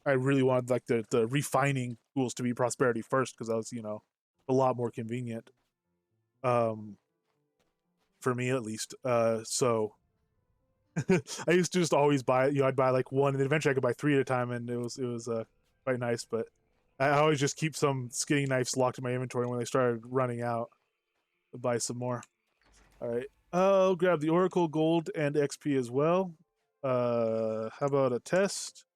really wanted like the refining tools to be prosperity first because that was a lot more convenient. For me at least. So I used to just always buy, I'd buy like one, and then eventually I could buy 3 at a time, and it was quite nice. But I always just keep some skinning knives locked in my inventory. When they started running out, I'll buy some more. All right, I'll grab the Oracle Gold and XP as well. How about a test?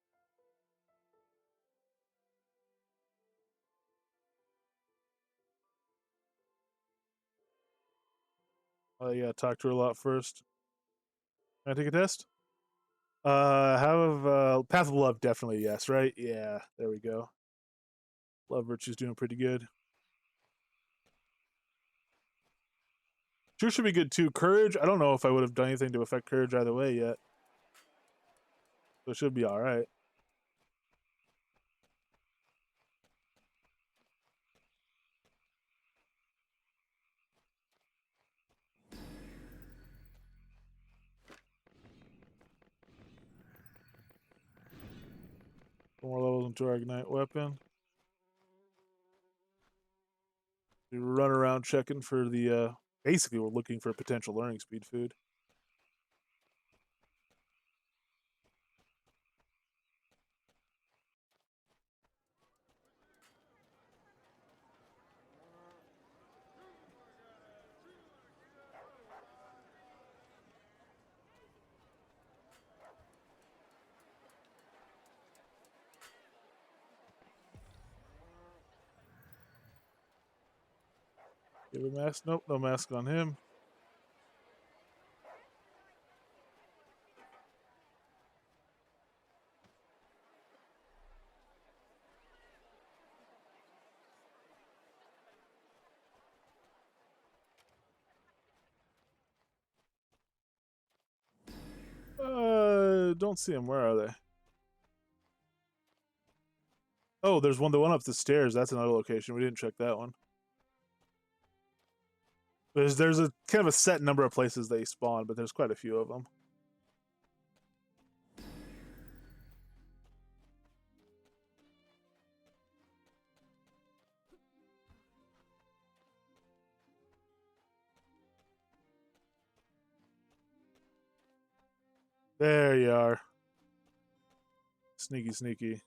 Yeah, talk to her a lot first. Can I take a test? Have Path of Love, definitely yes, right? Yeah, there we go. Love Virtue's doing pretty good. Truth should be good too. Courage, I don't know if I would have done anything to affect Courage either way yet. So it should be alright. More levels into our Ignite weapon. We run around checking for the, basically we're looking for potential learning speed food. Give a mask. Nope, no mask on him. Don't see him. Where are they? Oh, there's the one up the stairs. That's another location. We didn't check that one. There's a kind of a set number of places they spawn, but there's quite a few of them. There you are. Sneaky, sneaky.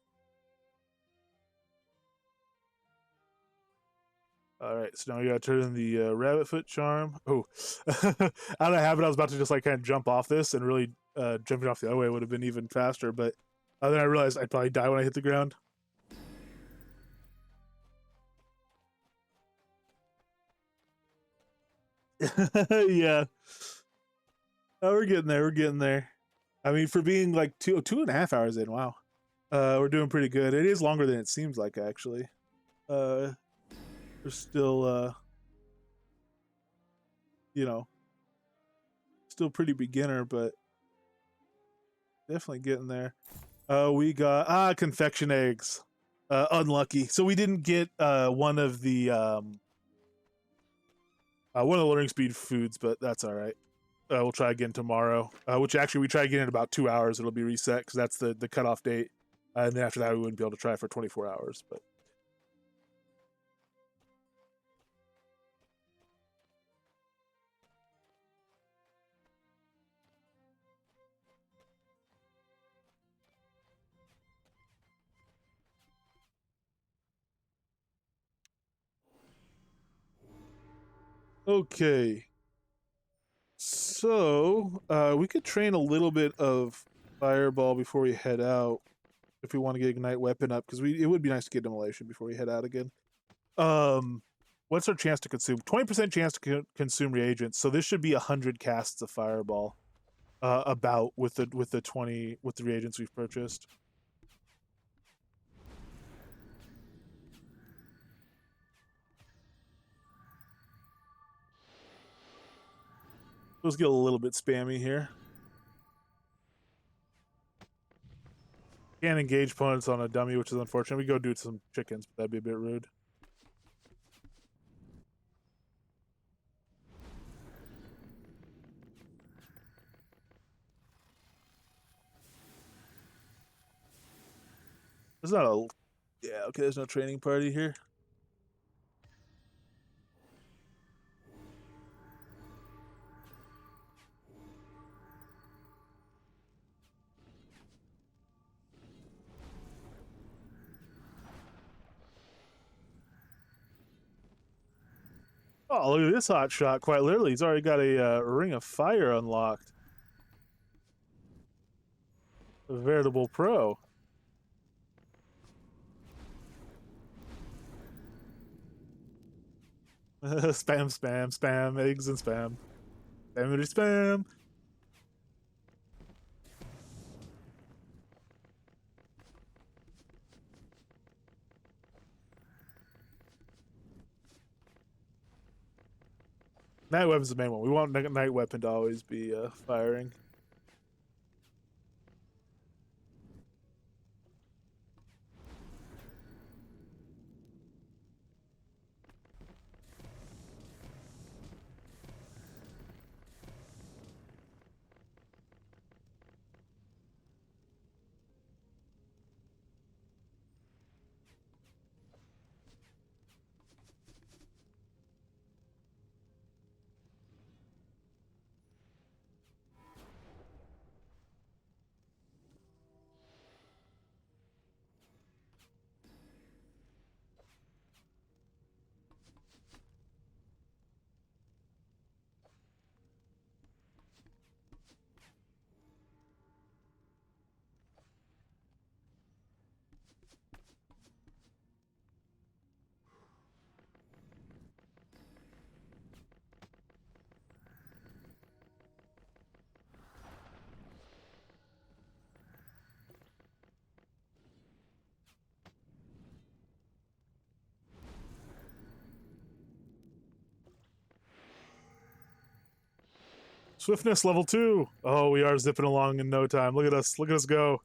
All right, so now we gotta turn in the rabbit foot charm. Oh, out of habit, I was about to just like kind of jump off this, and really jumping off the other way would have been even faster. But then I realized I'd probably die when I hit the ground. Yeah, oh, we're getting there. We're getting there. I mean, for being like 2.5 hours in, wow, we're doing pretty good. It is longer than it seems like, actually. We're still, you know, still pretty beginner, but definitely getting there. We got confection eggs. Unlucky. So we didn't get one of the learning speed foods, but that's all right. We'll try again tomorrow. Which actually we try again in about 2 hours. It'll be reset because that's the cutoff date. And then after that, we wouldn't be able to try for 24 hours. But okay. So we could train a little bit of fireball before we head out if we want to get ignite weapon up, because it would be nice to get immolation before we head out again. What's our chance to consume? 20% chance to consume reagents. So this should be 100 casts of fireball. About with the reagents we've purchased. Let's get a little bit spammy here. Can't engage opponents on a dummy, which is unfortunate. We go do some chickens, but that'd be a bit rude. There's not a... Yeah, okay, there's no training party here. Oh, look at this hot shot. Quite literally, he's already got a ring of fire unlocked. A veritable pro. Spam, spam, spam, eggs and spam. Spam, spam. Night weapon's the main one. We want night weapon to always be firing. Swiftness level 2. Oh, we are zipping along in no time. Look at us. Look at us go.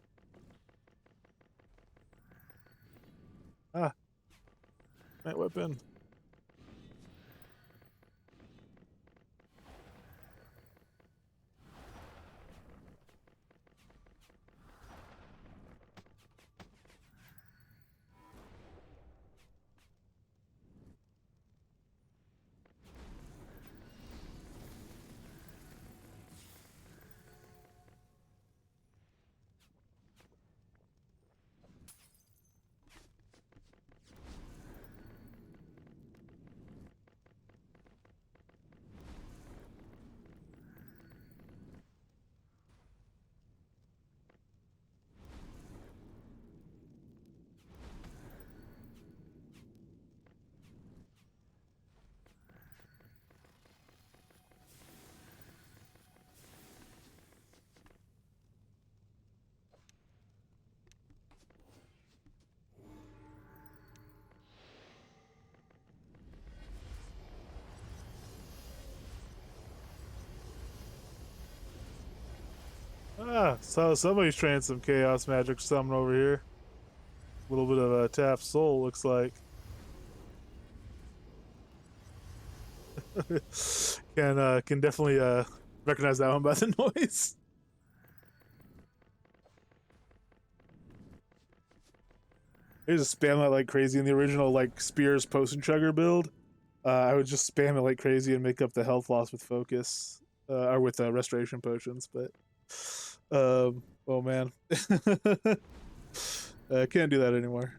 Ah. Night weapon. Ah, so somebody's trying some chaos magic summon over here. A little bit of a tap soul, looks like. Can definitely recognize that one by the noise. I used to spam that like crazy in the original like Spears Potion Chugger build. I would just spam it like crazy and make up the health loss with focus, or with restoration potions. But, oh man, I can't do that anymore.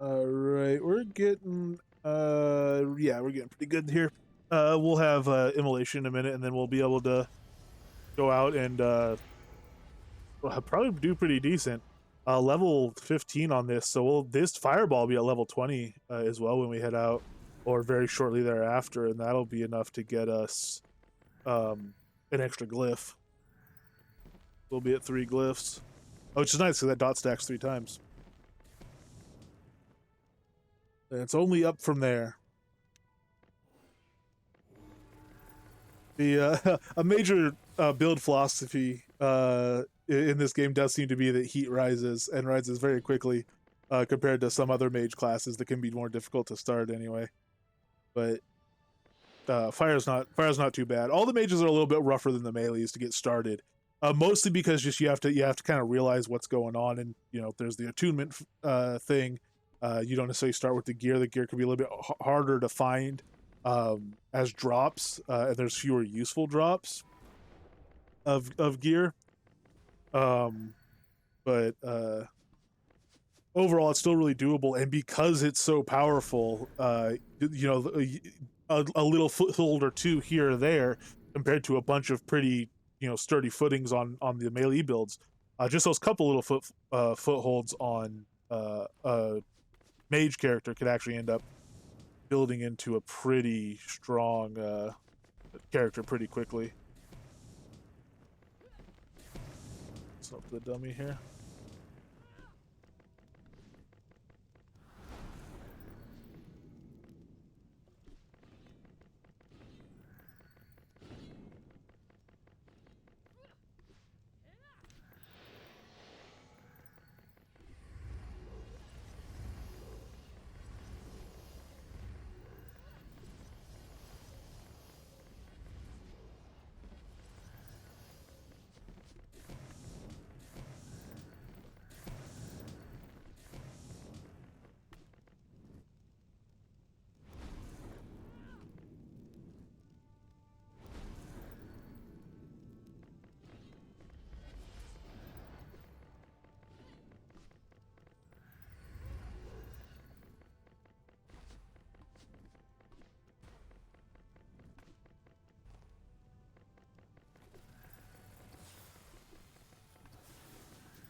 All right, we're getting yeah, we're getting pretty good here. We'll have immolation in a minute, and then we'll be able to go out and we'll probably do pretty decent. Level 15 on this, so this fireball will be at level 20 as well when we head out, or very shortly thereafter, and that'll be enough to get us an extra glyph. We'll be at 3 glyphs, which is nice because that dot stacks 3 times. And it's only up from there. The a major build philosophy in this game does seem to be that heat rises and rises very quickly compared to some other mage classes that can be more difficult to start anyway. But fire's not too bad. All the mages are a little bit rougher than the melees to get started. Mostly because just you have to kind of realize what's going on, and there's the attunement thing. You don't necessarily start with the gear. The gear can be a little bit harder to find as drops, and there's fewer useful drops of gear. But overall, it's still really doable, and because it's so powerful, a little foothold or two here or there compared to a bunch of pretty sturdy footings on the melee builds. Just those couple little footholds on a mage character could actually end up building into a pretty strong character pretty quickly. Let's up the dummy here.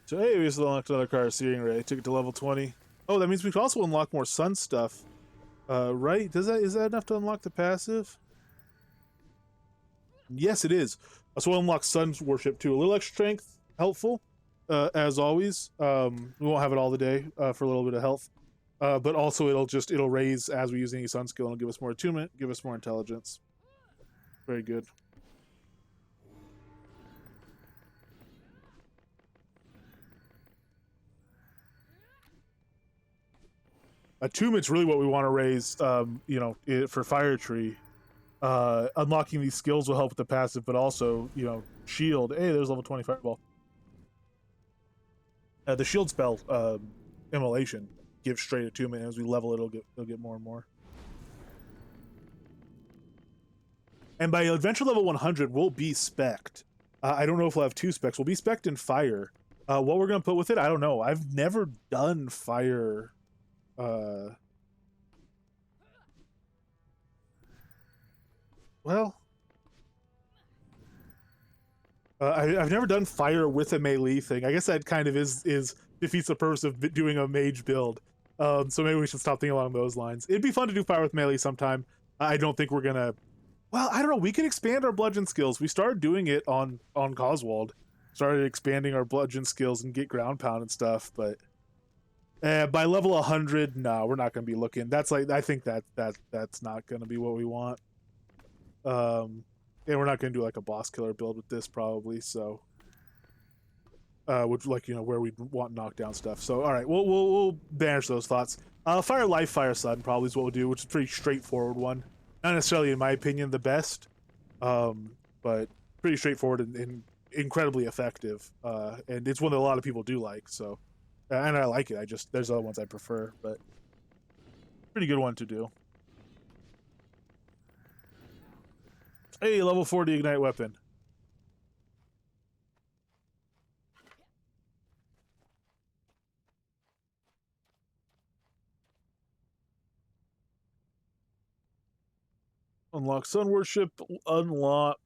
So hey, we just unlocked another car, Searing Ray. Took it to level 20. Oh, that means we can also unlock more sun stuff. Right? Is that enough to unlock the passive? Yes, it is. So we'll unlock Sun's Worship too. A little extra strength, helpful, as always. We won't have it all the day for a little bit of health. But also it'll raise as we use any sun skill and give us more attunement, give us more intelligence. Very good. Attunement's really what we want to raise, for Fire Tree. Unlocking these skills will help with the passive, but also, shield. Hey, there's level 20 Fireball. The shield spell, Immolation, gives straight attunement. As we level it, it'll get more and more. And by adventure level 100, we'll be spec'd. I don't know if we'll have 2 specs. We'll be spec'd in fire. What we're going to put with it, I don't know. I've never done fire. I've never done fire with a melee thing. I guess that kind of is defeats the purpose of doing a mage build. So maybe we should stop thinking along those lines. It'd be fun to do fire with melee sometime. I don't think we're gonna. Well, I don't know. We could expand our bludgeon skills. We started doing it on Coswald. Started expanding our bludgeon skills and get ground pound and stuff. But by level 100, no, we're not gonna be looking. That's like I think that's not gonna be what we want. And we're not going to do like a boss killer build with this probably, so which where we want knockdown stuff. So all right, we'll banish those thoughts. Fire Life, Fire Sun probably is what we'll do, which is a pretty straightforward one. Not necessarily, in my opinion, the best, but pretty straightforward and incredibly effective. And it's one that a lot of people do like. So, and I like it. There's other ones I prefer, but pretty good one to do. Hey, level 40 Ignite Weapon. Unlock Sun Worship, unlock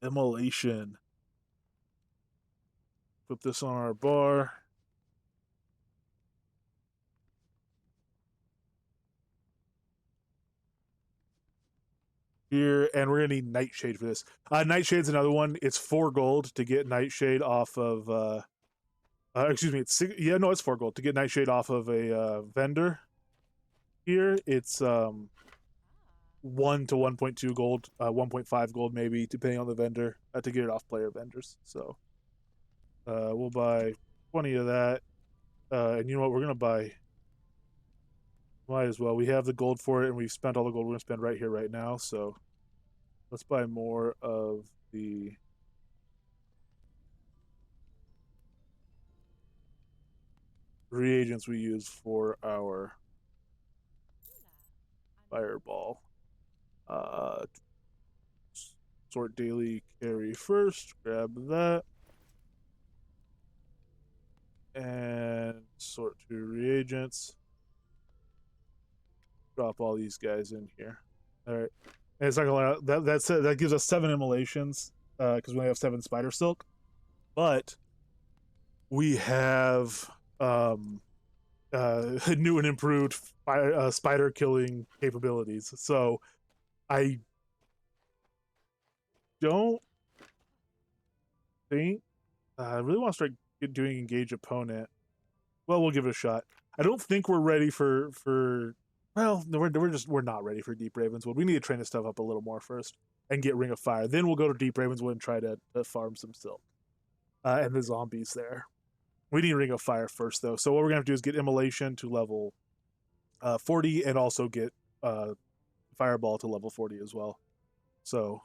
Immolation. Put this on our bar. Here, and we're gonna need Nightshade for this. Nightshade's another one. It's 4 gold to get Nightshade off of excuse me, it's 4 gold to get Nightshade off of a vendor. Here it's 1 to 1.2 gold, 1.5 gold maybe, depending on the vendor, to get it off player vendors. So we'll buy 20 of that. And you know what, we're gonna buy, might as well. We have the gold for it, and we've spent all the gold we're gonna spend right here, right now. So let's buy more of the reagents we use for our fireball. Sort daily carry first. Grab that. And sort to reagents. Drop all these guys in here. All right. And it's not gonna that gives us 7 immolations because we only have 7 spider silk, but we have new and improved spider killing capabilities. So I don't think I really want to start doing engage opponent. Well, we'll give it a shot. I don't think we're ready for well, we're not ready for Deep Ravenswood. We need to train this stuff up a little more first and get Ring of Fire. Then we'll go to Deep Ravenswood and try to farm some silk and the zombies there. We need Ring of Fire first, though. So what we're gonna have to do is get Immolation to level 40, and also get Fireball to level 40 as well. So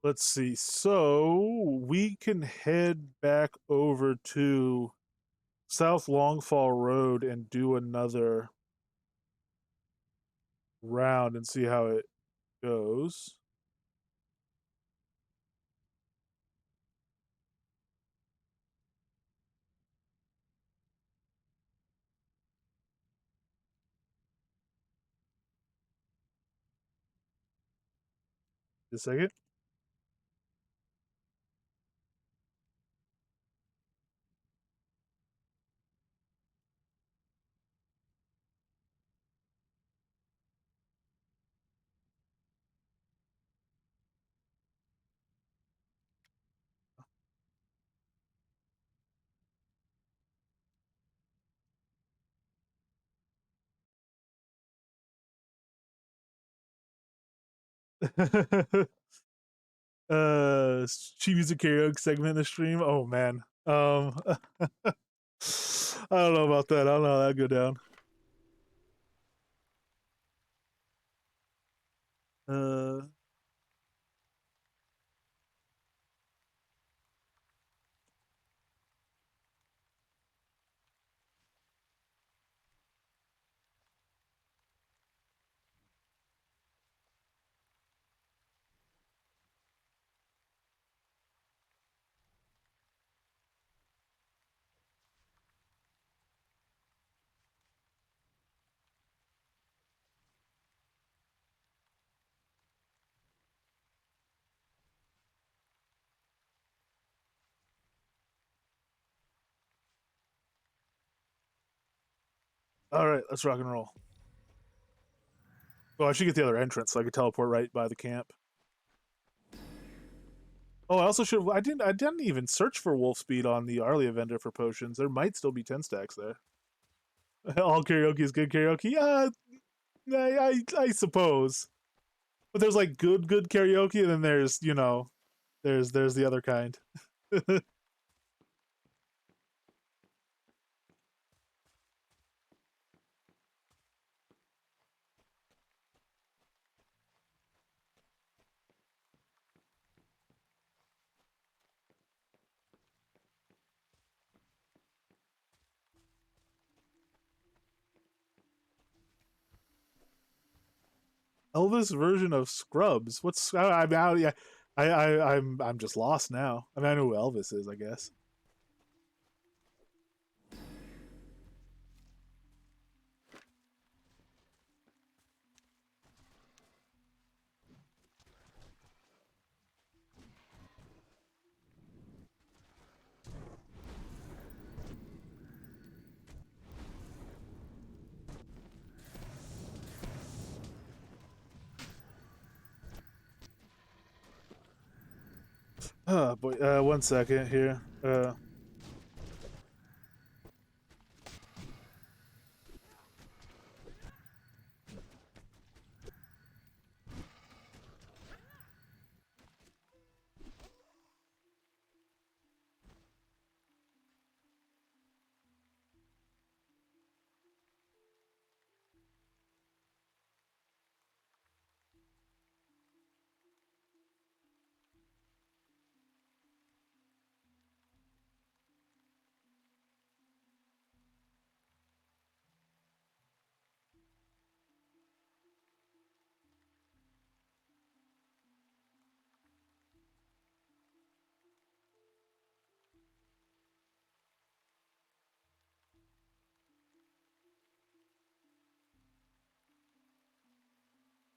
Let's see. So we can head back over to South Longfall Road and do another round and see how it goes. Just a second. She music karaoke segment in the stream. Oh man. I don't know about that. I don't know how that go down. Uh all right, let's rock and roll. Oh, I should get the other entrance so I could teleport right by the camp. Oh, I also should. I didn't even search for wolf speed on the Arlia vendor for potions. There might still be 10 stacks there. All karaoke is good karaoke. Yeah, I suppose. But there's like good karaoke, and then there's there's the other kind. Elvis version of Scrubs. What's I'm out? Yeah, I'm just lost now. I mean, I know who Elvis is, I guess. Oh boy, 1 second here.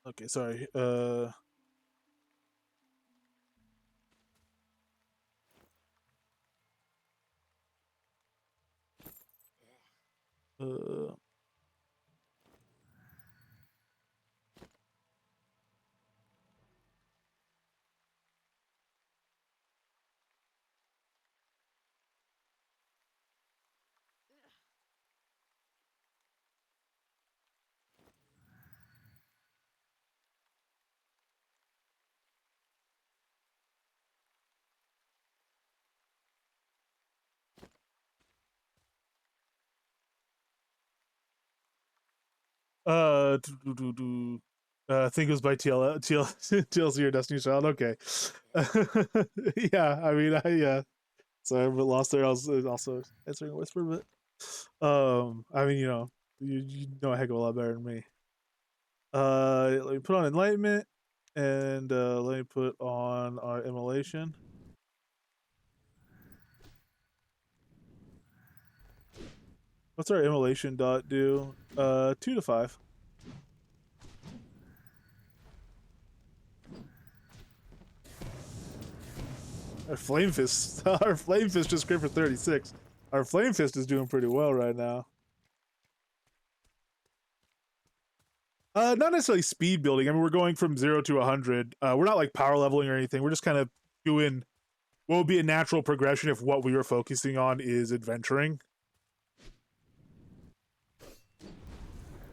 Okay, sorry. Uh, do, do, do, do. I think it was by TLC or Destiny Child. Okay. Yeah, I mean, sorry, I'm a bit lost there. I was also answering a whisper, but I mean, you know a heck of a lot better than me. Let me put on Enlightenment, and let me put on our Immolation. What's our Immolation dot do? 2 to 5. Our Flame Fist, our Flame Fist just crit for 36. Our Flame Fist is doing pretty well right now. Not necessarily speed building. I mean, we're going from 0 to 100. We're not like power leveling or anything. We're just kind of doing what would be a natural progression if what we were focusing on is adventuring.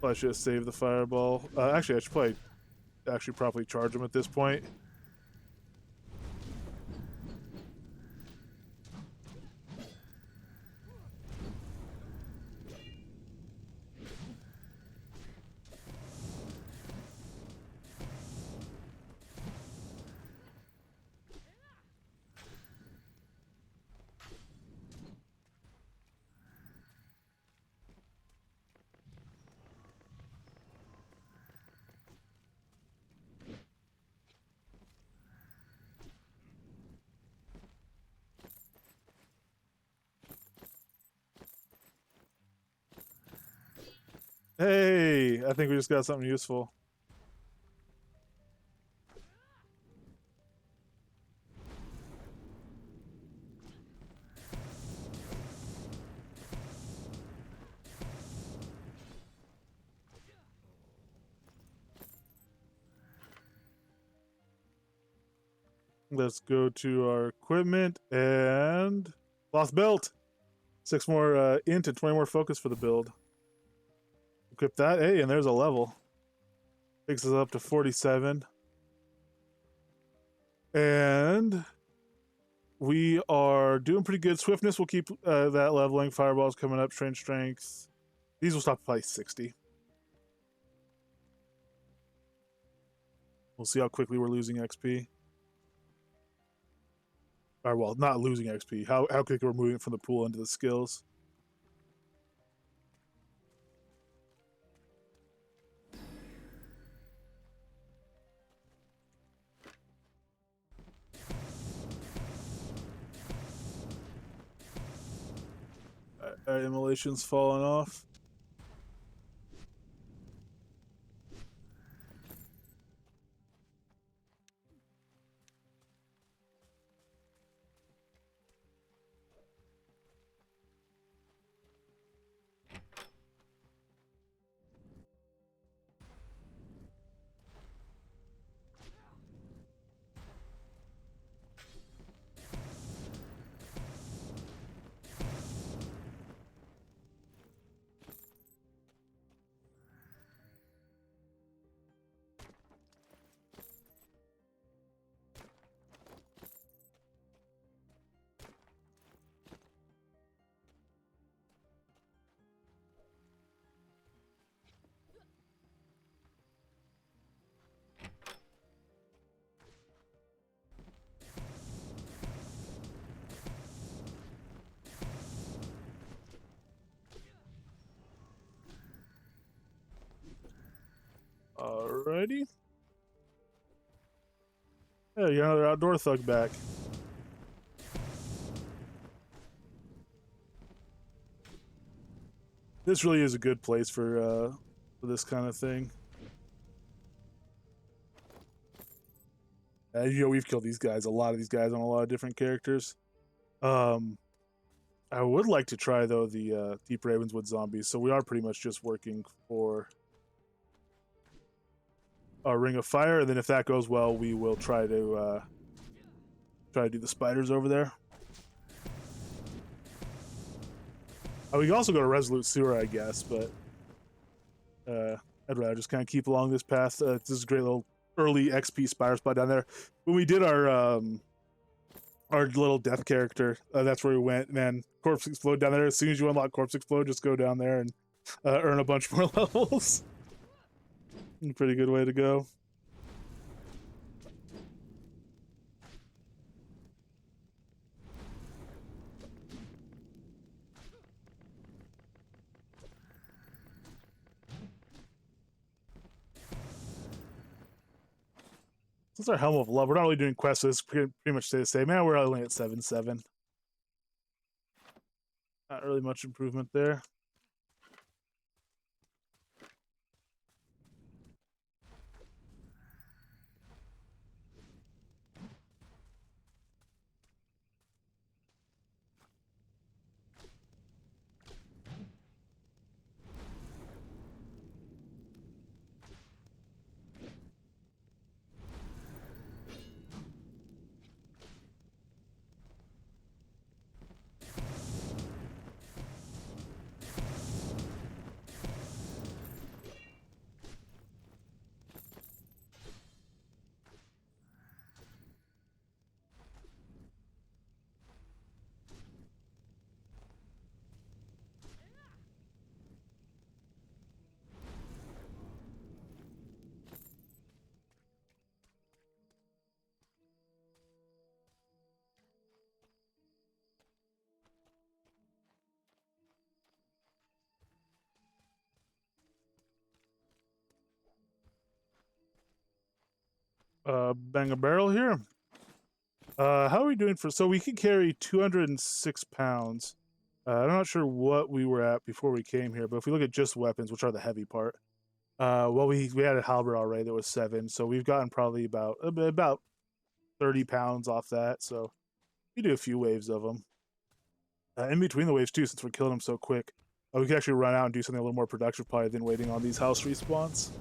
Let's just save the fireball. Actually, I should probably properly charge him at this point. Hey, I think we just got something useful. Let's go to our equipment and lost belt. 6 more int and 20 more focus for the build. Equip that. Hey, and there's a level. Takes us up to 47. And we are doing pretty good. Swiftness will keep that leveling. Fireball's coming up. Strength. These will stop at probably 60. We'll see how quickly we're losing XP. Or, well, not losing XP. How quickly we're moving from the pool into the skills. Our immolation's falling off. Alrighty. Yeah, you got another outdoor thug back. This really is a good place for this kind of thing. We've killed these guys, a lot of these guys on a lot of different characters. I would like to try though the Deep Ravenswood zombies, so we are pretty much just working for a Ring of Fire, and then if that goes well, we will try to do the spiders over there. We can also go to Resolute Sewer, I guess, but I'd rather just kind of keep along this path. This is a great little early XP spider spot down there. When we did our little death character, that's where we went. Man, Corpse Explode down there. As soon as you unlock Corpse Explode, just go down there and earn a bunch more levels. Pretty good way to go. Since our Helm of Love, we're not really doing quests, so it's pretty much stay the same. Man, we're only at 7-7. Not really much improvement there. Bang a barrel here. How are we doing for? So we can carry 206 pounds. I'm not sure what we were at before we came here, but if we look at just weapons, which are the heavy part, well, we had a halberd already that was 7, so we've gotten probably about 30 pounds off that. So we do a few waves of them. In between the waves too, since we're killing them so quick, we can actually run out and do something a little more productive probably than waiting on these house respawns.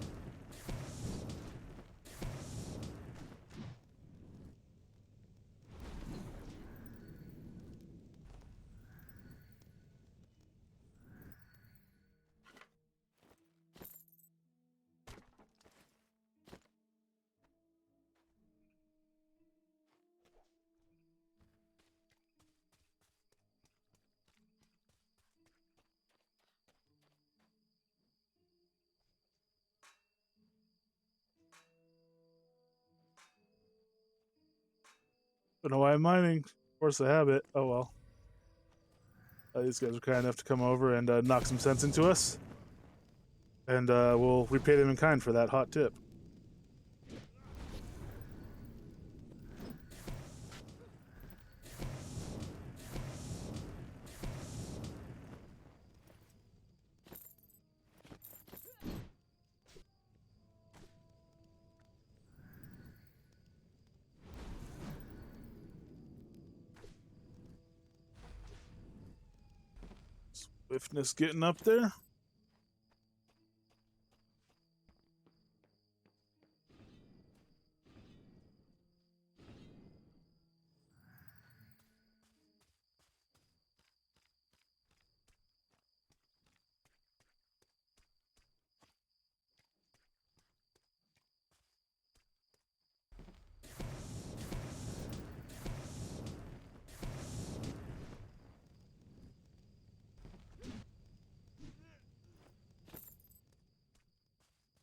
Don't know why I'm mining. Force the habit. Oh well. These guys are kind enough to come over and knock some sense into us. And we'll repay them in kind for that hot tip. Swiftness getting up there.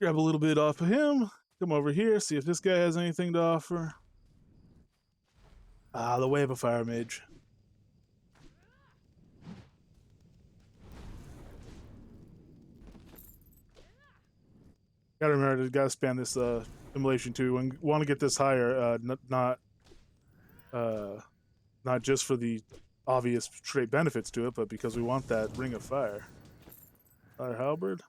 Grab a little bit off of him. Come over here, see if this guy has anything to offer. Ah, the way of a fire mage. Gotta remember, gotta spam this simulation too. We want to get this higher, not just for the obvious straight benefits to it, but because we want that ring of fire. Fire halberd.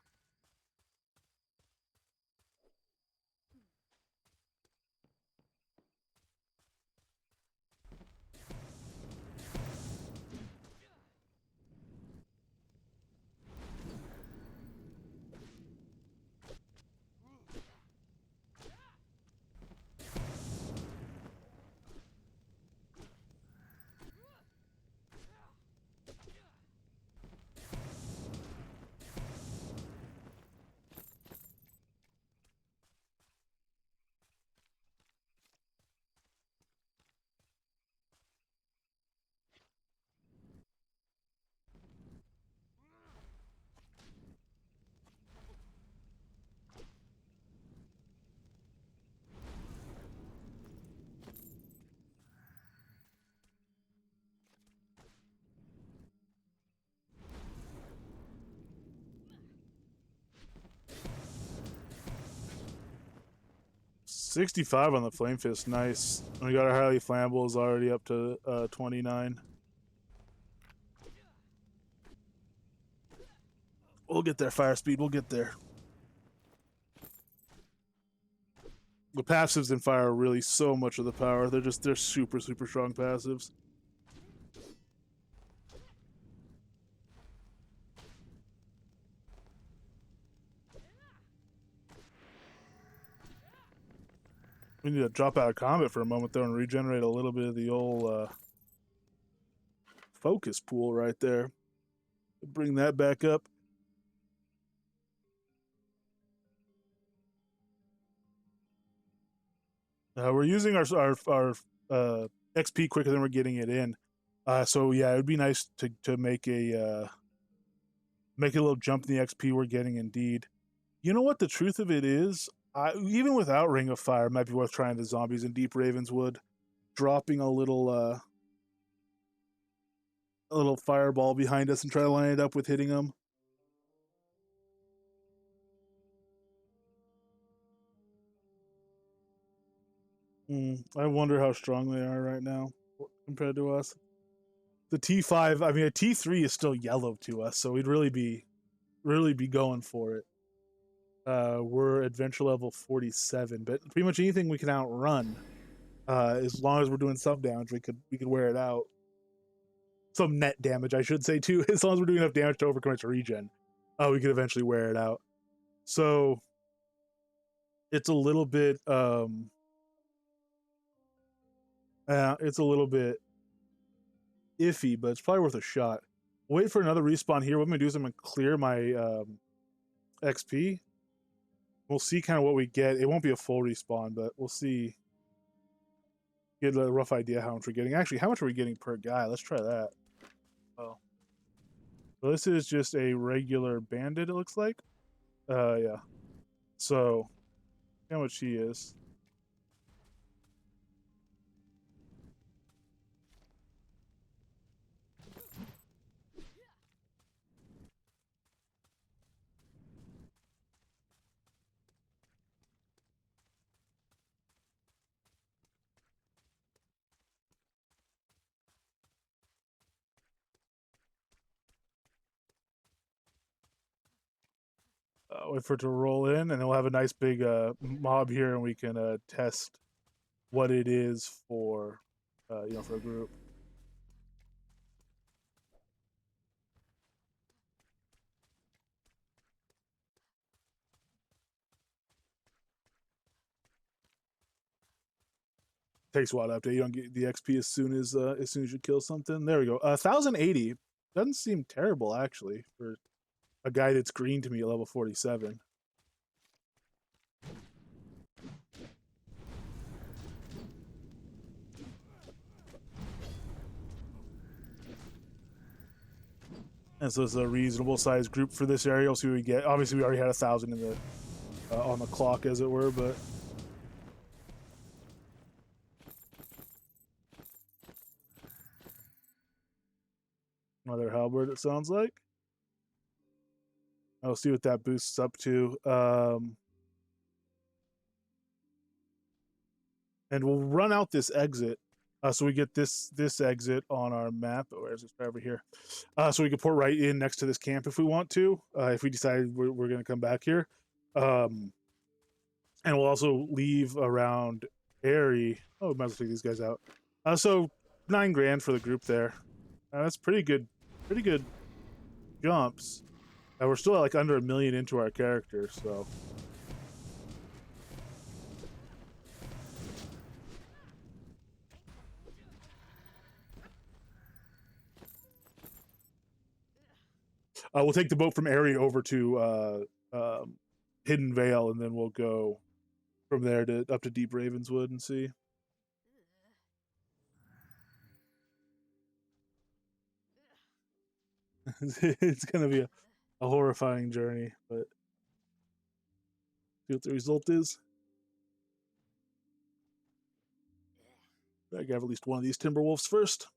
65 on the Flame Fist, nice. We got our highly flammables already up to 29. We'll get there, fire speed, we'll get there. The passives in fire are really so much of the power. They're super, super strong passives. We need to drop out of combat for a moment though and regenerate a little bit of the old focus pool right there. Bring that back up. We're using our XP quicker than we're getting it in. So yeah, it would be nice to make a little jump in the XP we're getting. Indeed, you know what the truth of it is, even without Ring of Fire, it might be worth trying the zombies in Deep Ravenswood, dropping a little fireball behind us and try to line it up with hitting them. I wonder how strong they are right now compared to us. The T5, I mean, a T3 is still yellow to us, so we'd really be going for it. We're adventure level 47, but pretty much anything we can outrun, as long as we're doing some damage, we could wear it out. Some net damage, I should say, too. As long as we're doing enough damage to overcome its regen, we could eventually wear it out. So it's a little bit iffy, but it's probably worth a shot. Wait for another respawn here. What I'm gonna do is I'm gonna clear my XP. We'll see kind of what we get. It won't be a full respawn, but we'll see. Get a rough idea how much we're getting. Actually, how much are we getting per guy? Let's try that. Oh, so this is just a regular bandit. It looks like. Yeah. So, how much he is? Wait for it to roll in, and then we'll have a nice big mob here, and we can test what it is for, for a group. Takes a while to update. You don't get the XP as soon as you kill something. There we go. 1080 doesn't seem terrible actually for a guy that's green to me at level 47. And so it's a reasonable sized group for this area. We'll see what we get. Obviously, we already had 1,000 in the on the clock, as it were, but. Another halberd, it sounds like. I'll see what that boosts up to. And we'll run out this exit. So we get this exit on our map. Where is it? Over here. So we can port right in next to this camp if we want to. If we decide we're going to come back here. And we'll also leave around Airy. Oh, we might as well take these guys out. So $9 grand for the group there. That's pretty good jumps. We're still at like under 1 million into our character, so. We'll take the boat from Area over to Hidden Vale, and then we'll go from there to up to Deep Ravenswood and see. It's gonna be a horrifying journey, but see what the result is. I gotta have at least one of these Timberwolves first.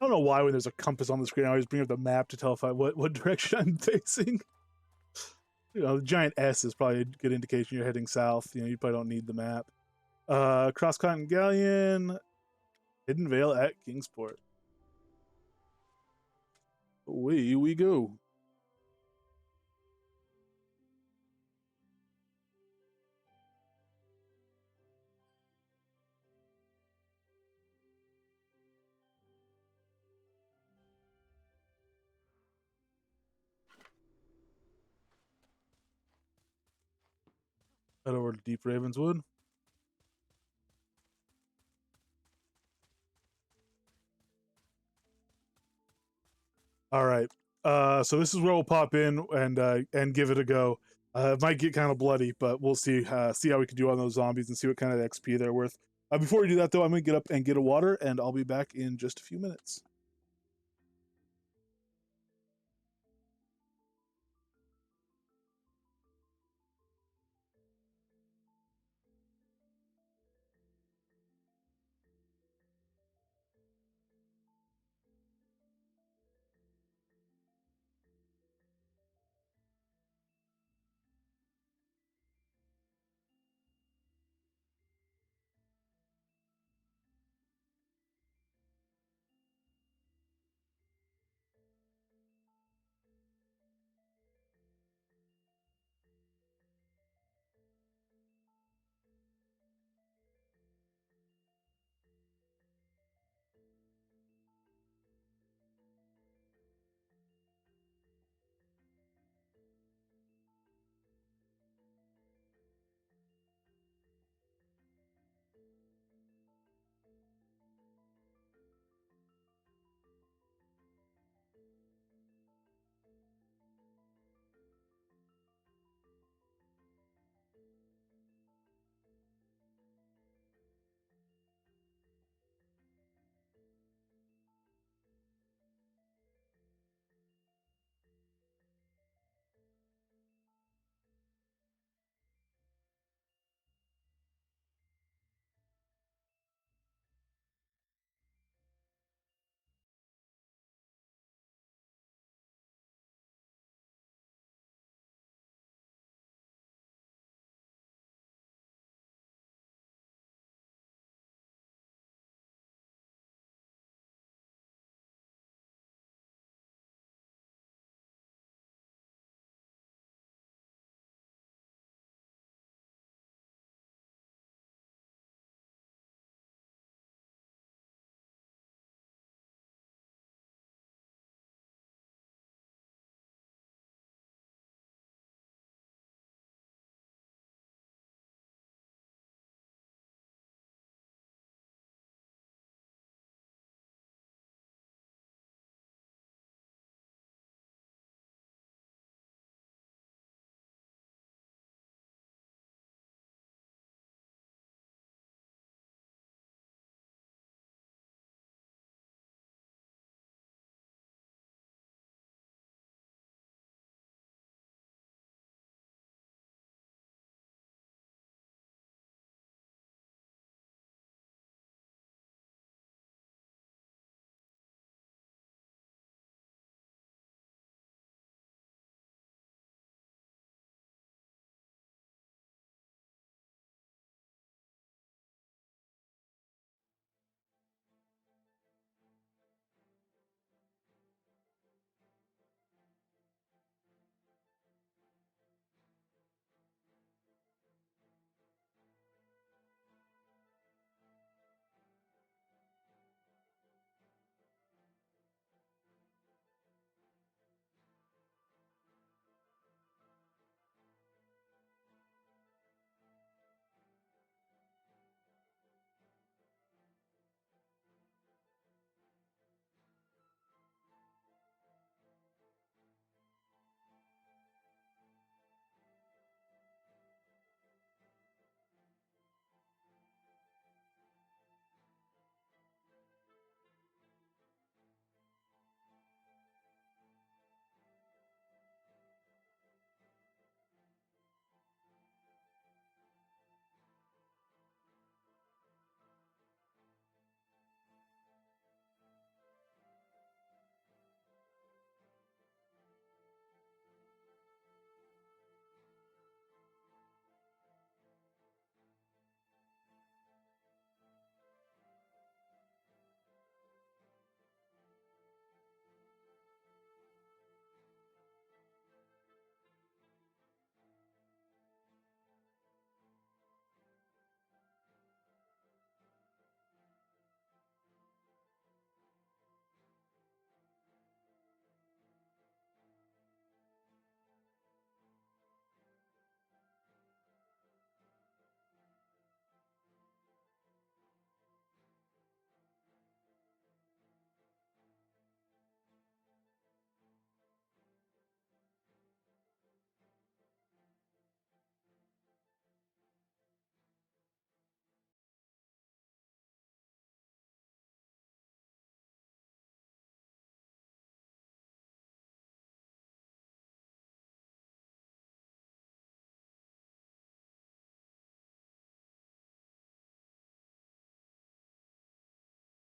I don't know why when there's a compass on the screen, I always bring up the map to tell if what direction I'm facing. You know, the giant S is probably a good indication you're heading south. You know, you probably don't need the map. Cross Continent Galleon, Hidden Vale at Kingsport. Away we go. Head over to Deep Ravenswood. All right. So this is where we'll pop in and give it a go. It might get kind of bloody, but we'll see see how we can do on those zombies and see what kind of XP they're worth. Before we do that, though, I'm gonna get up and get a water, and I'll be back in just a few minutes.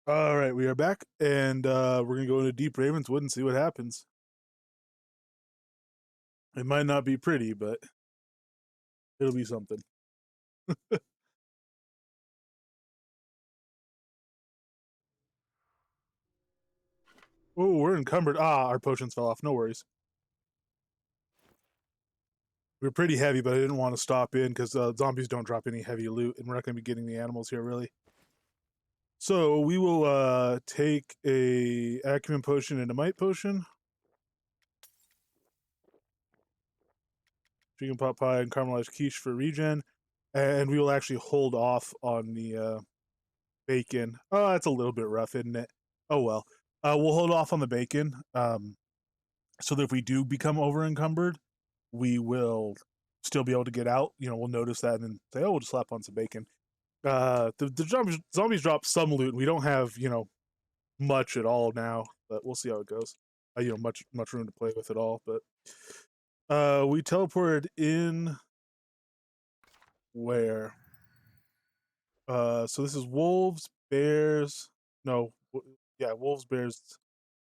All right, we are back, and we're gonna go into Deep Ravenswood and see what happens. It might not be pretty, but it'll be something. Oh, we're encumbered. Ah, our potions fell off. No worries. We were pretty heavy, but I didn't want to stop in because zombies don't drop any heavy loot, and we're not going to be getting the animals here, really. So we will take a acumen potion and a might potion. Chicken pot pie and caramelized quiche for regen. And we will actually hold off on the bacon. Oh, that's a little bit rough, isn't it? Oh, well. We'll hold off on the bacon so that if we do become over encumbered, we will still be able to get out. You know, we'll notice that and then say, oh, we'll just slap on some bacon. The zombies drop some loot. We don't have, you know, much at all now, but we'll see how it goes. You know, much room to play with at all. But we teleported in where? So this is wolves, bears. No, yeah, wolves, bears.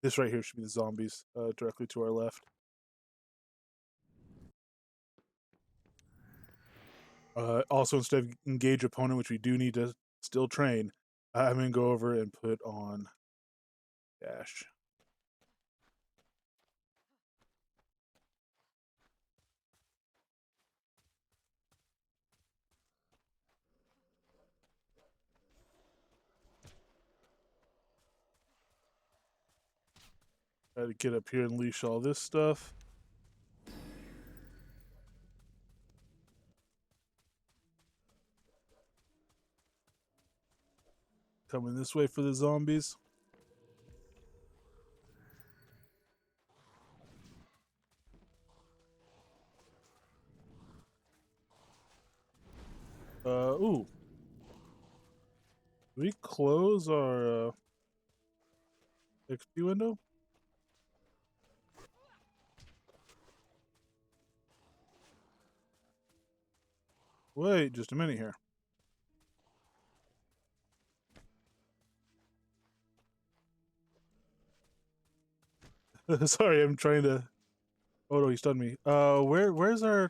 This right here should be the zombies. Directly to our left. Also, instead of engage opponent, which we do need to still train, I'm gonna go over and put on dash. Try to get up here and leash all this stuff. Coming this way for the zombies. Ooh. Did we close our XP window? Wait, just a minute here. Sorry, I'm trying to. Oh no, he stunned me. Where's our?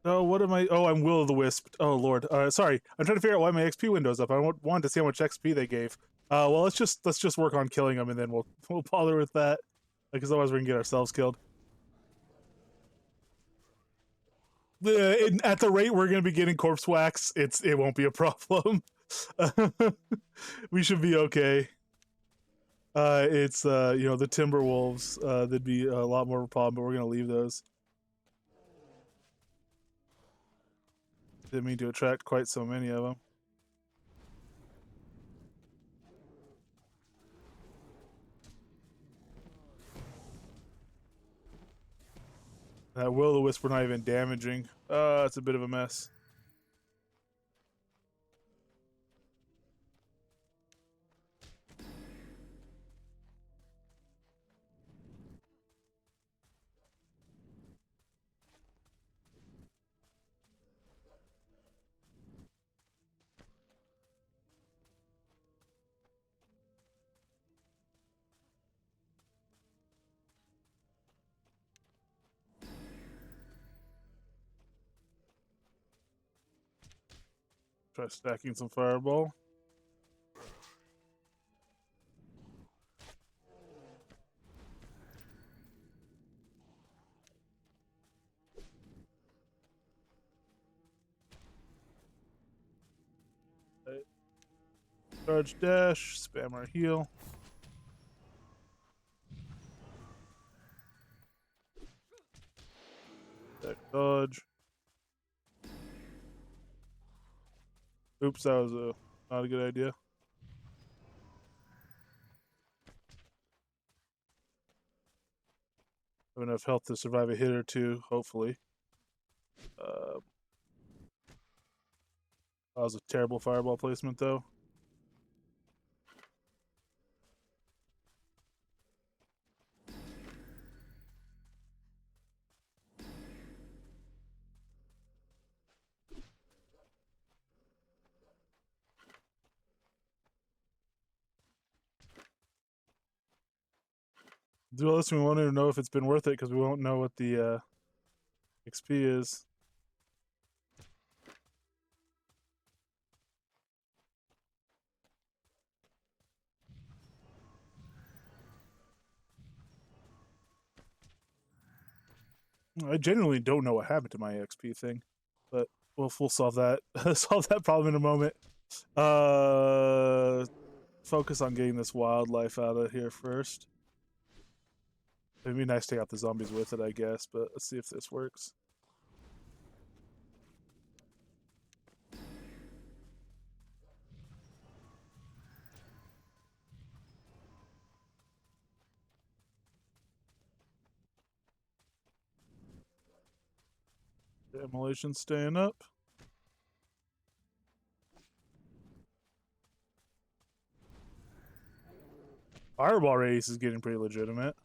Oh, what am I? Oh, I'm Will of the Wisp. Oh Lord. Sorry, I'm trying to figure out why my XP window's up. I wanted to see how much XP they gave. Well, let's just work on killing them, and then we'll bother with that, because otherwise we're gonna get ourselves killed. At the rate we're gonna be getting corpse wax, it won't be a problem. We should be okay. It's you know, the timber wolves. That'd be a lot more of a problem, but we're gonna leave those. Didn't mean to attract quite so many of them. That Will o' the Wisp we're not even damaging. It's a bit of a mess. Try stacking some fireball. Charge dash, spam our heal. Deck dodge. Oops, that was not a good idea. Have enough health to survive a hit or two, hopefully. That was a terrible fireball placement, though. Do this, we want to know if it's been worth it because we won't know what the XP is. I genuinely don't know what happened to my XP thing, but we'll solve that solve that problem in a moment. Focus on getting this wildlife out of here first. It'd be nice to take out the zombies with it, I guess, but let's see if this works. Demolition staying up. Fireball race is getting pretty legitimate.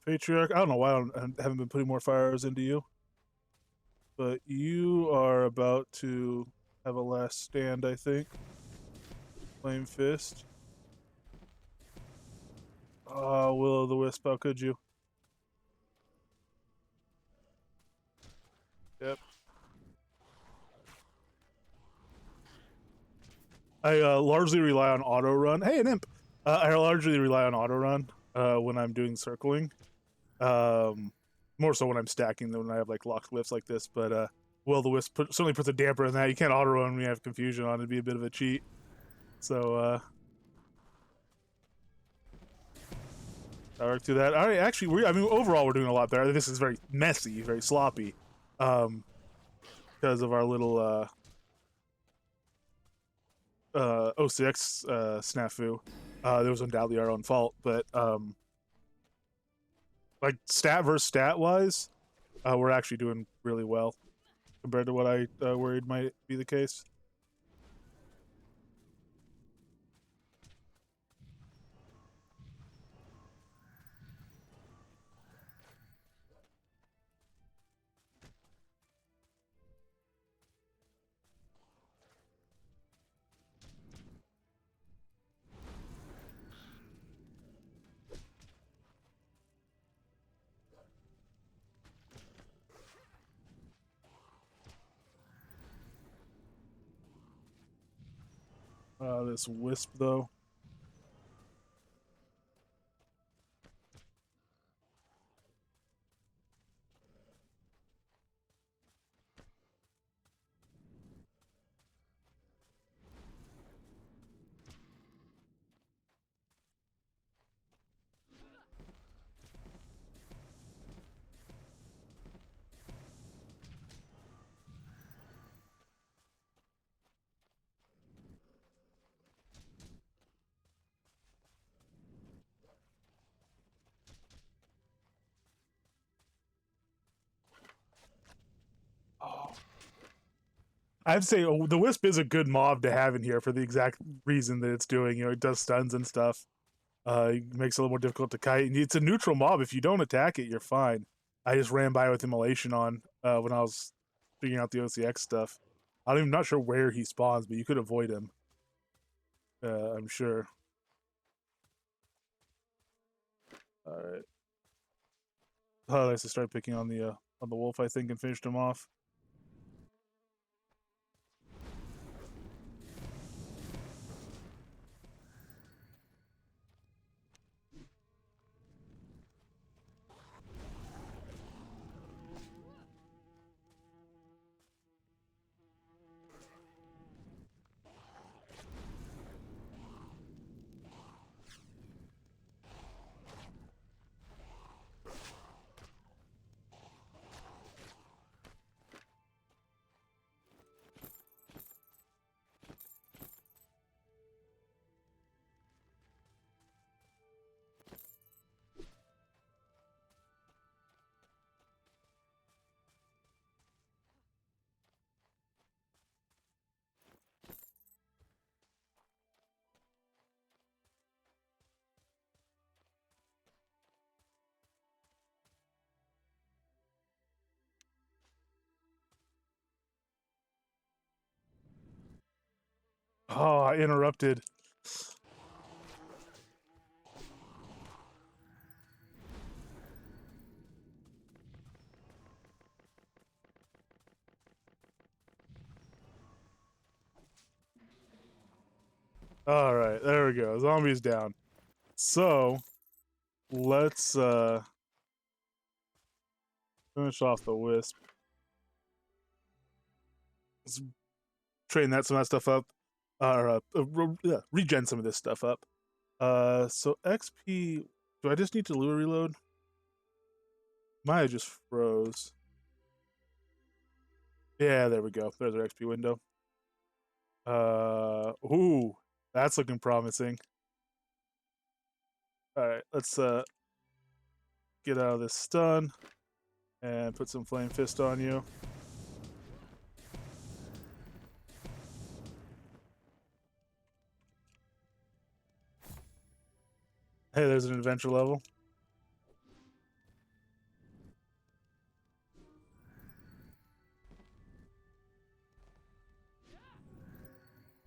Patriarch, I don't know why I haven't been putting more fire arrows into you, but you are about to have a last stand, I think. Flame Fist. Oh, Will-o'-the-Wisp, how could you? Yep. I largely rely on auto run. Hey, an imp! I largely rely on auto run when I'm doing circling. More so when I'm stacking than when I have like locked lifts like this, but Will-o'-the-Wisp certainly puts a damper in that. You can't auto run when you have confusion on it. It'd be a bit of a cheat. So, I work through that. All right, actually, I mean, overall, we're doing a lot better. This is very messy, very sloppy, because of our little OCX snafu. That was undoubtedly our own fault, but like stat versus stat wise, we're actually doing really well compared to what I worried might be the case. This wisp though. Oh. I'd say the wisp is a good mob to have in here for the exact reason that it's doing. You know, it does stuns and stuff. It makes it a little more difficult to kite. It's a neutral mob. If you don't attack it, you're fine. I just ran by with Immolation on when I was figuring out the OCX stuff. I'm not sure where he spawns, but you could avoid him. I'm sure. All right. Oh, nice to start picking on the wolf, I think, and finished him off. Oh, I interrupted. All right, there we go. Zombies down. So let's finish off the wisp. Let's train some of that stuff up, or regen some of this stuff up. So XP. Do I just need to lure reload? Maya just froze. Yeah, there we go. There's our XP window. Ooh, that's looking promising. All right, let's get out of this stun and put some flame fist on you. Hey, there's an adventure level.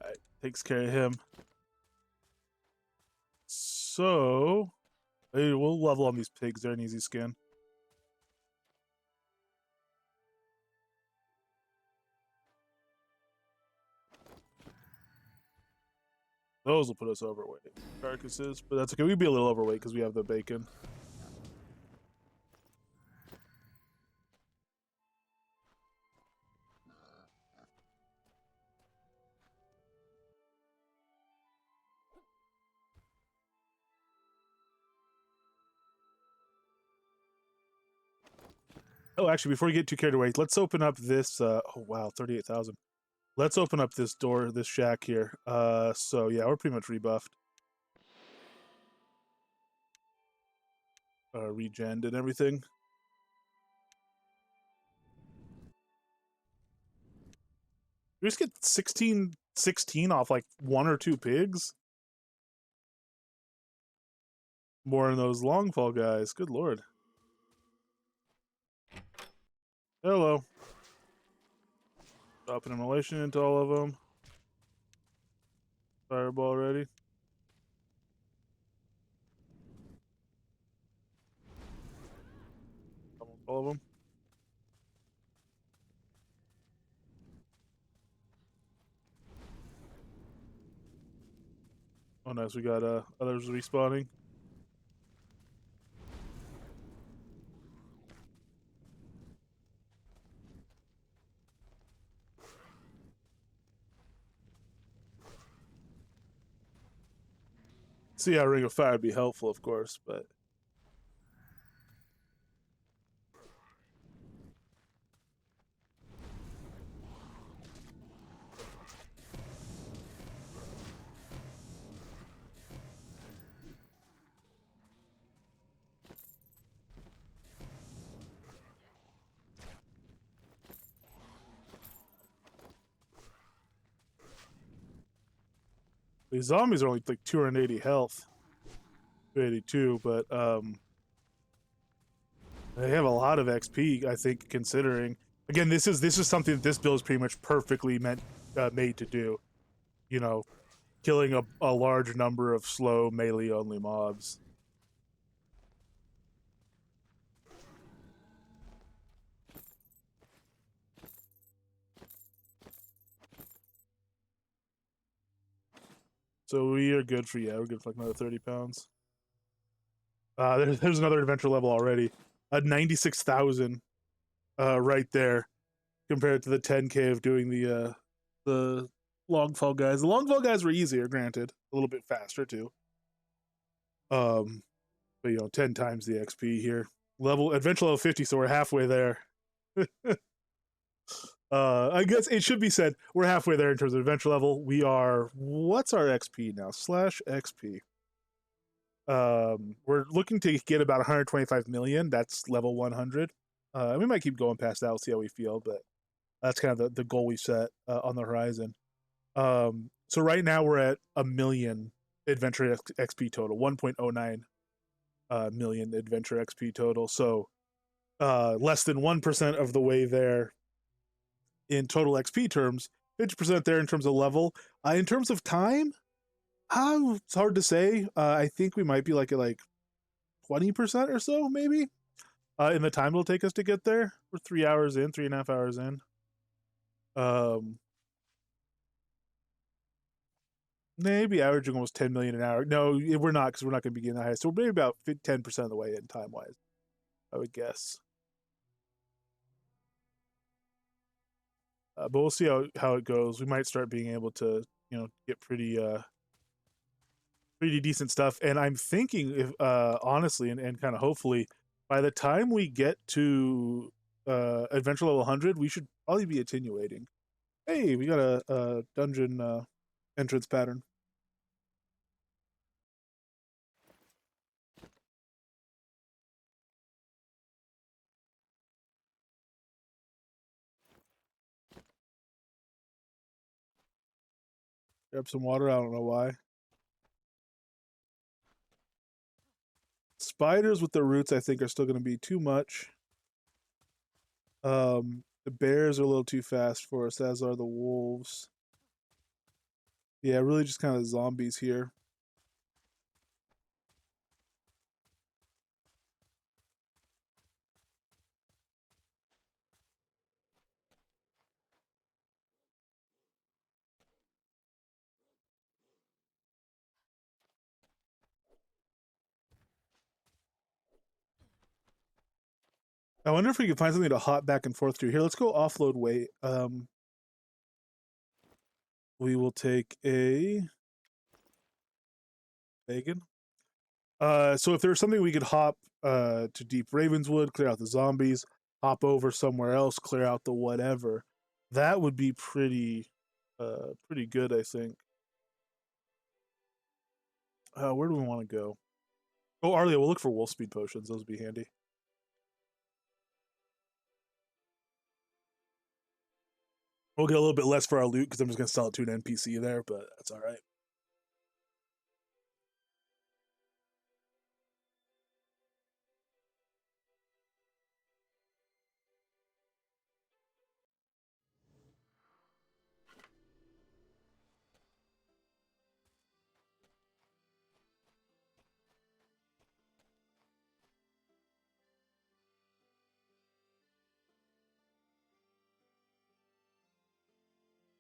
All right, takes care of him. So, hey, we'll level on these pigs. They're an easy skin. Those will put us overweight. Carcasses, but that's okay. We'd be a little overweight because we have the bacon. Oh, actually, before we get too carried away, let's open up this. Oh wow, 38,000. Let's open up this door, this shack here. So yeah, we're pretty much rebuffed. Regened and everything. We just get 16 off like 1 or 2 pigs. More than those longfall guys. Good lord. Hello. Dropping immolation into all of them. Fireball ready. All of them. Oh nice, we got others respawning. See how Ring of Fire would be helpful, of course, but these zombies are only like 280 health. 282, but they have a lot of XP, I think, considering. Again, this is something that this build is pretty much perfectly made to do. You know, killing a large number of slow melee only mobs. So we are good for, yeah, we're good for like another 30 pounds. There's another adventure level already. 96,000 right there compared to the 10k of doing the longfall guys. The longfall guys were easier, granted, a little bit faster too. But you know, 10 times the XP here. Adventure level 50, so we're halfway there. I guess it should be said we're halfway there in terms of adventure level. We are, what's our XP now? /XP. We're looking to get about 125 million. That's level 100. We might keep going past that. We'll see how we feel, but that's kind of the goal we set on the horizon. So right now we're at 1 million adventure XP total, 1.09 million adventure XP total. So less than 1% of the way there in total XP terms. 50% there in terms of level. In terms of time, it's hard to say. I think we might be like at like 20% or so, maybe. In the time it'll take us to get there. We're 3 hours in, 3.5 hours in. Maybe averaging almost 10 million an hour. No, we're not, because we're not going to be getting that high. So maybe about 10% of the way in time wise, I would guess. But we'll see how it goes. We might start being able to, get pretty decent stuff. And I'm thinking, if honestly, and kind of hopefully, by the time we get to adventure level 100, we should probably be attenuating. Hey, we got a dungeon entrance pattern. Grab some water. I don't know why. Spiders with the roots, I think, are still going to be too much. The bears are a little too fast for us, as are the wolves. Yeah, really just kind of zombies here. I wonder if we can find something to hop back and forth to. Here, let's go offload weight. We will take a bacon. So if there's something we could hop to Deep Ravenswood, clear out the zombies, hop over somewhere else, clear out the whatever, that would be pretty good, I think. Where do we want to go? Oh, Arlia, we'll look for wolf speed potions. Those would be handy. We'll get a little bit less for our loot because I'm just going to sell it to an NPC there, but that's all right.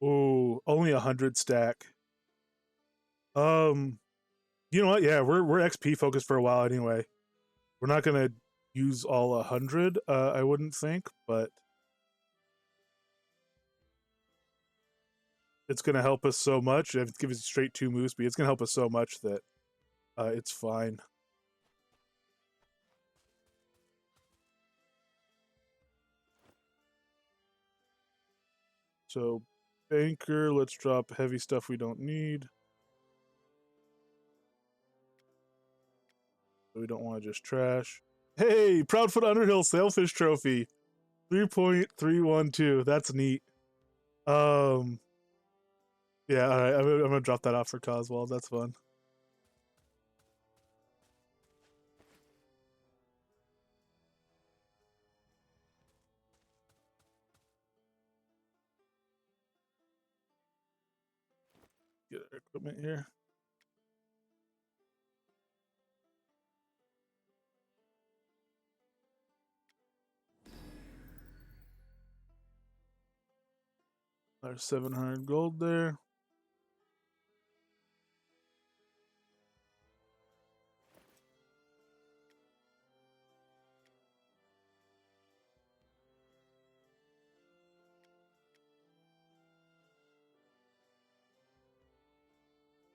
Oh, only 100 stack. You know what? Yeah, we're XP focused for a while anyway. We're not gonna use all 100. I wouldn't think, but it's gonna help us so much. If it gives us straight 2 move speed, it's gonna help us so much that it's fine. So, banker, let's drop heavy stuff we don't need. We don't want to just trash. Hey, Proudfoot Underhill Sailfish Trophy, 3.312. That's neat. Yeah, all right. I'm gonna drop that off for Coswell. That's fun. Get our equipment here. There's 700 gold there.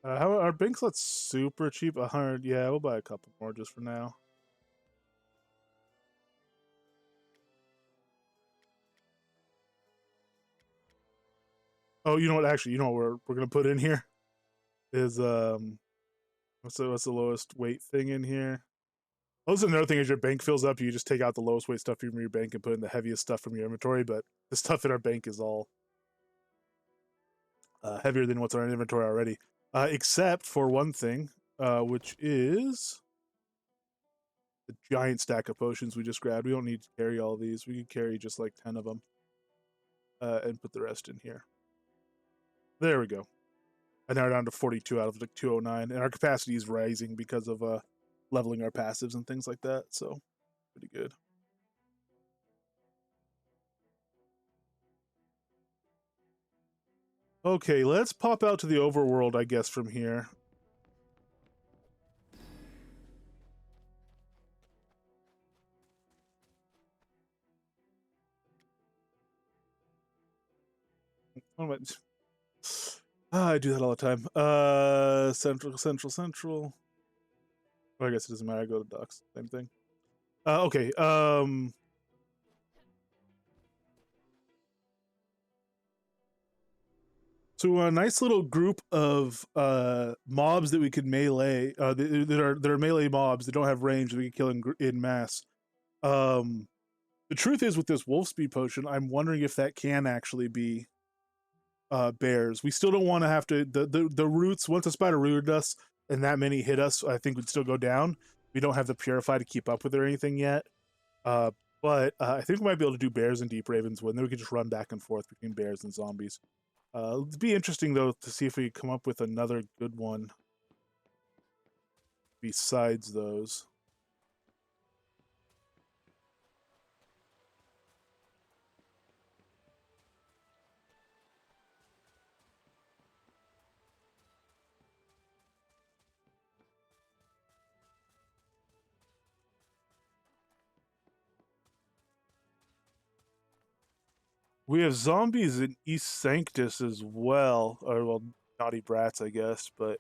How our bank slot's super cheap. 100. Yeah, we'll buy a couple more just for now. Oh, you know what? Actually, you know what we're gonna put in here is what's the lowest weight thing in here? Also, another thing is your bank fills up. You just take out the lowest weight stuff from your bank and put in the heaviest stuff from your inventory. But the stuff in our bank is all heavier than what's in our inventory already, except for one thing, which is the giant stack of potions we just grabbed. We don't need to carry all these. We can carry just like 10 of them and put the rest in here. There we go. And now we're down to 42 out of like 209, and our capacity is rising because of leveling our passives and things like that. So pretty good. Okay, let's pop out to the overworld, I guess, from here. What am I do that all the time. Central. Well, I guess it doesn't matter. I go to docks. Same thing. Okay. So a nice little group of mobs that we could melee. That are melee mobs that don't have range that we can kill in mass. The truth is, with this wolf speed potion, I'm wondering if that can actually be bears. We still don't want to have to the roots. Once a spider rooted us and that many hit us, I think we'd still go down. We don't have the purify to keep up with it or anything yet. But I think we might be able to do bears and deep ravens when then we could just run back and forth between bears and zombies. It'd be interesting though to see if we come up with another good one besides those. We have zombies in East Sanctus as well, or well, naughty brats, I guess, but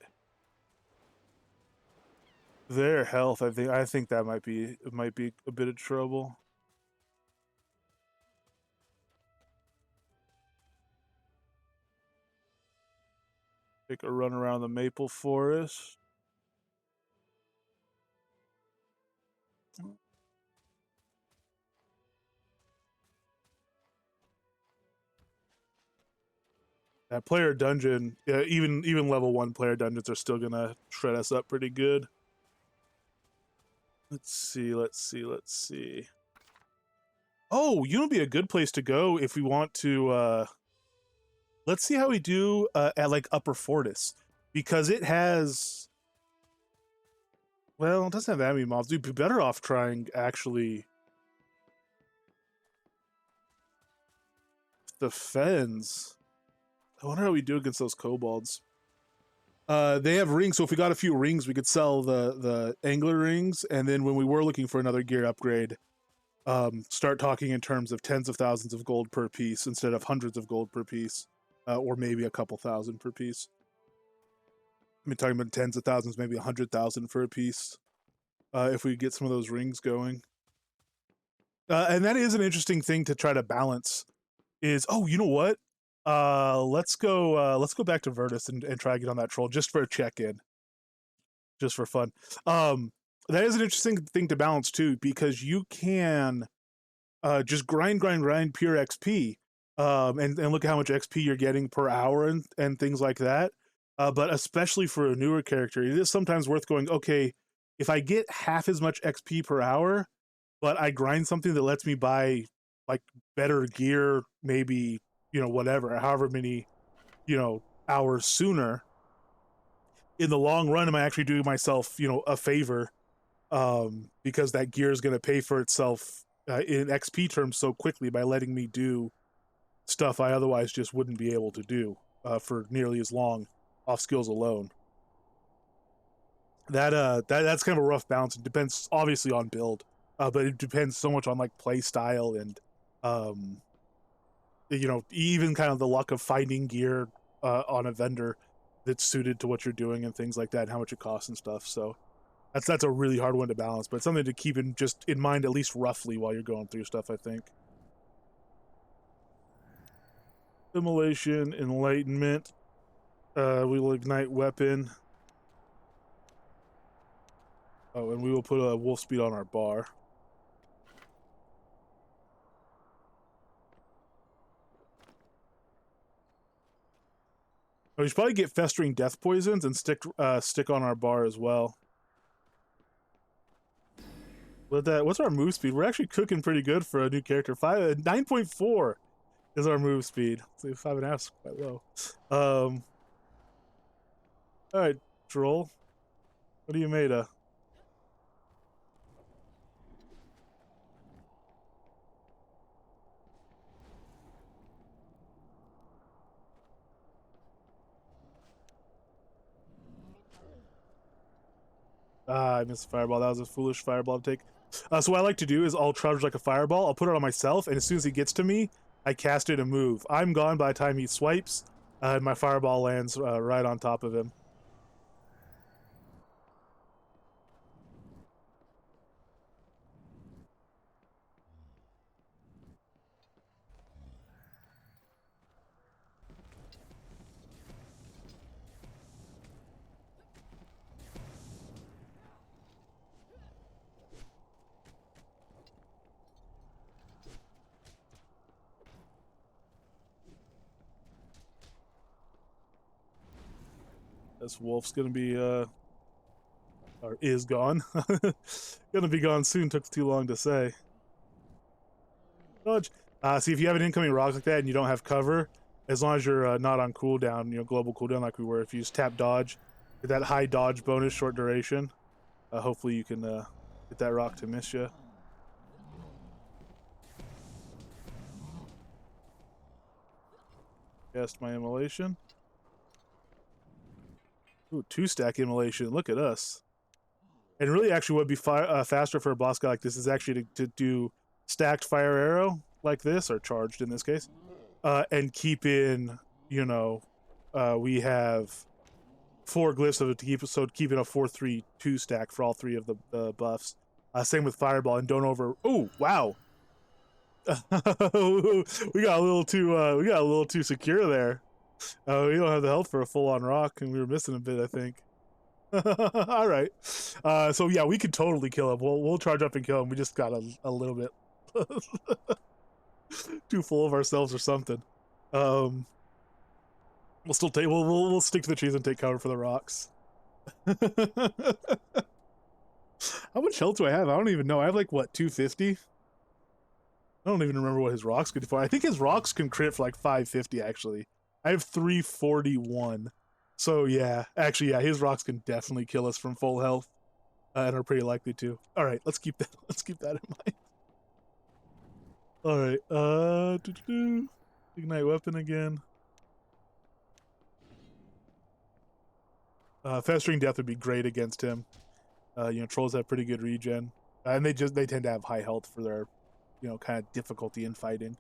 their health, I think that might be a bit of trouble. Take a run around the maple forest. That player dungeon, yeah, even level 1 player dungeons are still gonna shred us up pretty good. Let's see. Oh, you know, would be a good place to go if we want to. Let's see how we do at like Upper Fortis, because it has. Well, it doesn't have that many mobs. We'd be better off trying actually the fens. I wonder how we do against those kobolds. They have rings, so if we got a few rings, we could sell the angler rings, and then when we were looking for another gear upgrade, start talking in terms of tens of thousands of gold per piece instead of hundreds of gold per piece, or maybe a couple thousand per piece. I mean, talking about tens of thousands, maybe 100,000 for a piece, if we get some of those rings going. And that is an interesting thing to try to balance. Is, oh, you know what? Let's go back to Virtus and try to get on that troll just for a check-in, just for fun. That is an interesting thing to balance too, because you can just grind pure XP, and look at how much XP you're getting per hour and things like that. But especially for a newer character, it is sometimes worth going, okay, if I get half as much XP per hour, but I grind something that lets me buy like better gear, maybe, you know, whatever, however many, you know, hours sooner, in the long run, am I actually doing myself, you know, a favor? Because that gear is going to pay for itself in XP terms so quickly by letting me do stuff I otherwise just wouldn't be able to do for nearly as long off skills alone. That's kind of a rough balance. It depends obviously on build, but it depends so much on like play style and you know, even kind of the luck of finding gear on a vendor that's suited to what you're doing and things like that, and how much it costs and stuff. So that's a really hard one to balance, but it's something to keep in mind at least roughly while you're going through stuff, I think. Immolation, enlightenment. We will ignite weapon. Oh, and we will put a wolf speed on our bar. We should probably get festering death poisons and stick on our bar as well. What's our move speed? We're actually cooking pretty good for a new character. 9.4. is our move speed. So 5.5 is quite low. All right, troll. What are you made of? Ah, I missed a fireball. That was a foolish fireball to take. So what I like to do is I'll charge like a fireball. I'll put it on myself, and as soon as he gets to me, I cast it and move. I'm gone by the time he swipes, and my fireball lands right on top of him. This wolf's gonna be or is gone. Gonna be gone soon. Took too long to say. Dodge. See, if you have an incoming rock like that and you don't have cover, as long as you're not on cooldown, global cooldown like we were, if you just tap dodge, get that high dodge bonus, short duration, hopefully you can get that rock to miss you. Cast my immolation. Ooh, 2-stack immolation. Look at us. And really, actually, what would be faster for a boss guy like this is actually to do stacked fire arrow like this, or charged in this case, and keep in, we have 4 glyphs of it to keep, so keeping a 4-3-2 stack for all 3 of the buffs. Same with fireball, and don't over. Oh wow, we got a little too secure there. We don't have the health for a full on rock, and we were missing a bit, I think. All right. So yeah, we could totally kill him. We'll charge up and kill him. We just got a little bit too full of ourselves or something. We'll still take. We'll stick to the trees and take cover for the rocks. How much health do I have? I don't even know. I have like what, 250? I don't even remember what his rocks could do for. I think his rocks can crit for like 550 actually. I have 341. So yeah, actually yeah, his rocks can definitely kill us from full health, and are pretty likely to. All right, let's keep that. Let's keep that in mind. All right, ignite weapon again. Festering death would be great against him. Trolls have pretty good regen, and they tend to have high health for their, kind of difficulty in fighting.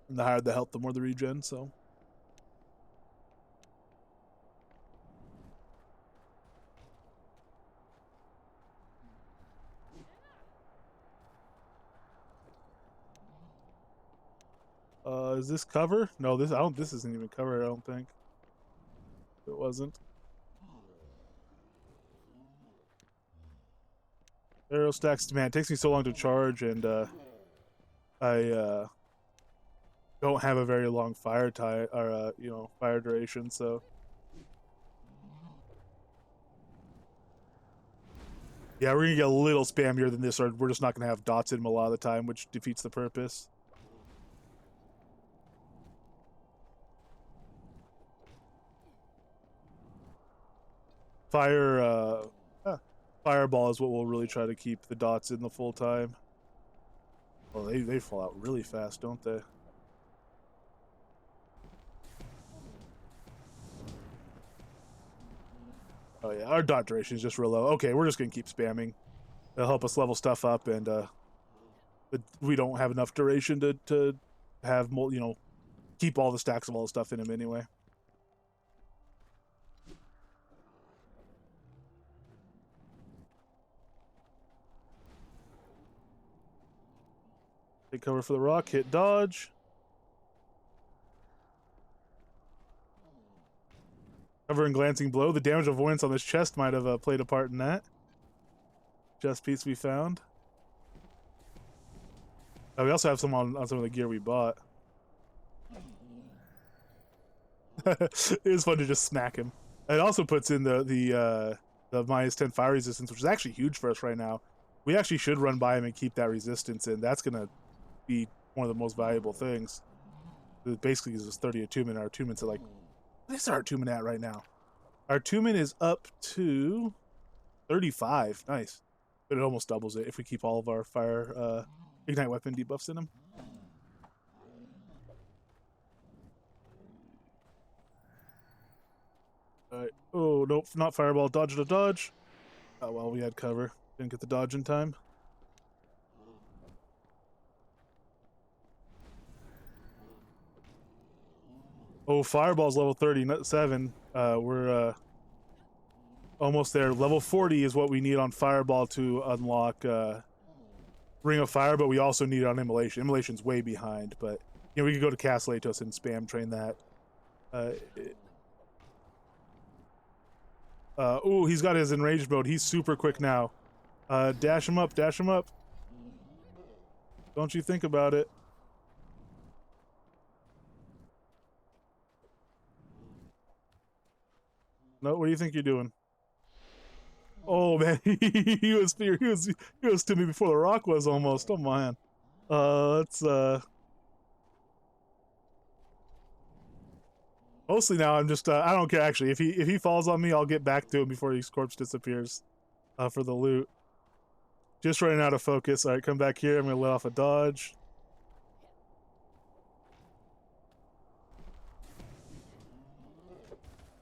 And the higher the health, the more the regen. So. Is this cover? No, this isn't even cover, I don't think. It wasn't. Arrow stacks, man, it takes me so long to charge, and I don't have a very long fire fire duration, so yeah, we're gonna get a little spammier than this, or we're just not gonna have dots in them a lot of the time, which defeats the purpose. Fireball is what we'll really try to keep the dots in the full time. Well, they fall out really fast, don't they? Oh yeah, our dot duration is just real low. Okay, we're just gonna keep spamming. It'll help us level stuff up, and we don't have enough duration to have keep all the stacks of all the stuff in him anyway. Take cover for the rock, hit dodge. Cover and glancing blow. The damage avoidance on this chest might have played a part in that. Chest piece we found. Oh, we also have some on some of the gear we bought. It is fun to just smack him. It also puts in the -10 fire resistance, which is actually huge for us right now. We actually should run by him and keep that resistance in. That's gonna be one of the most valuable things. It basically gives us 30 attunement. Our attunement's at like, what is our attunement at right now? Our attunement is up to 35. Nice. But it almost doubles it if we keep all of our fire ignite weapon debuffs in them. Alright. Oh, nope, not fireball. Dodge to dodge. Oh, well, we had cover. Didn't get the dodge in time. Oh, fireball's level 37. We're almost there. Level 40 is what we need on fireball to unlock Ring of Fire, but we also need it on immolation. Immolation's way behind, but you know, we could go to Castle Atos and spam train that. Ooh, he's got his enraged mode. He's super quick now. Dash him up, dash him up. Don't you think about it. No, what do you think you're doing? Oh man, he was to me before the rock was almost. Oh man. Let's mostly now I'm just I don't care actually. If he falls on me, I'll get back to him before his corpse disappears for the loot. Just running out of focus. All right, come back here. I'm gonna let off a dodge.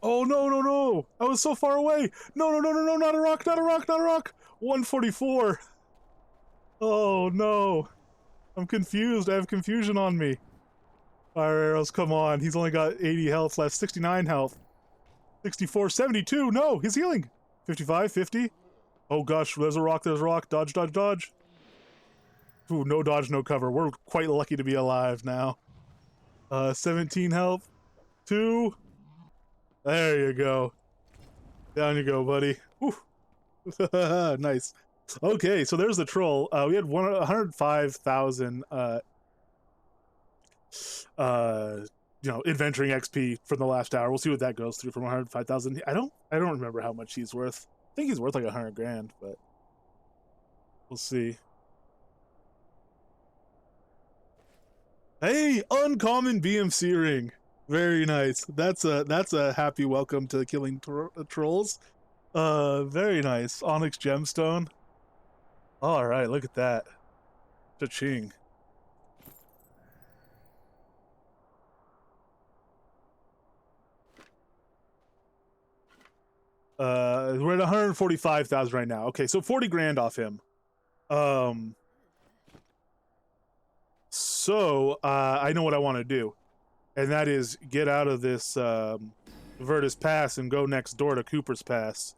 Oh no no no! I was so far away. No no no no no! Not a rock! Not a rock! Not a rock! 144. Oh no! I'm confused. I have confusion on me. Fire arrows, come on. He's only got 80 health left. 69 health. 64, 72. No, he's healing. 55, 50. Oh gosh, there's a rock, there's a rock. Dodge, dodge, dodge. Ooh, no dodge, no cover. We're quite lucky to be alive now. 17 health. 2. There you go. Down you go, buddy. Nice. Okay, so there's the troll. We had 105,000 you know, adventuring XP from the last hour. We'll see what that goes through from 105,000. I don't remember how much he's worth. I think he's worth like 100 grand, but we'll see. Hey, uncommon BMC ring. Very nice. That's a happy welcome to killing trolls. Very nice. Onyx gemstone. All right, look at that. Cha-ching. We're at 145,000 right now. Okay, so 40 grand off him. So I know what I want to do, and that is get out of this Virtus Pass and go next door to Cooper's Pass.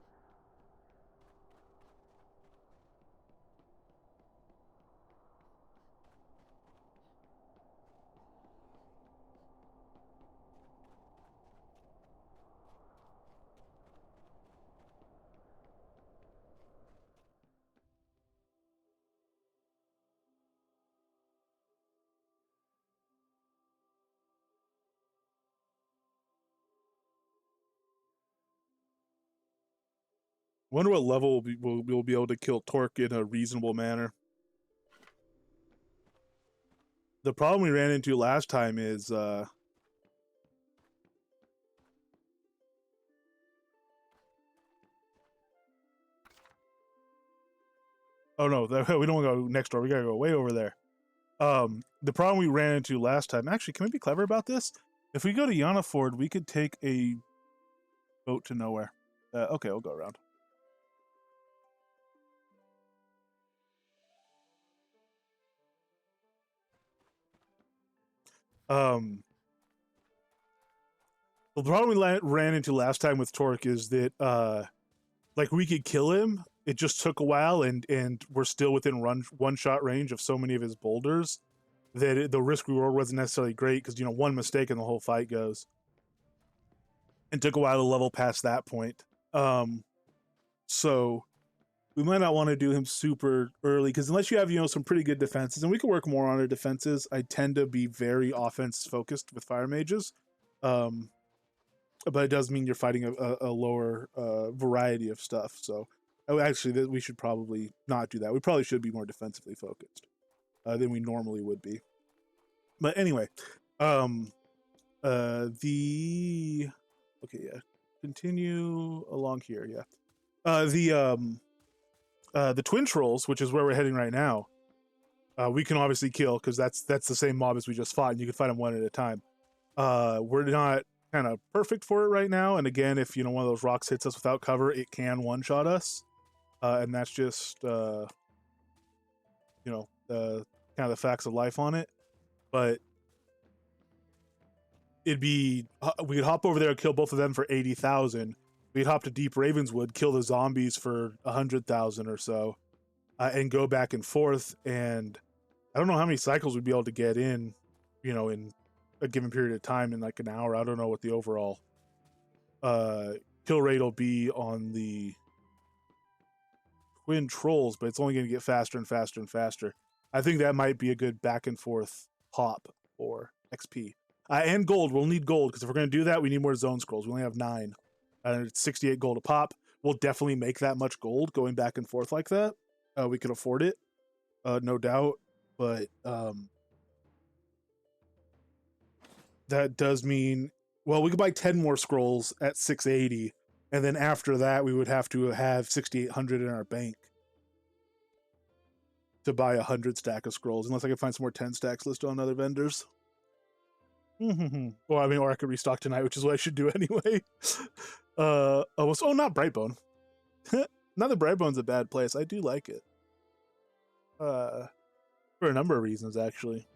Wonder what level we'll be able to kill Torque in a reasonable manner. The problem we ran into last time is oh no, we don't go next door. We gotta go way over there. The problem we ran into last time. Actually, can we be clever about this? If we go to Yana Ford, we could take a boat to nowhere. Okay, we'll go around. The problem we ran into last time with Torque is that like we could kill him. It just took a while, and we're still within one shot range of so many of his boulders that the risk reward wasn't necessarily great, because you know, one mistake and the whole fight goes. It took a while to level past that point. So we might not want to do him super early, because unless you have, you know, some pretty good defenses, and we can work more on our defenses. I tend to be very offense focused with fire mages, but it does mean you're fighting a lower variety of stuff. So actually, we should probably not do that. We probably should be more defensively focused than we normally would be. But anyway, the okay, yeah, continue along here, yeah. The twin trolls, which is where we're heading right now, we can obviously kill because that's the same mob as we just fought, and you can fight them one at a time. We're not kind of perfect for it right now, and again, if you know one of those rocks hits us without cover, it can one-shot us, and that's just you know the kind of the facts of life on it. But it'd be we could hop over there and kill both of them for 80,000. We'd hop to Deep Ravenswood, kill the zombies for 100,000 or so, and go back and forth. And I don't know how many cycles we'd be able to get in, you know, in a given period of time in like an hour. I don't know what the overall kill rate will be on the twin trolls, but it's only going to get faster and faster and faster. I think that might be a good back and forth hop for XP. And gold. We'll need gold because if we're going to do that, we need more zone scrolls. We only have 9. And it's 68 gold a pop. We'll definitely make that much gold going back and forth like that. We can afford it, no doubt. But that does mean, well, we could buy 10 more scrolls at 680. And then after that, we would have to have 6,800 in our bank to buy 100 stack of scrolls, unless I can find some more 10 stacks listed on other vendors. Well, I mean, or I could restock tonight, which is what I should do anyway. Oh, not Brightbone. Not that Brightbone's a bad place. I do like it. For a number of reasons, actually.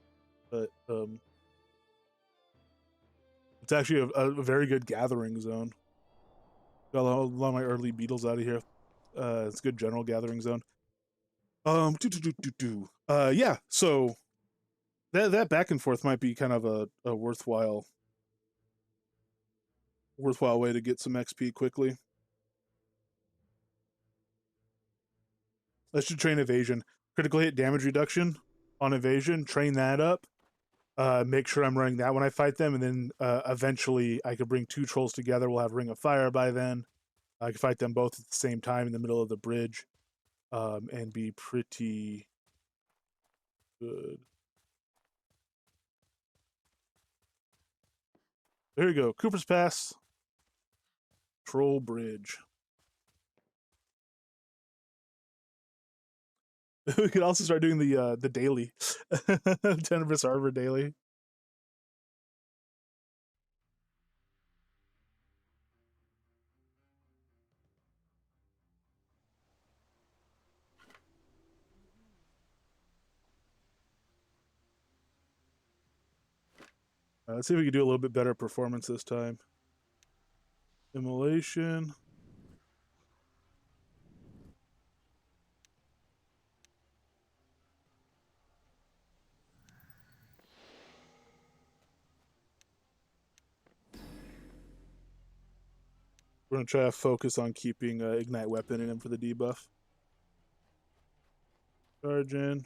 But it's actually a very good gathering zone. Got a lot of my early beetles out of here. It's a good general gathering zone. Yeah, so that back and forth might be kind of a worthwhile way to get some XP quickly. I should train evasion. Critical hit damage reduction on evasion. Train that up. Make sure I'm running that when I fight them, and then eventually I could bring 2 trolls together. We'll have Ring of Fire by then. I can fight them both at the same time in the middle of the bridge, and be pretty good. There you go. Cooper's Pass. Troll Bridge. We could also start doing the daily. Tenebrous Arbor daily. Let's see if we can do a little bit better performance this time. Immolation. We're going to try to focus on keeping Ignite Weapon in him for the debuff. Charge in.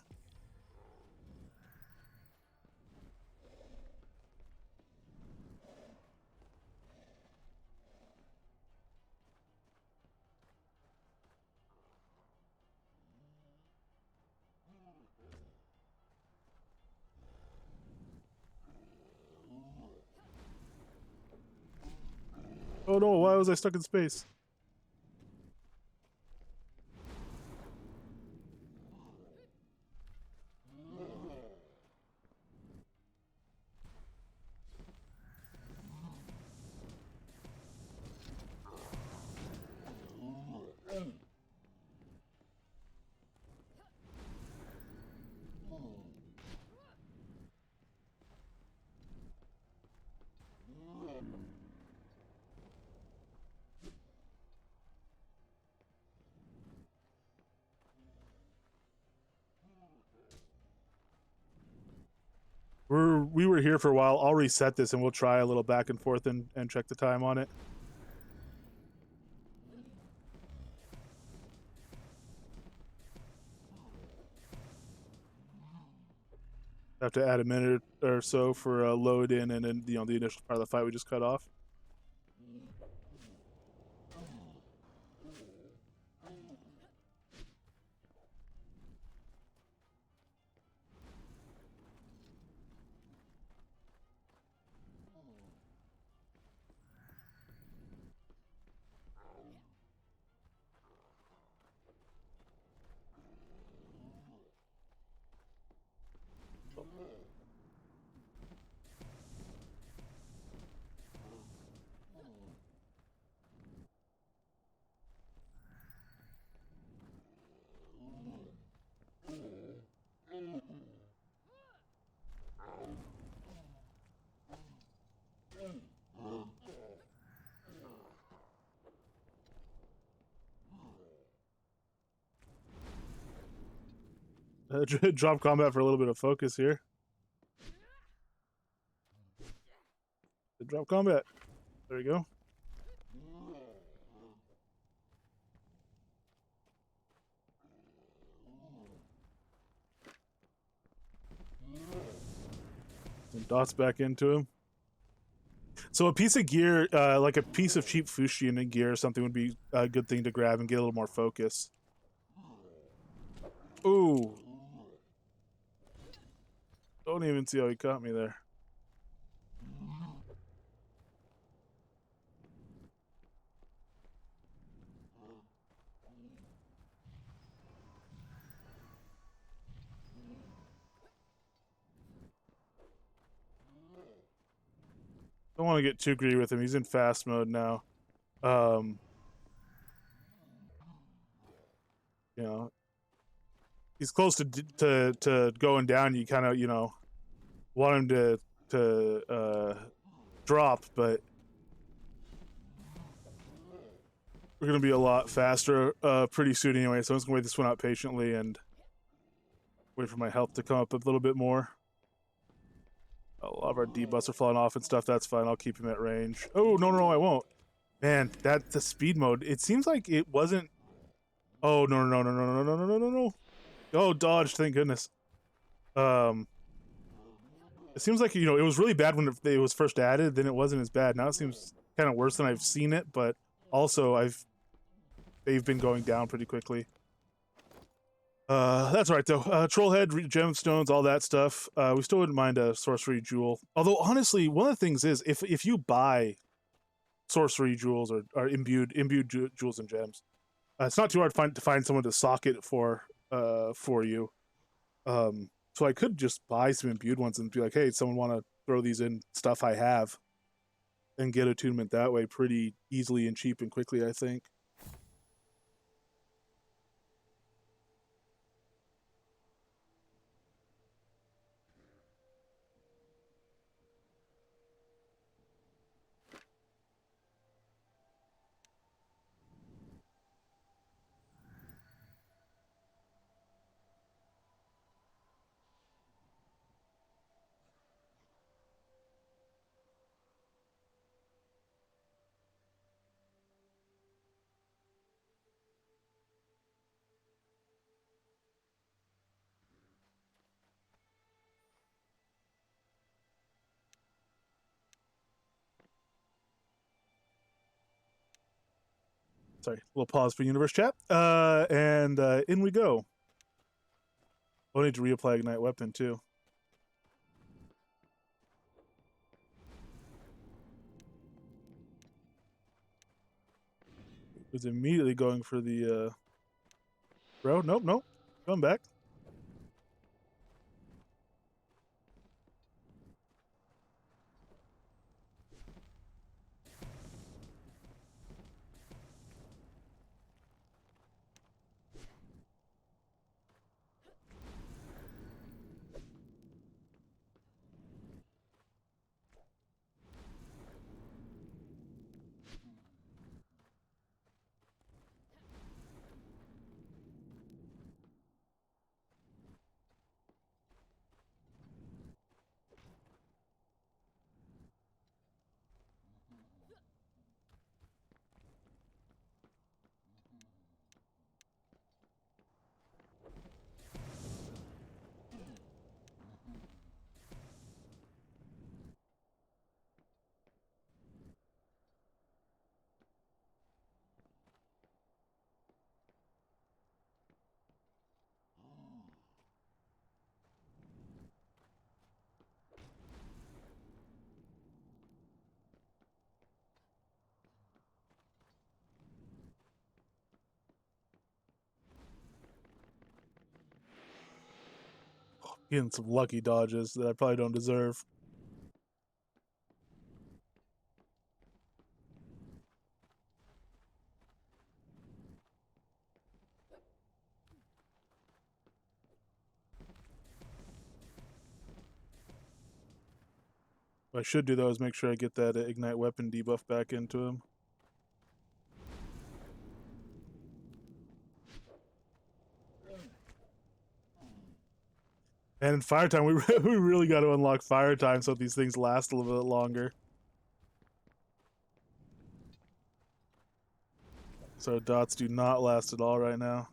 Oh no, why was I stuck in space? We were here for a while. I'll reset this and we'll try a little back and forth and check the time on it. Have to add a minute or so for a load in, and then the initial part of the fight we just cut off. Drop combat for a little bit of focus here. Drop combat. There you go. Some dots back into him. So a piece of gear, like a piece of cheap Fushien and gear or something would be a good thing to grab and get a little more focus. Ooh. Don't even see how he caught me there. Don't want to get too greedy with him. He's in fast mode now. You know, he's close to going down. You kind of, you know, want him to drop, but we're gonna be a lot faster pretty soon anyway. So I'm just gonna wait this one out patiently and wait for my health to come up a little bit more. A lot of our debuffs are falling off and stuff. That's fine. I'll keep him at range. Oh, no, I won't. Man, that's the speed mode. It seems like it wasn't. Oh, no. Oh, dodge. Thank goodness. It seems like, you know, it was really bad when it was first added. Then it wasn't as bad. Now it seems kind of worse than I've seen it. But also, they've been going down pretty quickly. That's right though. Trollhead, gemstones, all that stuff. We still wouldn't mind a sorcery jewel. Although honestly, one of the things is if you buy sorcery jewels or imbued jewels and gems, it's not too hard to find someone to sock it for you. So I could just buy some imbued ones and be like, hey, someone want to throw these in stuff I have, and get attunement that way pretty easily and cheap and quickly, I think. Sorry, little pause for universe chat. And in we go. I'll need to reapply ignite weapon too. Was immediately going for the bro. Nope. Going back. Getting some lucky dodges that I probably don't deserve. What I should do though is make sure I get that ignite weapon debuff back into him. And fire time, we really got to unlock fire time so these things last a little bit longer. So dots do not last at all right now.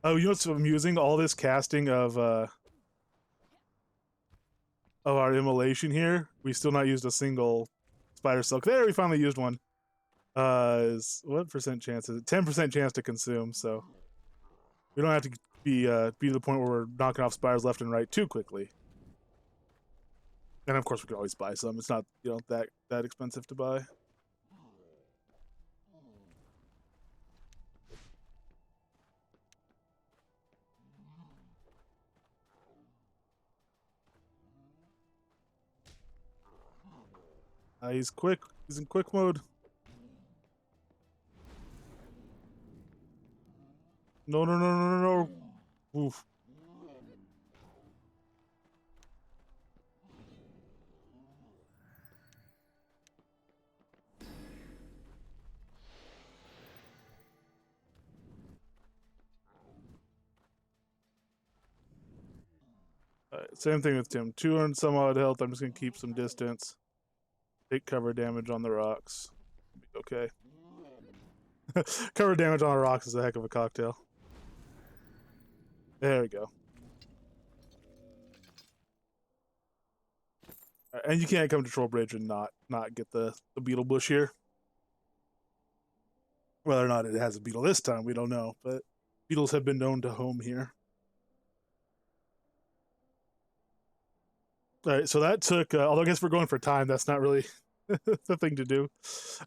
Oh, you know what's amusing? All this casting of our immolation here, we still not used a single spider silk. There, we finally used one. Is what percent chance is it? 10% chance to consume. So we don't have to be to the point where we're knocking off spiders left and right too quickly. And of course, we can always buy some. It's not that expensive to buy. He's quick. He's in quick mode. No, no, no, no, no, no. Oof. Alright, same thing with Tim. 200 some odd health. I'm just going to keep some distance. Take cover damage on the rocks. Okay. Cover damage on the rocks is a heck of a cocktail. There we go. And you can't come to Troll Bridge and not get the beetle bush here. Whether or not it has a beetle this time, we don't know. But beetles have been known to home here. All right, so that took. Although I guess we're going for time, that's not really the thing to do.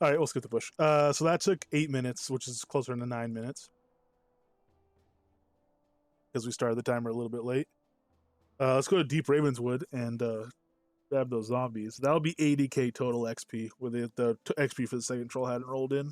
All right, we'll skip the bush. So that took 8 minutes, which is closer to 9 minutes, because we started the timer a little bit late. Let's go to Deep Ravenswood and grab those zombies. That'll be 80k total XP, where the XP for the second troll hadn't rolled in.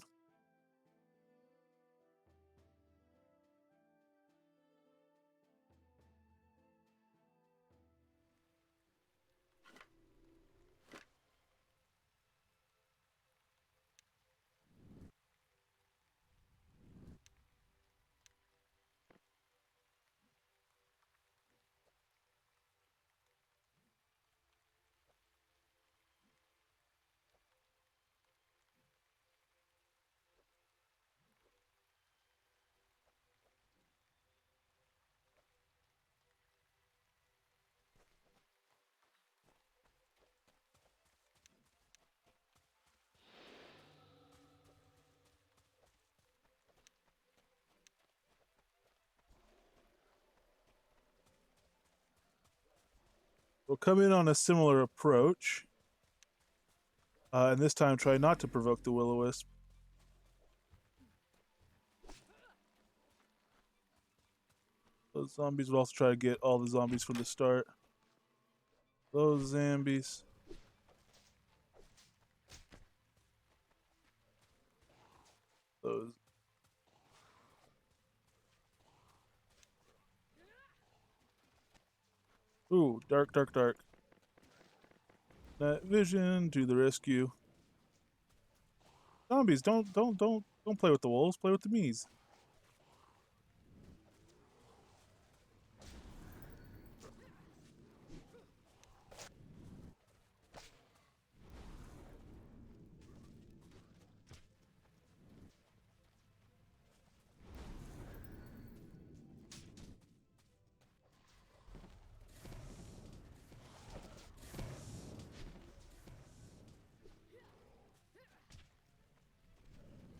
We'll come in on a similar approach. And this time try not to provoke the will-o-wisp. Those zombies will also try to get all the zombies from the start. Those zombies. Those. Ooh, dark, dark, dark. That vision to the rescue. Zombies, don't play with the wolves. Play with the me's.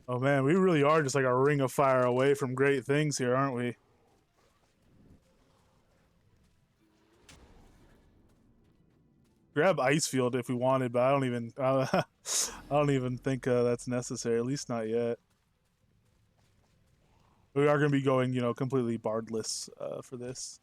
Oh man, we really are just like a ring of fire away from great things here, aren't we? Grab Icefield if we wanted, but I don't even I don't even think that's necessary. At least not yet. We are going to be going, completely bardless for this.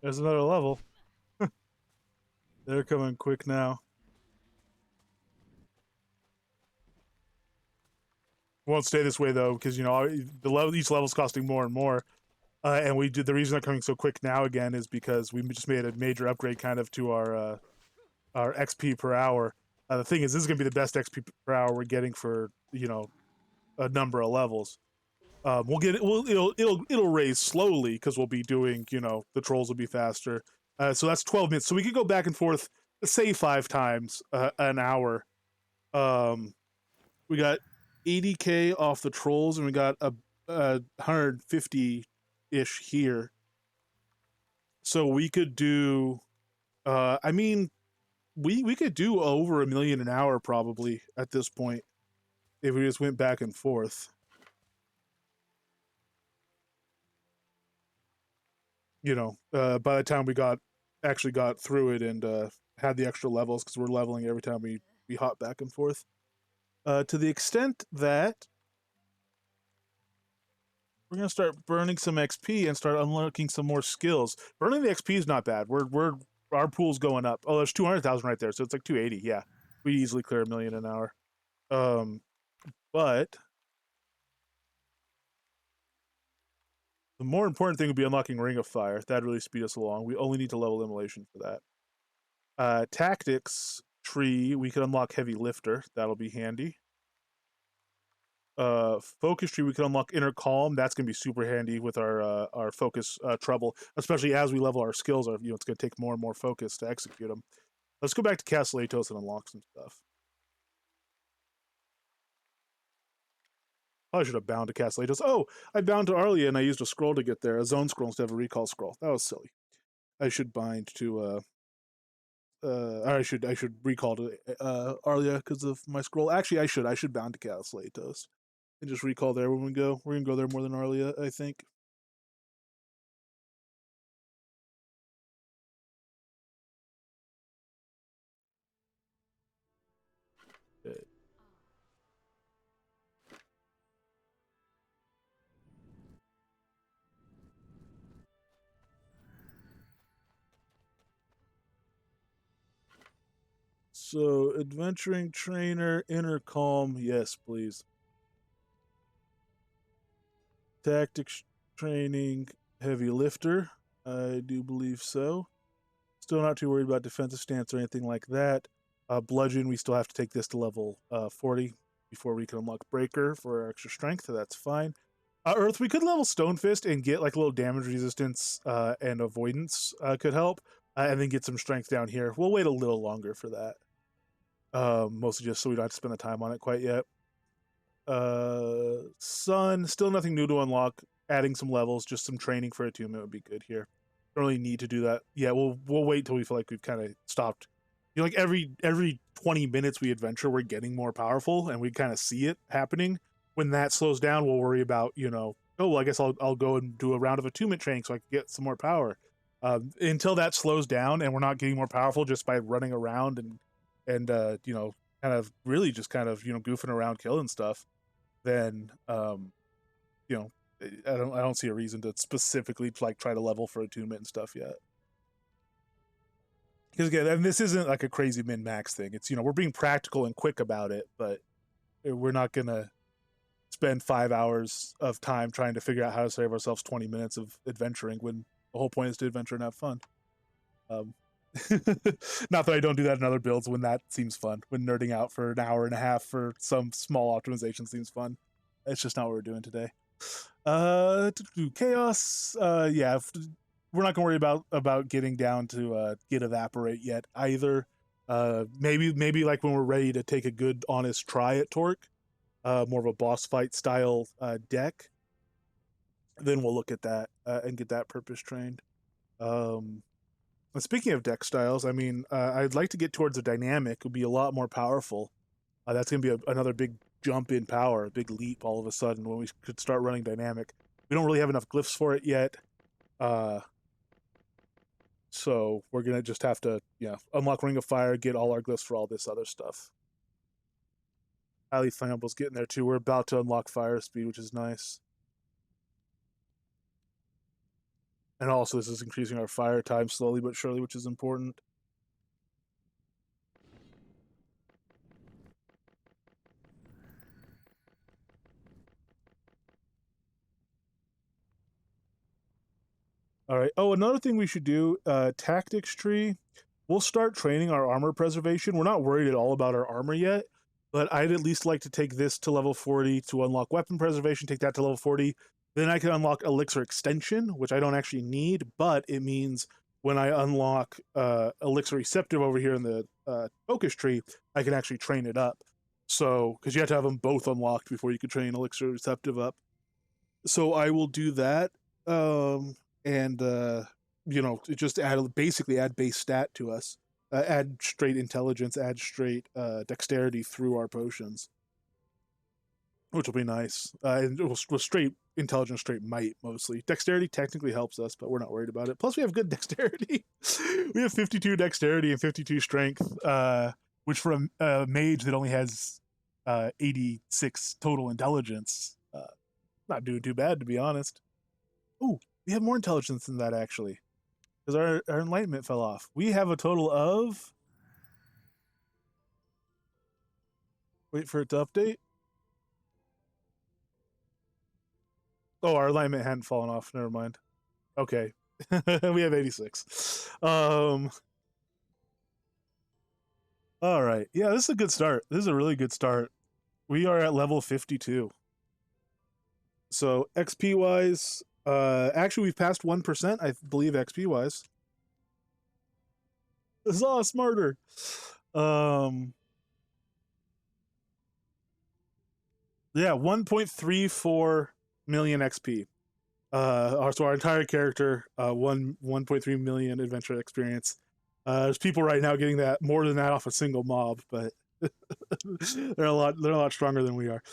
There's another level. They're coming quick now. Won't stay this way though, because each level's costing more and more. And we did the reason they're coming so quick now again is because we just made a major upgrade kind of to our XP per hour. The thing is, this is gonna be the best XP per hour we're getting for a number of levels. We'll get it. It'll raise slowly because we'll be doing the trolls will be faster. So that's 12 minutes. So we could go back and forth, say 5 times an hour. We got 80k off the trolls, and we got a 150 ish here. So we could do. I mean, we could do over 1 million an hour probably at this point if we just went back and forth. By the time we actually got through it and had the extra levels, because we're leveling every time we hop back and forth. To the extent that we're gonna start burning some XP and start unlocking some more skills. Burning the XP is not bad. Our pool's going up. Oh, there's 200,000 right there, so it's like 280. Yeah, we easily clear 1 million an hour. But the more important thing would be unlocking Ring of Fire. That'd really speed us along. We only need to level Immolation for that. Tactics tree, we could unlock Heavy Lifter. That'll be handy. Focus tree, we can unlock Inner Calm. That's gonna be super handy with our focus trouble, especially as we level our skills. It's gonna take more and more focus to execute them. Let's go back to Castle Atos and unlock some stuff. Probably should have bound to Castle Atos. Oh, I bound to Arlia and I used a scroll to get there, a zone scroll instead of a recall scroll. That was silly. I should bind to I should recall to Arlia because of my scroll. Actually, I should bound to Castle Atos and just recall there when we go. We're gonna go there more than Arlia, I think. Okay. So, adventuring trainer, inner calm, yes, please. Tactics training, heavy lifter, I do believe so. Still not too worried about defensive stance or anything like that. Bludgeon, we still have to take this to level 40 before we can unlock breaker for our extra strength, so that's fine. Earth, we could level Stone Fist and get like a little damage resistance and avoidance could help, and then get some strength down here. We'll wait a little longer for that. Mostly just so we don't have to spend the time on it quite yet. Sun, still nothing new to unlock. Adding some levels, just some training for attunement would be good here. Don't really need to do that. Yeah, we'll wait till we feel like we've kind of stopped. Like every 20 minutes we adventure, we're getting more powerful, and we kind of see it happening. When that slows down, we'll worry about oh well, I guess I'll go and do a round of attunement training so I can get some more power. Until that slows down and we're not getting more powerful just by running around and kind of really just kind of goofing around killing stuff, then I don't see a reason to specifically like try to level for attunement and stuff yet. Because again, and this isn't like a crazy min max thing. It's we're being practical and quick about it, but we're not gonna spend 5 hours of time trying to figure out how to save ourselves 20 minutes of adventuring when the whole point is to adventure and have fun. Not that I don't do that in other builds when that seems fun. When nerding out for an hour and a half for some small optimization seems fun. It's just not what we're doing today. Chaos. Yeah, we're not gonna worry about getting down to get evaporate yet either. Maybe like when we're ready to take a good honest try at Torque, more of a boss fight style deck. Then we'll look at that and get that purpose trained. Speaking of deck styles, I mean, I'd like to get towards a dynamic. It would be a lot more powerful. That's going to be another big jump in power, a big leap all of a sudden when we could start running dynamic. We don't really have enough glyphs for it yet. So we're going to just have to, unlock Ring of Fire, get all our glyphs for all this other stuff. Highly Flammable's getting there too. We're about to unlock Fire Speed, which is nice. And also this is increasing our fire time slowly but surely, which is important. All right. Oh, another thing we should do, tactics tree. We'll start training our armor preservation. We're not worried at all about our armor yet, but I'd at least like to take this to level 40 to unlock weapon preservation, take that to level 40. Then I can unlock elixir extension, which I don't actually need, but it means when I unlock elixir receptive over here in the focus tree, I can actually train it up. So, because you have to have them both unlocked before you can train elixir receptive up. So I will do that. And you know, just basically add base stat to us, add straight intelligence, add straight dexterity through our potions, which will be nice. And it will straight intelligence, straight might mostly. Dexterity technically helps us, but we're not worried about it. Plus, we have good dexterity. We have 52 dexterity and 52 strength, which for a mage that only has 86 total intelligence, not doing too bad, to be honest. Ooh, we have more intelligence than that, actually, because our enlightenment fell off. We have a total of... Wait for it to update. Oh, our alignment hadn't fallen off. Never mind. Okay. We have 86. All right. Yeah, this is a good start. This is a really good start. We are at level 52. So XP wise, actually we've passed 1%, I believe, XP wise. This is all smarter. Yeah, 1.34 million XP. So our entire character, 1.3 million adventure experience. There's people right now getting that more than that off a single mob, but they're a lot stronger than we are.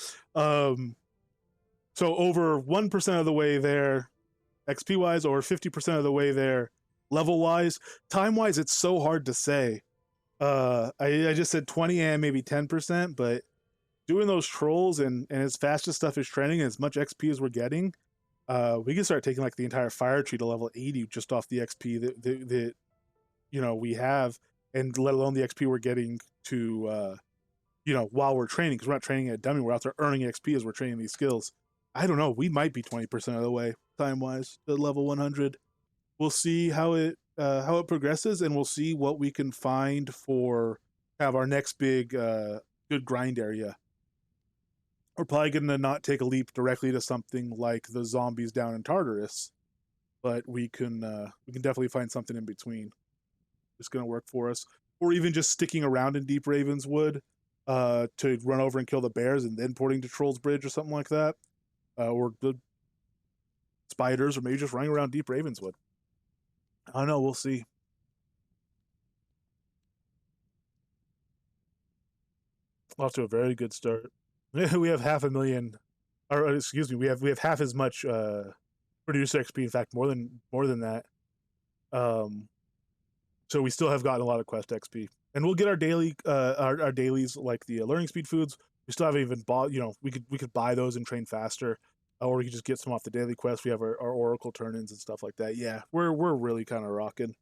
So over 1% of the way there, XP wise, or 50% of the way there, level wise. Time wise, it's so hard to say. I just said 20 and maybe 10%, but doing those trolls and as fast as stuff is training and as much XP as we're getting, we can start taking like the entire fire tree to level 80 just off the XP that you know we have, and let alone the XP we're getting to you know, while we're training, because we're not training at a dummy, we're out there earning XP as we're training these skills. I don't know, we might be 20% of the way time wise to level 100. We'll see how it progresses, and we'll see what we can find for have our next big good grind area. We're probably going to not take a leap directly to something like the zombies down in Tartarus, but we can definitely find something in between. It's going to work for us, or even just sticking around in Deep Ravenswood to run over and kill the bears and then porting to Troll's Bridge or something like that, or the spiders, or maybe just running around Deep Ravenswood. I don't know. We'll see. Off to a very good start. We have 500,000, or excuse me, we have half as much producer XP. In fact, more than that. So we still have gotten a lot of quest XP, and we'll get our daily our dailies, like the learning speed foods. We still haven't even bought. You know, we could buy those and train faster, or we could just get some off the daily quest. We have our oracle turn-ins and stuff like that. Yeah, we're really kind of rocking.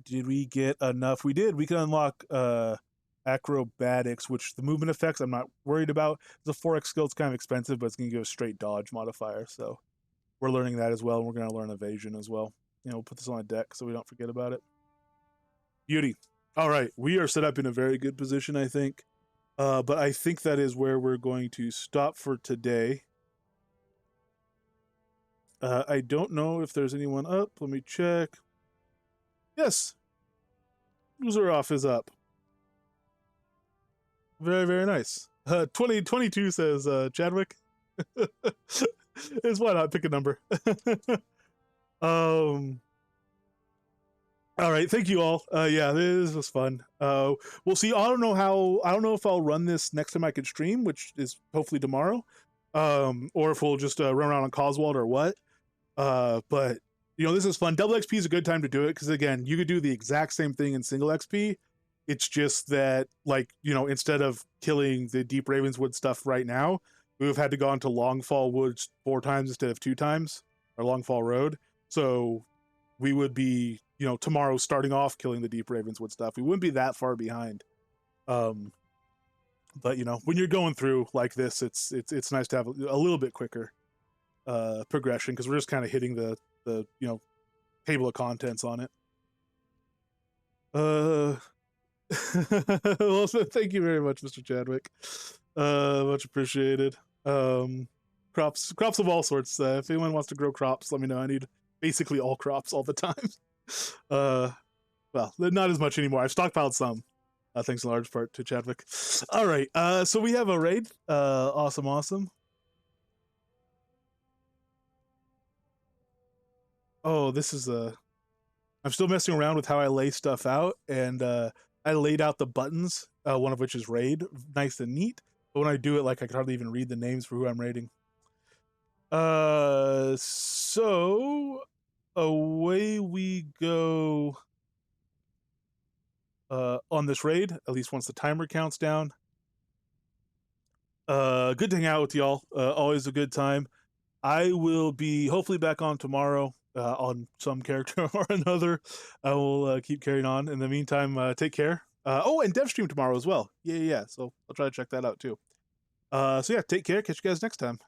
Did we get enough? We did. We can unlock acrobatics, which the movement effects I'm not worried about. The 4x skill is kind of expensive, but it's going to give a straight dodge modifier. So we're learning that as well, and we're going to learn evasion as well. You know, we'll put this on a deck so we don't forget about it. Beauty. All right, we are set up in a very good position, I think. But I think that is where we're going to stop for today. I don't know if there's anyone up. Let me check. Yes. Useroff is up. Very, very nice. 2022 says Chadwick. Is why not pick a number. All right, thank you all. Yeah, this was fun. We'll see. I don't know if I'll run this next time I can stream, which is hopefully tomorrow. Or if we'll just run around on Coswald or what. But you know, this is fun. Double XP is a good time to do it, because again, you could do the exact same thing in single XP. It's just that, like, you know, instead of killing the Deep Ravenswood stuff right now, we would have had to go onto Longfall Woods 4 times instead of 2 times, or Longfall Road. So we would be, tomorrow starting off killing the Deep Ravenswood stuff. We wouldn't be that far behind. But when you're going through like this, it's nice to have a little bit quicker progression, because we're just kind of hitting the table of contents on it. Well, so thank you very much, Mr. Chadwick. Much appreciated. Crops of all sorts. If anyone wants to grow crops, let me know. I need basically all crops all the time. Well, not as much anymore. I've stockpiled some. Thanks in large part to Chadwick. All right, so we have a raid. Awesome. Oh, this is I'm still messing around with how I lay stuff out, and I laid out the buttons, one of which is raid, nice and neat. But when I do it, I can hardly even read the names for who I'm raiding. So away we go on this raid, at least once the timer counts down. Good to hang out with y'all. Always a good time. I will be hopefully back on tomorrow on some character or another. I will keep carrying on. In the meantime, take care. And dev stream tomorrow as well. Yeah. So I'll try to check that out too. So yeah, take care. Catch you guys next time.